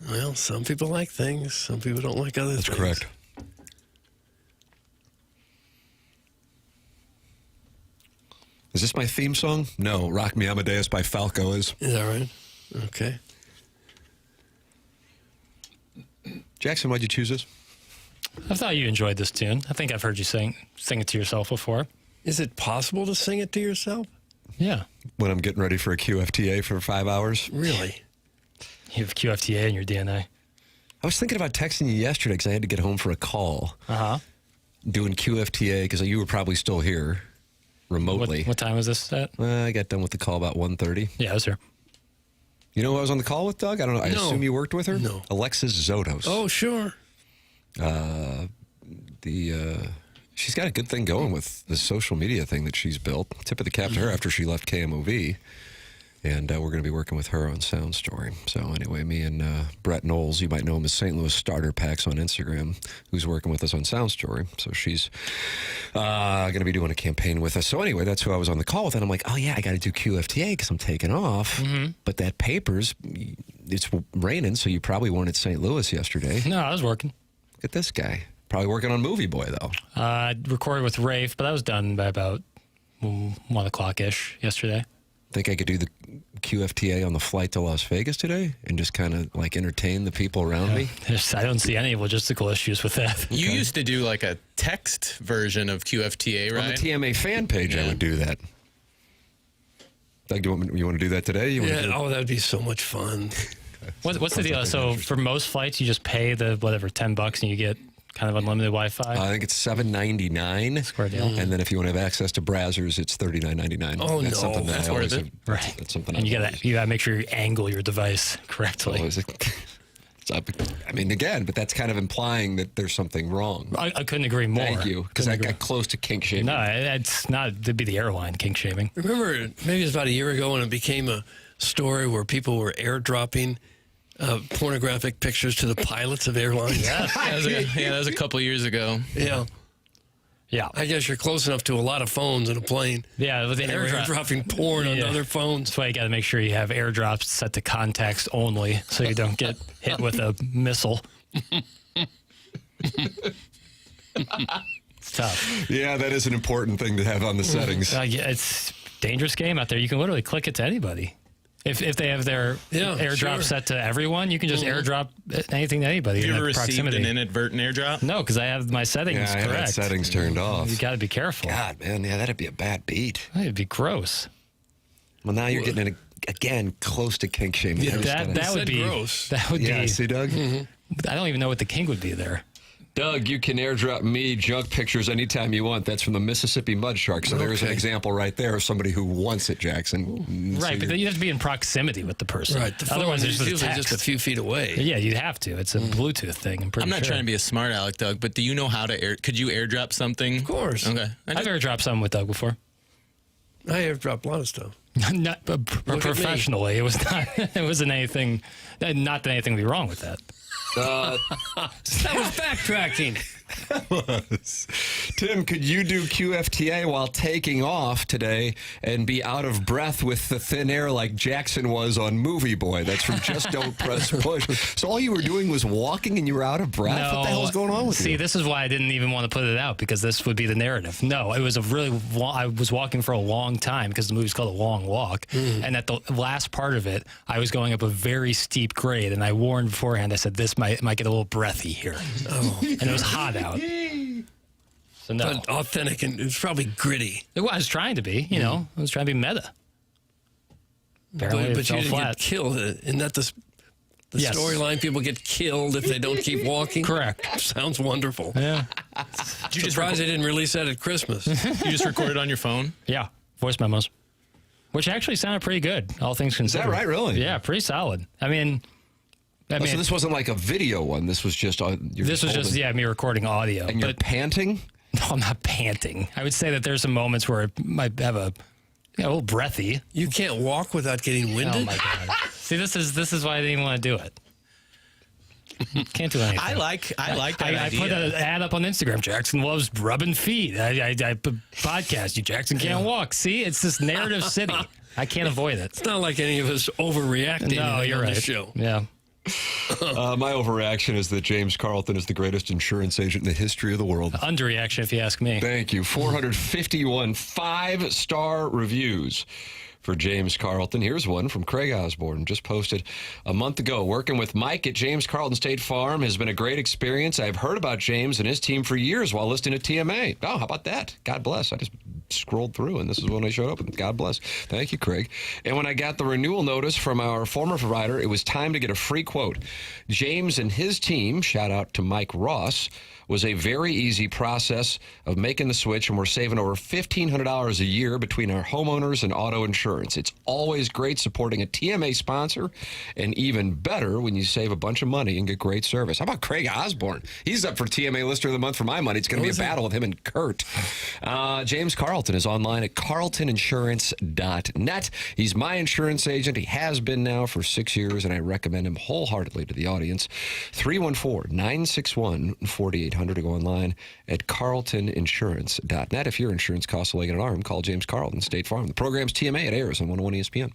Well, some people like things. Some people don't like other things. That's correct. Is this my theme song? No. Rock Me Amadeus by Falco is. Is that right? Okay. Jackson, why'd you choose this? I thought you enjoyed this tune. I think I've heard you sing it to yourself before. Is it possible to sing it to yourself? Yeah. When I'm getting ready for a QFTA for 5 hours? Really? You have QFTA in your DNA. I was thinking about texting you yesterday because I had to get home for a call. Doing QFTA because you were probably still here remotely. What time was this at? I got done with the call about 1:30. Yeah, I was here. You know who I was on the call with, Doug? I don't know. I No. assume you worked with her? No. Alexis Zotos. Oh, sure. She's got a good thing going with the social media thing that she's built. Tip of the cap to her after she left KMOV. And we're going to be working with her on Sound Story. So anyway, me and Brett Knowles, you might know him as St. Louis Starter Packs on Instagram, who's working with us on Sound Story. So she's going to be doing a campaign with us. So anyway, that's who I was on the call with. And I'm like, oh, yeah, I got to do QFTA because I'm taking off. But that paper's, it's raining, so you probably weren't at St. Louis yesterday. No, I was working. Look at this guy. Probably working on Movie Boy, though. Recorded with Rafe, but that was done by about 1 o'clock-ish yesterday. Think I could do the QFTA on the flight to Las Vegas today and just kind of like entertain the people around me? I don't see any logistical issues with that. You used to do like a text version of QFTA, right? On the TMA fan page, I would do that. Doug, you want to do that today? You want to do that would be so much fun. What's the deal? So for most flights, you just pay the $10 and you get kind of unlimited Wi-Fi? I think it's $7.99. Square deal. And then if you want to have access to browsers, it's $39.99. Oh, that's no. something that That's I always worth it. have, Right. That's something And I you always- gotta make sure you angle your device correctly. Oh, is it? I mean, again, but that's kind of implying that there's something wrong. I couldn't agree more. Thank you, because I got close to kink shaming. No, it's not. It'd be the airline kink shaming. Remember, maybe it was about a year ago when it became a story where people were airdropping pornographic pictures to the pilots of airlines. That was a couple of years ago. Yeah. Yeah. I guess you're close enough to a lot of phones in a plane. Yeah, with the And they're airdropping porn on other phones. That's why you got to make sure you have airdrops set to context only, so you don't get hit with a missile. It's tough. Yeah, that is an important thing to have on the settings. Yeah, it's a dangerous game out there. You can literally click it to anybody. If they have their airdrop set to everyone, you can just airdrop anything to anybody. Have you in ever that received proximity. an inadvertent airdrop? No, because I have my settings Yeah, I correct. had settings turned off. You got to be careful. God, man, yeah, that'd be a bad beat. It'd be gross. Well, now you're getting again close to kink shaming. Yeah, that would be gross. That would Yeah, be. see, Doug? I don't even know what the kink would be there. Doug, you can airdrop me junk pictures anytime you want. That's from the Mississippi Mud Shark. So there's an example right there of somebody who wants it, Jackson. Right, but you have to be in proximity with the person. Right. The phone Otherwise, is it's just usually just a few feet away. Yeah, you'd have to. It's a Bluetooth thing. I'm not trying to be a smart aleck, Doug, but do you know how to could you airdrop something? Of course. Okay. I've airdropped something with Doug before. I airdropped a lot of stuff. Not professionally. It was not. It wasn't anything. Not that anything would be wrong with that. That was backtracking. Tim, could you do QFTA while taking off today and be out of breath with the thin air like Jackson was on Movie Boy? That's from Just Don't Press Push. So all you were doing was walking and you were out of breath? No, What the hell's going on with you? See, this is why I didn't even want to put it out, because this would be the narrative. No, it was a really I was walking for a long time because the movie's called A Long Walk. And at the last part of it, I was going up a very steep grade, and I warned beforehand. I said, this might get a little breathy here. And it was hot out. So no. But authentic, and it was probably gritty. It was trying to be, I was trying to be meta. Apparently But it you fell didn't flat. get killed. Isn't that the Yes. storyline? People get killed if they don't keep walking? Correct. Sounds wonderful. Yeah. Surprised they didn't release that at Christmas. You just recorded on your phone? Yeah, voice memos, which actually sounded pretty good, all things considered. right, really? Yeah, pretty solid. I mean, so this wasn't like a video one. This was just me recording audio. And you're panting? No, I'm not panting. I would say that there's some moments where it might have a little breathy. You can't walk without getting winded? Oh my god! See, this is why I didn't even want to do it. Can't do anything. I like that I idea. put an ad up on Instagram. Jackson loves rubbing feet. I podcast you. Jackson can't walk. See, it's this narrative city. I can't avoid it. It's not like any of us overreacting. No, you're on right. The show. Yeah. My overreaction is that James Carlton is the greatest insurance agent in the history of the world. Underreaction, if you ask me. Thank you. 451 5-star reviews for James Carlton. Here's one from Craig Osborne, just posted a month ago. Working with Mike at James Carlton State Farm has been a great experience. I've heard about James and his team for years while listening to TMA. Oh, how about that? God bless. I just scrolled through, and this is when I showed up. And God bless. Thank you, Craig. And when I got the renewal notice from our former provider, it was time to get a free quote. James and his team, shout out to Mike Ross, was a very easy process of making the switch, and we're saving over $1,500 a year between our homeowners and auto insurance. It's always great supporting a TMA sponsor, and even better when you save a bunch of money and get great service. How about Craig Osborne? He's up for TMA Lister of the Month for my money. It's going to be a battle with him and Kurt. James Carlton is online at carltoninsurance.net. He's my insurance agent. He has been now for 6 years, and I recommend him wholeheartedly to the audience. 314-961-4800 to go online at carltoninsurance.net. If your insurance costs a leg and an arm, call James Carlton, State Farm. The program's TMA. It airs on 101 ESPN.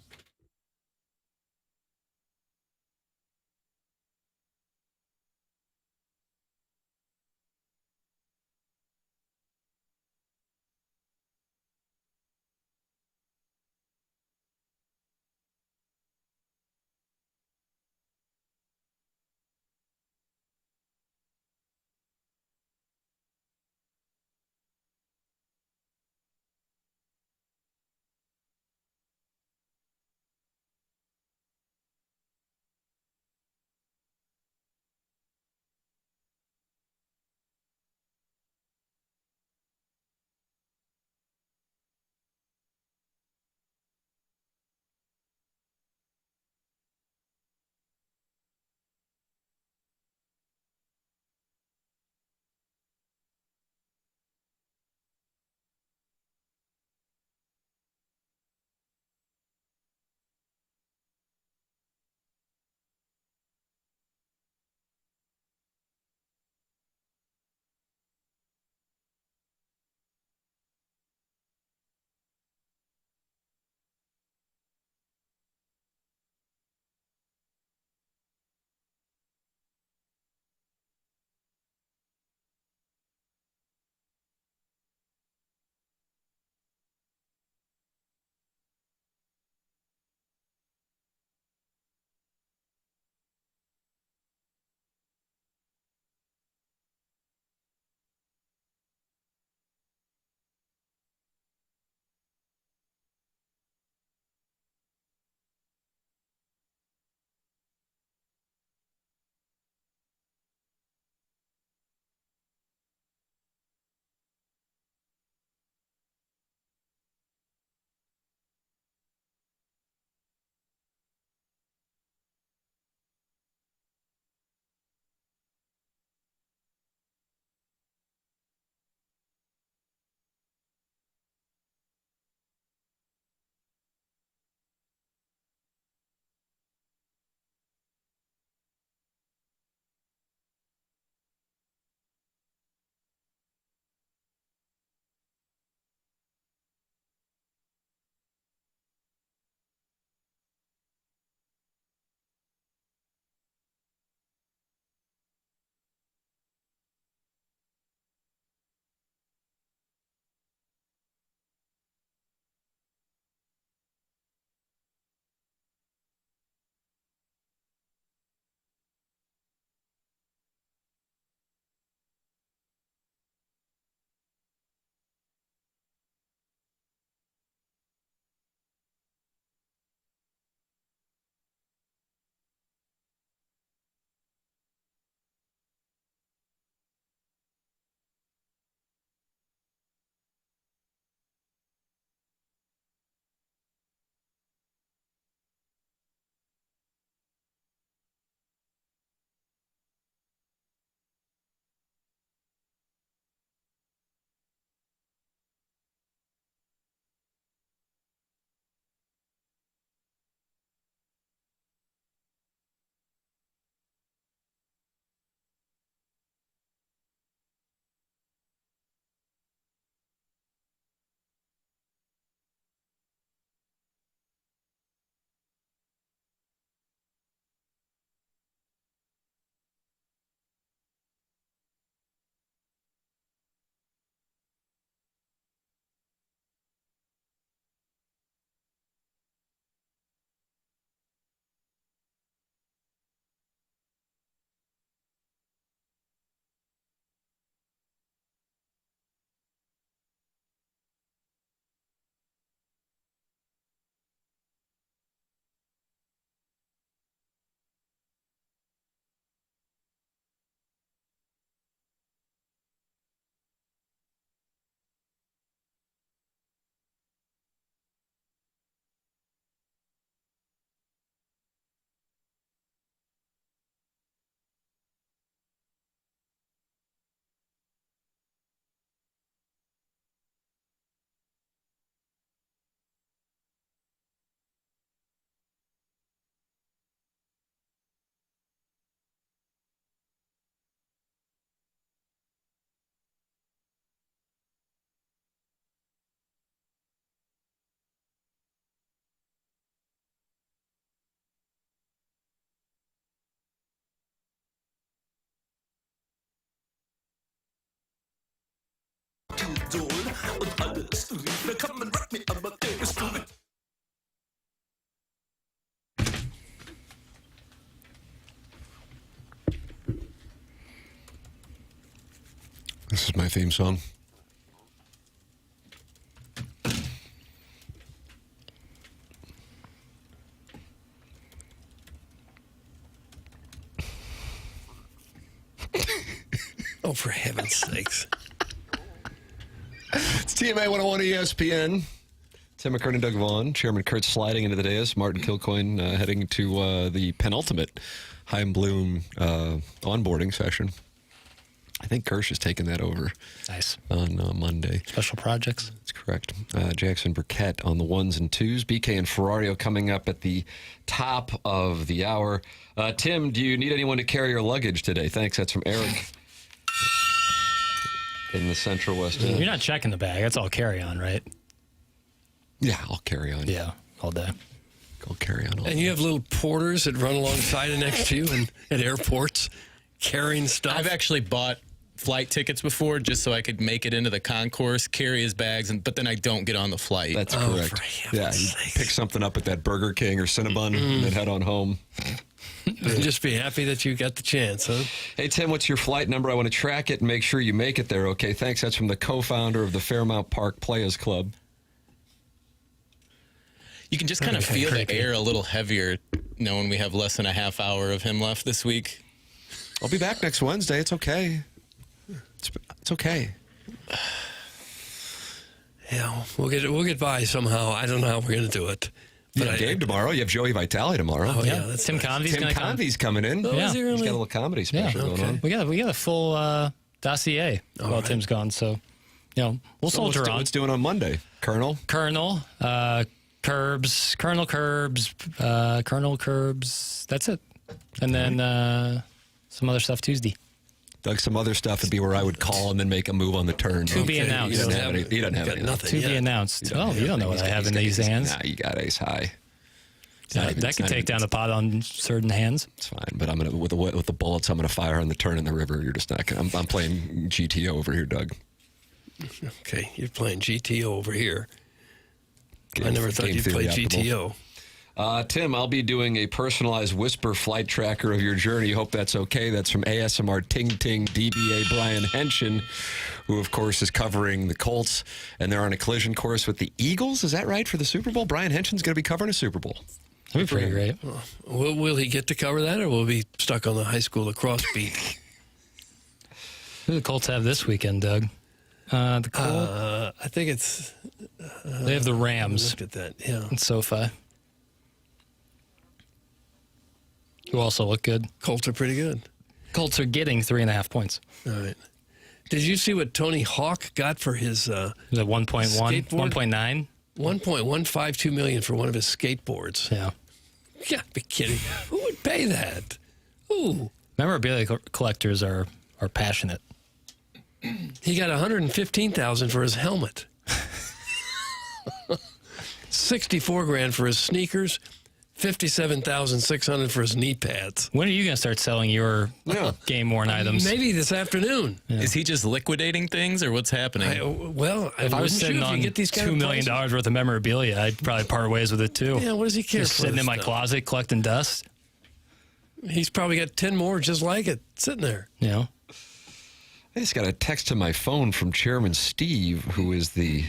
This is my theme song. Oh, for heaven's sakes. It's TMA 101 ESPN. Tim McKernan, Doug Vaughn. Chairman Kurt sliding into the dais. Martin Kilcoyne heading to the penultimate Heim Bloom onboarding session. I think Kirsch has taken that over. Nice. On Monday. Special projects. That's correct. Jackson Burkett on the ones and twos. BK and Ferrario coming up at the top of the hour. Tim, do you need anyone to carry your luggage today? Thanks. That's from Eric in the Central West End. You're not checking the bag. That's all carry-on, right? Yeah, I'll carry on. Yeah, all day. I'll carry on all And day. you have little porters that run alongside and next to you and at airports carrying stuff. I've actually bought flight tickets before just so I could make it into the concourse, carry his bags, but then I don't get on the flight. That's correct. Yeah, you pick something up at that Burger King or Cinnabon and then head on home. And just be happy that you got the chance, huh? Hey, Tim, what's your flight number? I want to track it and make sure you make it there, okay? Thanks. That's from the co-founder of the Fairmount Park Players Club. You can just kind of feel the air a little heavier knowing we have less than a half hour of him left this week. I'll be back next Wednesday. It's okay. It's okay. Yeah, we'll get by somehow. I don't know how we're going to do it. You have Gabe tomorrow. You have Joey Vitale tomorrow. Oh, yeah. That's Tim Convey's Tim Convey's coming in. Oh, yeah. is he He's really? got a little comedy special going on. We got a full dossier while Tim's gone, so we'll soldier on. What's doing on Monday? Colonel, Curbs, Colonel Curbs. That's it, and then some other stuff Tuesday. Doug, some other stuff would be where I would call and then make a move on the turn. To be announced. He doesn't have any. Nothing. To be announced. You don't know what I have in these hands. Nah, you got ace high. That could take down the pot on certain hands. It's fine, but I'm gonna with the bullets. I'm gonna fire on the turn in the river. You're just not gonna. I'm playing GTO over here, Doug. Okay, you're playing GTO over here. I never thought Game you'd play theory GTO. Tim, I'll be doing a personalized whisper flight tracker of your journey. Hope that's okay. That's from ASMR Ting Ting DBA Brian Henshin, who, of course, is covering the Colts, and they're on a collision course with the Eagles. Is that right, for the Super Bowl? Brian Henshin's going to be covering a Super Bowl. That'd be pretty great. Will he get to cover that, or will he be stuck on the high school lacrosse beat? Who do the Colts have this weekend, Doug? The Colts? I think it's... they have the Rams. Look at that, yeah. And SoFi. Who also look good. Colts are pretty good. Colts are getting 3.5 points. All right. Did you see what Tony Hawk got for his the 1.1, 1.9? $1.152 million for one of his skateboards. Yeah. You gotta be kidding. Who would pay that? Ooh. Memorabilia collectors are passionate. He got $115,000 for his helmet. $64,000 for his sneakers. $57,600 for his knee pads. When are you going to start selling your game-worn items? Maybe this afternoon. Yeah. Is he just liquidating things, or what's happening? If I was sitting on $2 million worth of memorabilia, I'd probably part ways with it too. Yeah, what does he care just for? Sitting in my closet collecting dust. He's probably got 10 more just like it sitting there. Yeah. I just got a text to my phone from Chairman Steve, who is the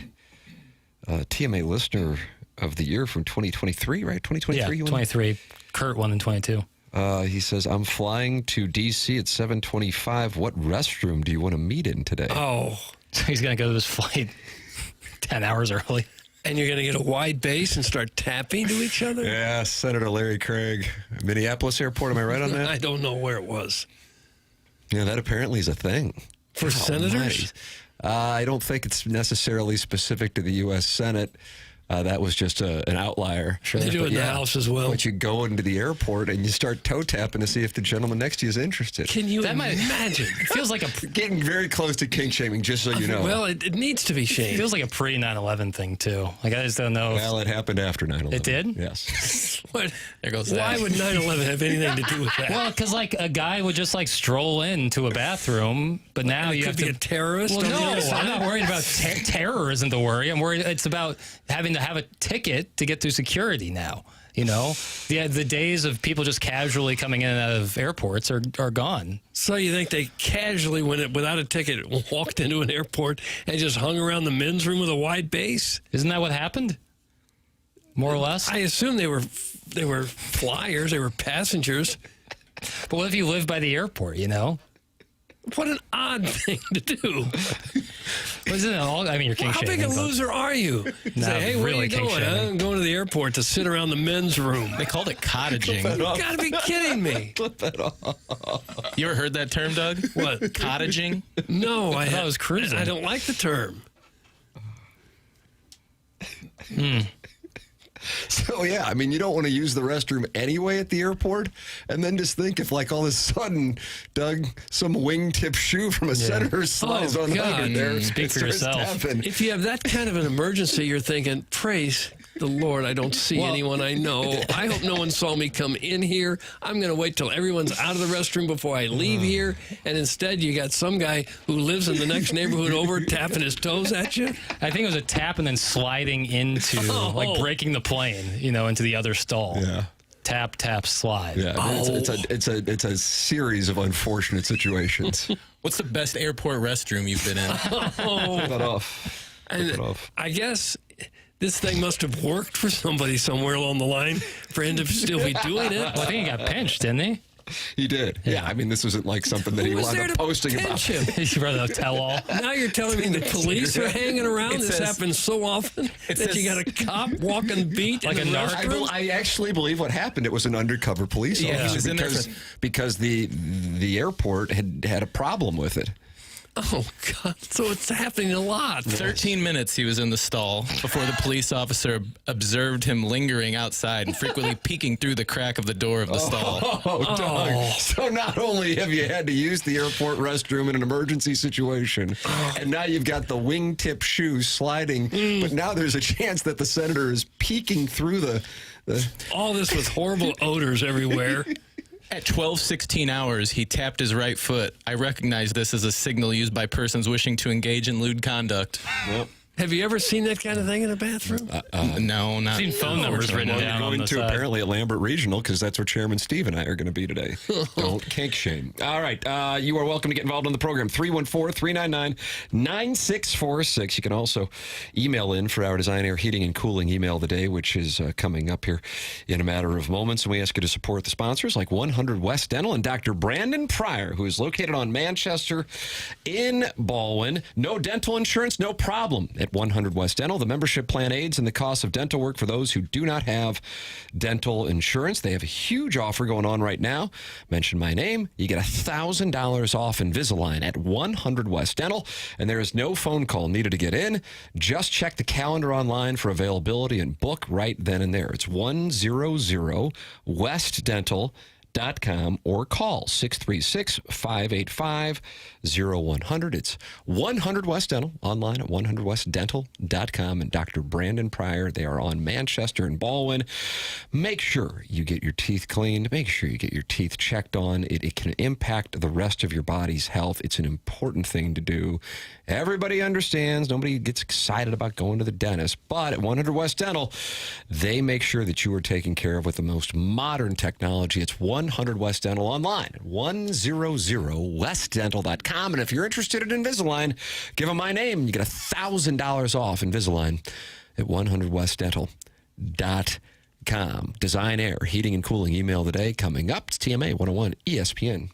TMA listener of the year from 2023, right? 2023? Yeah, 23. Kurt won in 22. He says, I'm flying to D.C. at 7:25. What restroom do you want to meet in today? Oh. So he's going to go to this flight 10 hours early. And you're going to get a wide base and start tapping to each other? Yeah, Senator Larry Craig. Minneapolis Airport, am I right on that? I don't know where it was. Yeah, that apparently is a thing. For senators? I don't think it's necessarily specific to the U.S. Senate. That was just an outlier. Sure. They do it in the house as well. But you go into the airport and you start toe tapping to see if the gentleman next to you is interested. Can you imagine? It feels like getting very close to kink shaming, just so you know. Well, it needs to be shamed. It feels like a pre 9/11 thing too. Like I just don't know. Well, it happened after 9/11. It did? Yes. What? There goes Why that. would 9/11 have anything to do with that? Well, because like a guy would just like stroll into a bathroom, but now you have be to a terrorist. Well, on the no, other side. I'm not worried about terror. Isn't the worry? I'm worried. It's about having to have a ticket to get through security now. You know, the days of people just casually coming in and out of airports are gone. So you think they casually went without a ticket, walked into an airport and just hung around the men's room with a wide base? Isn't that what happened? More or less. I assume they were flyers. They were passengers. But what if you live by the airport? You know. What an odd thing to do. Isn't it all? I mean, you're king How big a loser are you? Say, hey, where are you going? I'm going to the airport to sit around the men's room. They called it cottaging. You got to be kidding me. Flip that off. You ever heard that term, Doug? What? Cottaging? No, I thought it was cruising. I don't like the term. So, yeah, I mean, you don't want to use the restroom anyway at the airport. And then just think if, like, all of a sudden, Doug, some wingtip shoe from a senator slides on under there. Speak for yourself. Tapping. If you have that kind of an emergency, you're thinking, praise the Lord, I don't see anyone I know. I hope no one saw me come in here. I'm going to wait till everyone's out of the restroom before I leave here. And instead, you got some guy who lives in the next neighborhood over tapping his toes at you. I think it was a tap and then sliding into, like breaking the plane, you know, into the other stall. Yeah. Tap, tap, slide. Yeah, I mean, it's a series of unfortunate situations. What's the best airport restroom you've been in? Flip that off. Flip it off. I guess this thing must have worked for somebody somewhere along the line for him to still be doing it. Well, I think he got pinched, didn't he? He did. Yeah, I mean, this wasn't like something that he wound up posting about. He's rather tell all. Now you're telling me the police are hanging around? This happens so often that you got a cop walking beat like in a the narc. restroom? I actually believe what happened. It was an undercover police officer because the airport had a problem with it. Oh, God. So it's happening a lot. 13 minutes he was in the stall before the police officer observed him lingering outside and frequently peeking through the crack of the door of the stall. Oh, Doug. So not only have you had to use the airport restroom in an emergency situation, and now you've got the wingtip shoe sliding, but now there's a chance that the senator is peeking through the All this with horrible odors everywhere. At 12:16 hours, he tapped his right foot. I recognize this as a signal used by persons wishing to engage in lewd conduct. Well, Have you ever seen that kind of thing in a bathroom? No, not. I've seen phone numbers written down on going the to side. apparently at Lambert Regional because that's where Chairman Steve and I are going to be today. Don't kink shame. All right. You are welcome to get involved in the program. 314-399-9646. You can also email in for our Design, Air, Heating, and Cooling email of the day, which is coming up here in a matter of moments. And we ask you to support the sponsors like 100 West Dental and Dr. Brandon Pryor, who is located on Manchester in Baldwin. No dental insurance, no problem at 100 West Dental. The membership plan aids in the cost of dental work for those who do not have dental insurance. They have a huge offer going on right now. Mention my name. You get $1,000 off Invisalign at 100 West Dental. And there is no phone call needed to get in. Just check the calendar online for availability and book right then and there. It's 100westdental.com or call 636-585-0100. It's 100 West Dental, online at 100westdental.com. And Dr. Brandon Pryor, they are on Manchester and Baldwin. Make sure you get your teeth cleaned. Make sure you get your teeth checked on. It can impact the rest of your body's health. It's an important thing to do. Everybody understands. Nobody gets excited about going to the dentist. But at 100 West Dental, they make sure that you are taken care of with the most modern technology. It's 100 West Dental online at 100westdental.com. And if you're interested in Invisalign, give them my name. You get $1,000 off Invisalign at 100westdental.com. Design, Air, Heating, and Cooling email of the day coming up. It's TMA 101 ESPN.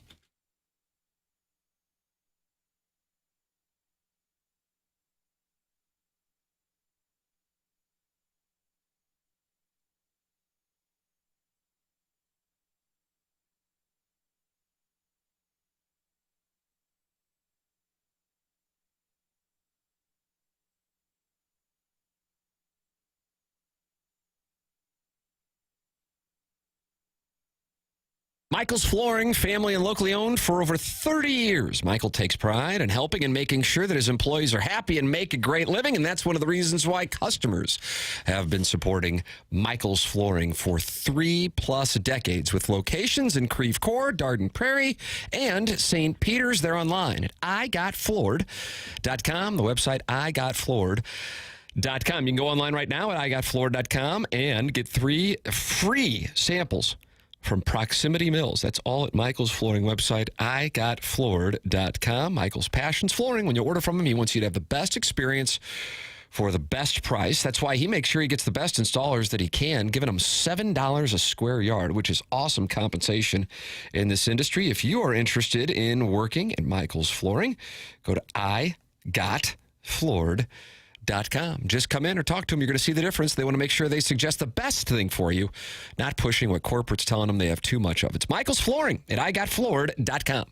Michael's Flooring, family and locally owned for over 30 years. Michael takes pride in helping and making sure that his employees are happy and make a great living, and that's one of the reasons why customers have been supporting Michael's Flooring for 3+ decades, with locations in Creve Coeur, Darden Prairie, and St. Peter's. They're online at igotfloored.com, the website igotfloored.com. You can go online right now at igotfloored.com and get 3 free samples from Proximity Mills. That's all at Michael's Flooring website, igotfloored.com. Michael's passions flooring. When you order from him, he wants you to have the best experience for the best price. That's why he makes sure he gets the best installers that he can, giving them $7 a square yard, which is awesome compensation in this industry. If you are interested in working at Michael's Flooring, go to igotfloored.com. Just come in or talk to them. You're going to see the difference. They want to make sure they suggest the best thing for you, not pushing what corporate's telling them they have too much of. It's Michael's Flooring at igotfloored.com.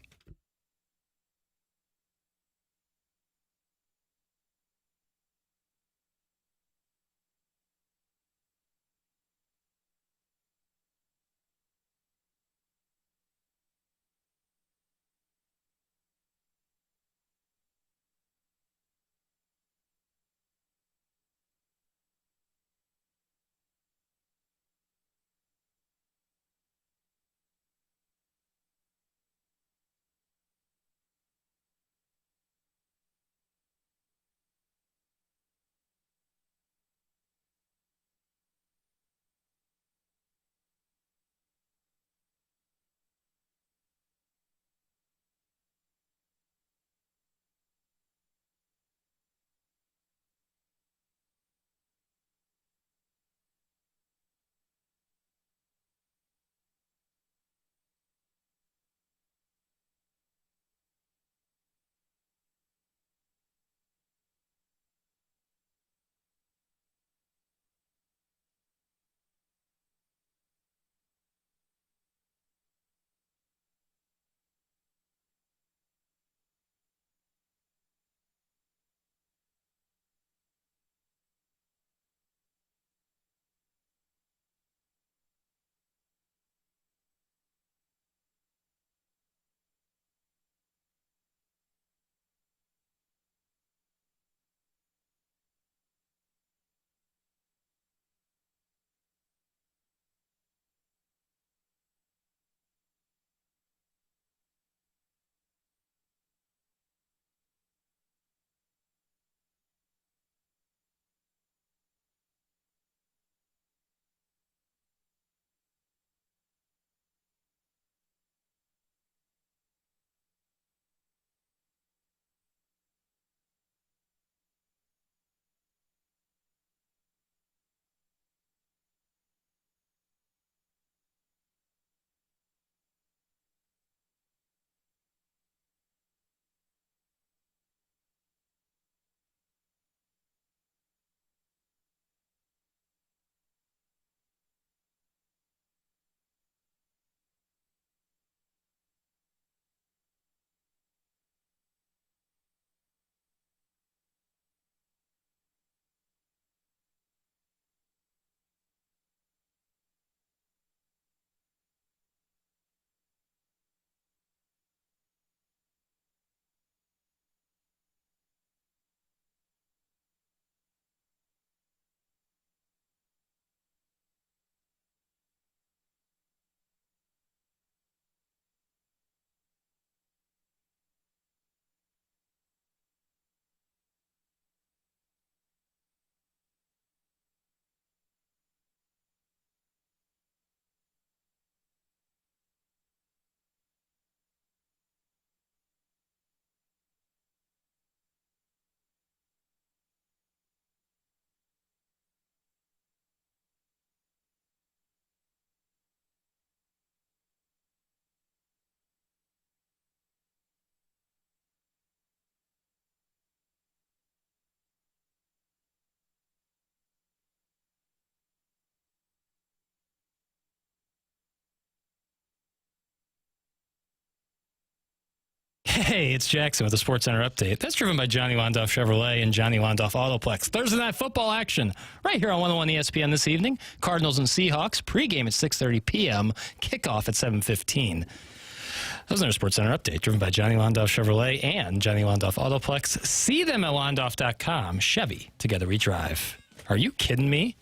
Hey, it's Jackson with the Sports Center update. That's driven by Johnny Londoff Chevrolet and Johnny Londoff Autoplex. Thursday night football action right here on 101 ESPN this evening. Cardinals and Seahawks pregame at 6:30 p.m. Kickoff at 7:15. That was another Sports Center update driven by Johnny Londoff Chevrolet and Johnny Londoff Autoplex. See them at londoff.com. Chevy, together we drive. Are you kidding me?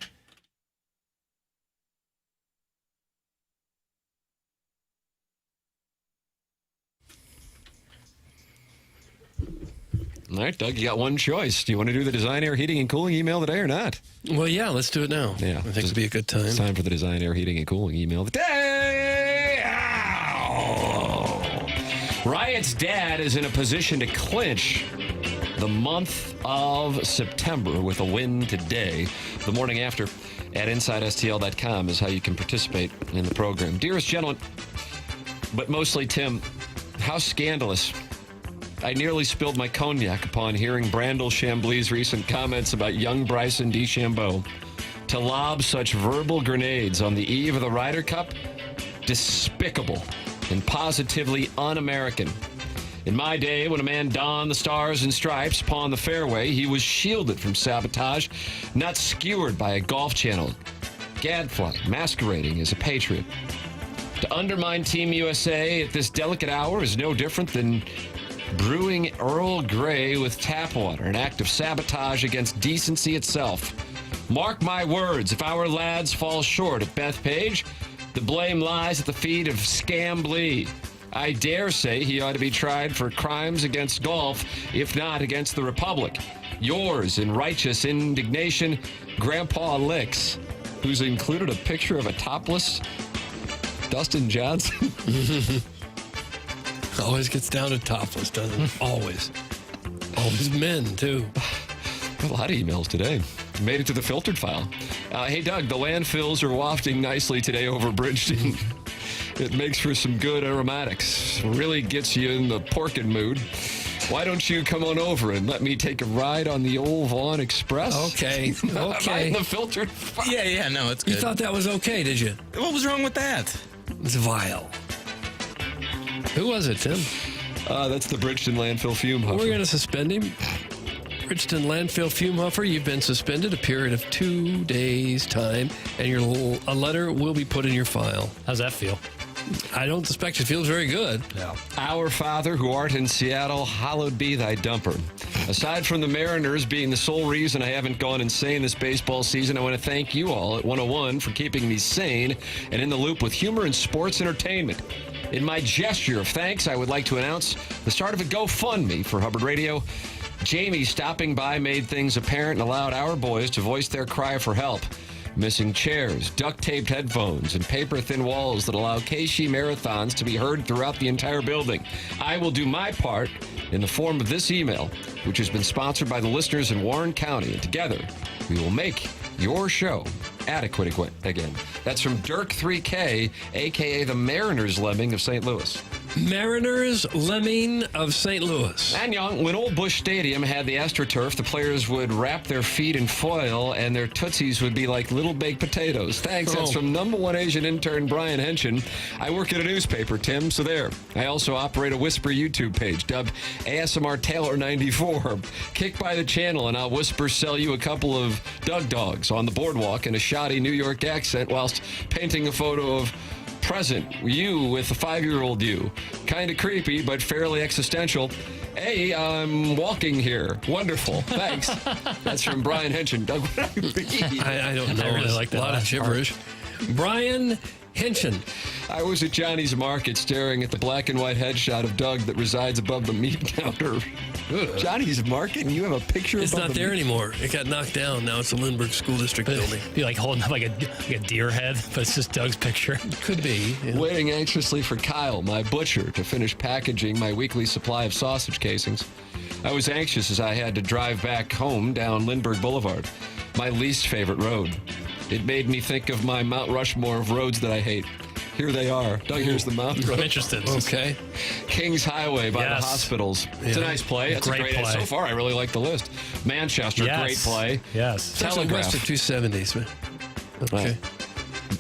All right, Doug, you got one choice. Do you want to do the Design Air Heating and Cooling email today or not? Well, yeah, let's do it now. Yeah. I think it'd be a good time. It's time for the Design Air Heating and Cooling email of the day. Ow! Riot's dad is in a position to clinch the month of September with a win today. The morning after at InsideSTL.com is how you can participate in the program. Dearest gentlemen, but mostly Tim, how scandalous. I nearly spilled my cognac upon hearing Brandel Chambly's recent comments about young Bryson DeChambeau. To lob such verbal grenades on the eve of the Ryder Cup, despicable and positively un-American. In my day, when a man donned the stars and stripes upon the fairway, he was shielded from sabotage, not skewered by a Golf Channel gadfly masquerading as a patriot. To undermine Team USA at this delicate hour is no different than brewing Earl Grey with tap water, an act of sabotage against decency itself. Mark my words, if our lads fall short at Bethpage, the blame lies at the feet of Scambly. I dare say he ought to be tried for crimes against golf, if not against the Republic. Yours, in righteous indignation, Grandpa Licks, who's included a picture of a topless Dustin Johnson. Always gets down to topless, doesn't it? Always. Always men, too. A lot of emails today. Made it to the filtered file. Hey, Doug, the landfills are wafting nicely today over Bridgeton. It makes for some good aromatics. Really gets you in the porkin' mood. Why don't you come on over and let me take a ride on the old Vaughn Express? Okay. Okay. In the filtered file. Yeah, no, it's good. You thought that was okay, did you? What was wrong with that? It's vile. Who was it, Tim? That's the Bridgeton landfill fume huffer. We're going to suspend him. Bridgeton landfill fume huffer, you've been suspended a period of 2 days' time, and a letter will be put in your file. How's that feel? I don't suspect it feels very good. No. Our Father who art in Seattle, hallowed be thy dumper. Aside from the Mariners being the sole reason I haven't gone insane this baseball season, I want to thank you all at 101 for keeping me sane and in the loop with humor and sports entertainment. In my gesture of thanks, I would like to announce the start of a GoFundMe for Hubbard Radio. Jamie stopping by made things apparent and allowed our boys to voice their cry for help. Missing chairs, duct-taped headphones, and paper-thin walls that allow KC marathons to be heard throughout the entire building. I will do my part in the form of this email, which has been sponsored by the listeners in Warren County, and together we will make your show adequate again. That's from Dirk 3K, a.k.a. the Mariners Lemming of St. Louis. Mariners Lemming of St. Louis. And young, when Old Busch Stadium had the AstroTurf, the players would wrap their feet in foil and their tootsies would be like little baked potatoes. Thanks. That's from #1 Asian intern Brian Henshin. I work at a newspaper, Tim, so there. I also operate a Whisper YouTube page dubbed ASMR Taylor 94. Kick by the channel and I'll whisper sell you a couple of Doug Dogs on the boardwalk in a shoddy New York accent whilst painting a photo of present you with a 5-year-old you. Kind of creepy, but fairly existential. Hey, I'm walking here. Wonderful. Thanks. That's from Brian Henshin. Doug, what do you read? I don't know. I really like that. A lot of gibberish. Brian Henshin. I was at Johnny's Market staring at the black and white headshot of Doug that resides above the meat counter. Johnny's Market, and you have a picture It's above not there anymore. It got knocked down. Now it's the Lindbergh School District building. Be like holding up like a deer head, but it's just Doug's picture. Could be. Yeah. Waiting anxiously for Kyle, my butcher, to finish packaging my weekly supply of sausage casings. I was anxious as I had to drive back home down Lindbergh Boulevard, my least favorite road. It made me think of my Mount Rushmore of roads that I hate. Here they are. Doug, here's the Mount. I'm interested. Okay. Kings Highway by Yes. the hospitals. It's a nice play. It's Great a great play. So far, I really like the list. Manchester, Yes. great play. Yes. That's west of 270s, man. Okay.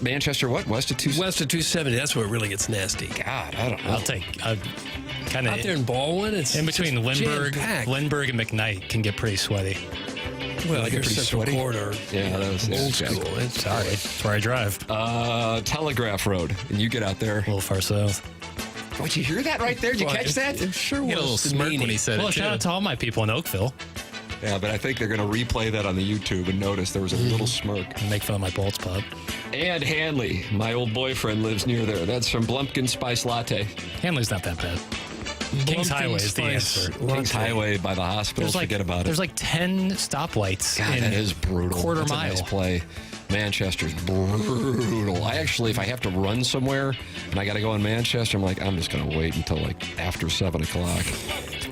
Manchester, what? West of 270? West of 270. That's where it really gets nasty. God, I don't know. I'll take kind of out there in Baldwin. It's in between Lindbergh and McKnight can get pretty sweaty. Well, I get you're pretty Central sweaty. Corridor. Yeah, that was old school. It's Sorry, that's where I drive. Telegraph Road, and you get out there. A little far south. Did you hear that right there? Did you catch that? It sure was. Get a little smirk when he said Well, it. shout out to all my people in Oakville. Yeah, but I think they're going to replay that on the YouTube and notice there was a little smirk. Make fun of my bald spot. And Hanley, my old boyfriend, lives near there. That's from Blumpkin Spice Latte. Hanley's not that bad. Kings Highway is the answer. Kings Highway by the hospital. Forget about it. There's like 10 stoplights. God, in that is brutal. Quarter That's mile. a nice play. Manchester's brutal. I actually, if I have to run somewhere and I got to go in Manchester, I'm like, I'm just going to wait until like after 7 o'clock.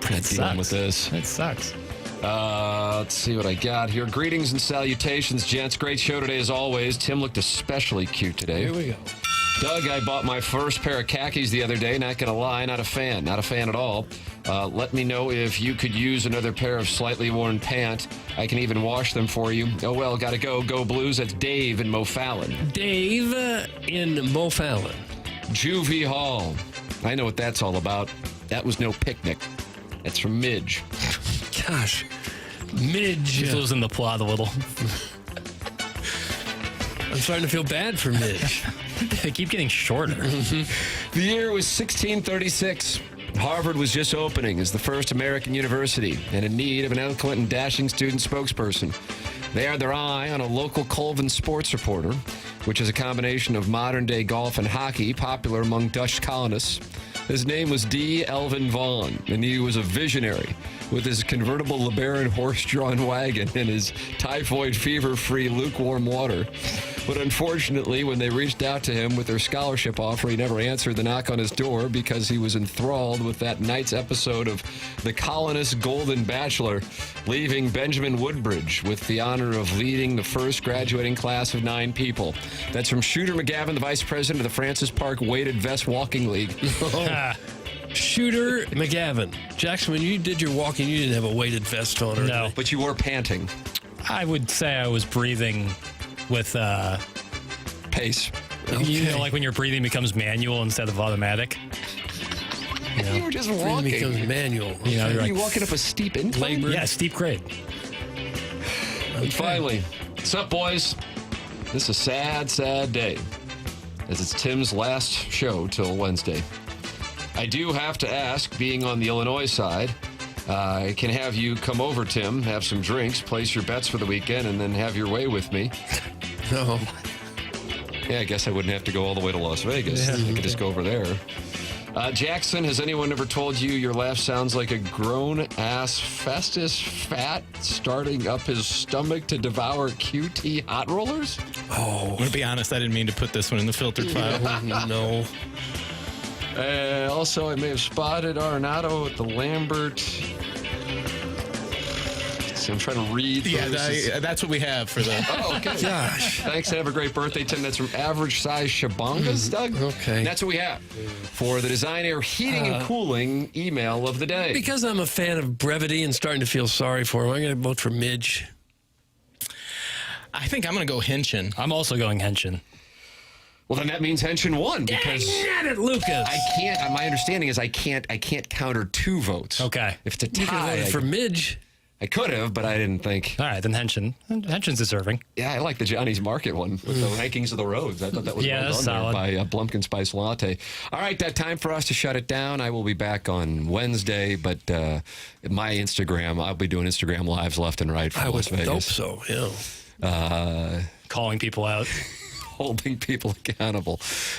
I'm not dealing with this. It sucks. Let's see what I got here. Greetings and salutations, gents. Great show today as always. Tim looked especially cute today. Here we go. Doug, I bought my first pair of khakis the other day. Not going to lie, not a fan. Not a fan at all. Let me know if you could use another pair of slightly worn pants. I can even wash them for you. Oh, well, got to go. Go Blues. That's Dave in Mofallon. Dave in Mofallon. Juvie Hall. I know what that's all about. That was no picnic. That's from Midge. Gosh. Midge. He lives in the plot a little. I'm starting to feel bad for Midge. They keep getting shorter. The year was 1636. Harvard was just opening as the first American university and in need of an eloquent and dashing student spokesperson. They had their eye on a local Colvin sports reporter, which is a combination of modern-day golf and hockey, popular among Dutch colonists. His name was D. Elvin Vaughn, and he was a visionary with his convertible LeBaron horse-drawn wagon and his typhoid fever-free lukewarm water. But unfortunately, when they reached out to him with their scholarship offer, he never answered the knock on his door because he was enthralled with that night's episode of The Colonist's Golden Bachelor, leaving Benjamin Woodbridge with the honor of leading the first graduating class of 9 people. That's from Shooter McGavin, the vice president of the Francis Park Weighted Vest Walking League. Shooter McGavin. Jackson, when you did your walking, you didn't have a weighted vest on. Or No. anything. But you were panting. I would say I was breathing with pace. You know, like when your breathing becomes manual instead of automatic. You were just Breathing walking. becomes manual. You know, Are you walking up a steep incline? Labor. Yeah, steep grade. And finally, what's up, boys? This is a sad, sad day, as it's Tim's last show till Wednesday. I do have to ask, being on the Illinois side, I can have you come over, Tim, have some drinks, place your bets for the weekend, and then have your way with me. No. Yeah, I guess I wouldn't have to go all the way to Las Vegas. I could just go over there. Jackson, has anyone ever told you your laugh sounds like a grown-ass Festus fat starting up his stomach to devour QT hot rollers? Oh. I'm going to be honest, I didn't mean to put this one in the filtered file. No. Also, I may have spotted Arenado at the Lambert. See, I'm trying to read. Yeah, that's what we have for the... Oh, okay. Gosh. Thanks, and have a great birthday, Tim. That's from Average Size Shabangas, Doug. Okay. And that's what we have for the Design Air Heating and Cooling email of the day. Because I'm a fan of brevity and starting to feel sorry for him, I'm going to vote for Midge. I think I'm going to go Henshin. I'm also going Henshin. Well, then that means Henshin won because Dang it, Lucas. I can't. My understanding is I can't counter 2 votes. Okay. If it's a You could have tie, voted for Midge. I could have, but I didn't think. All right, then Henshin. Henshin's deserving. Yeah, I like the Johnny's Market one with the rankings of the roads. I thought that was well that's done solid. there by Blumpkin Spice Latte. All right, time for us to shut it down. I will be back on Wednesday, but my Instagram, I'll be doing Instagram lives left and right from I Las would hope Vegas. so, yeah. Calling people out. Holding people accountable.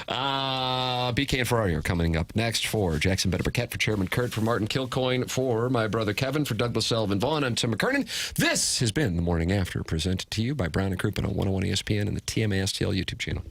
BK and Ferrari are coming up next for Jackson Burkett, for Chairman Kurt, for Martin Kilcoyne, for my brother Kevin, for Douglas Sullivan Vaughn. I'm Tim McKernan. This has been The Morning After, presented to you by Brown and Crouppen on 101 ESPN and the TMA STL YouTube channel.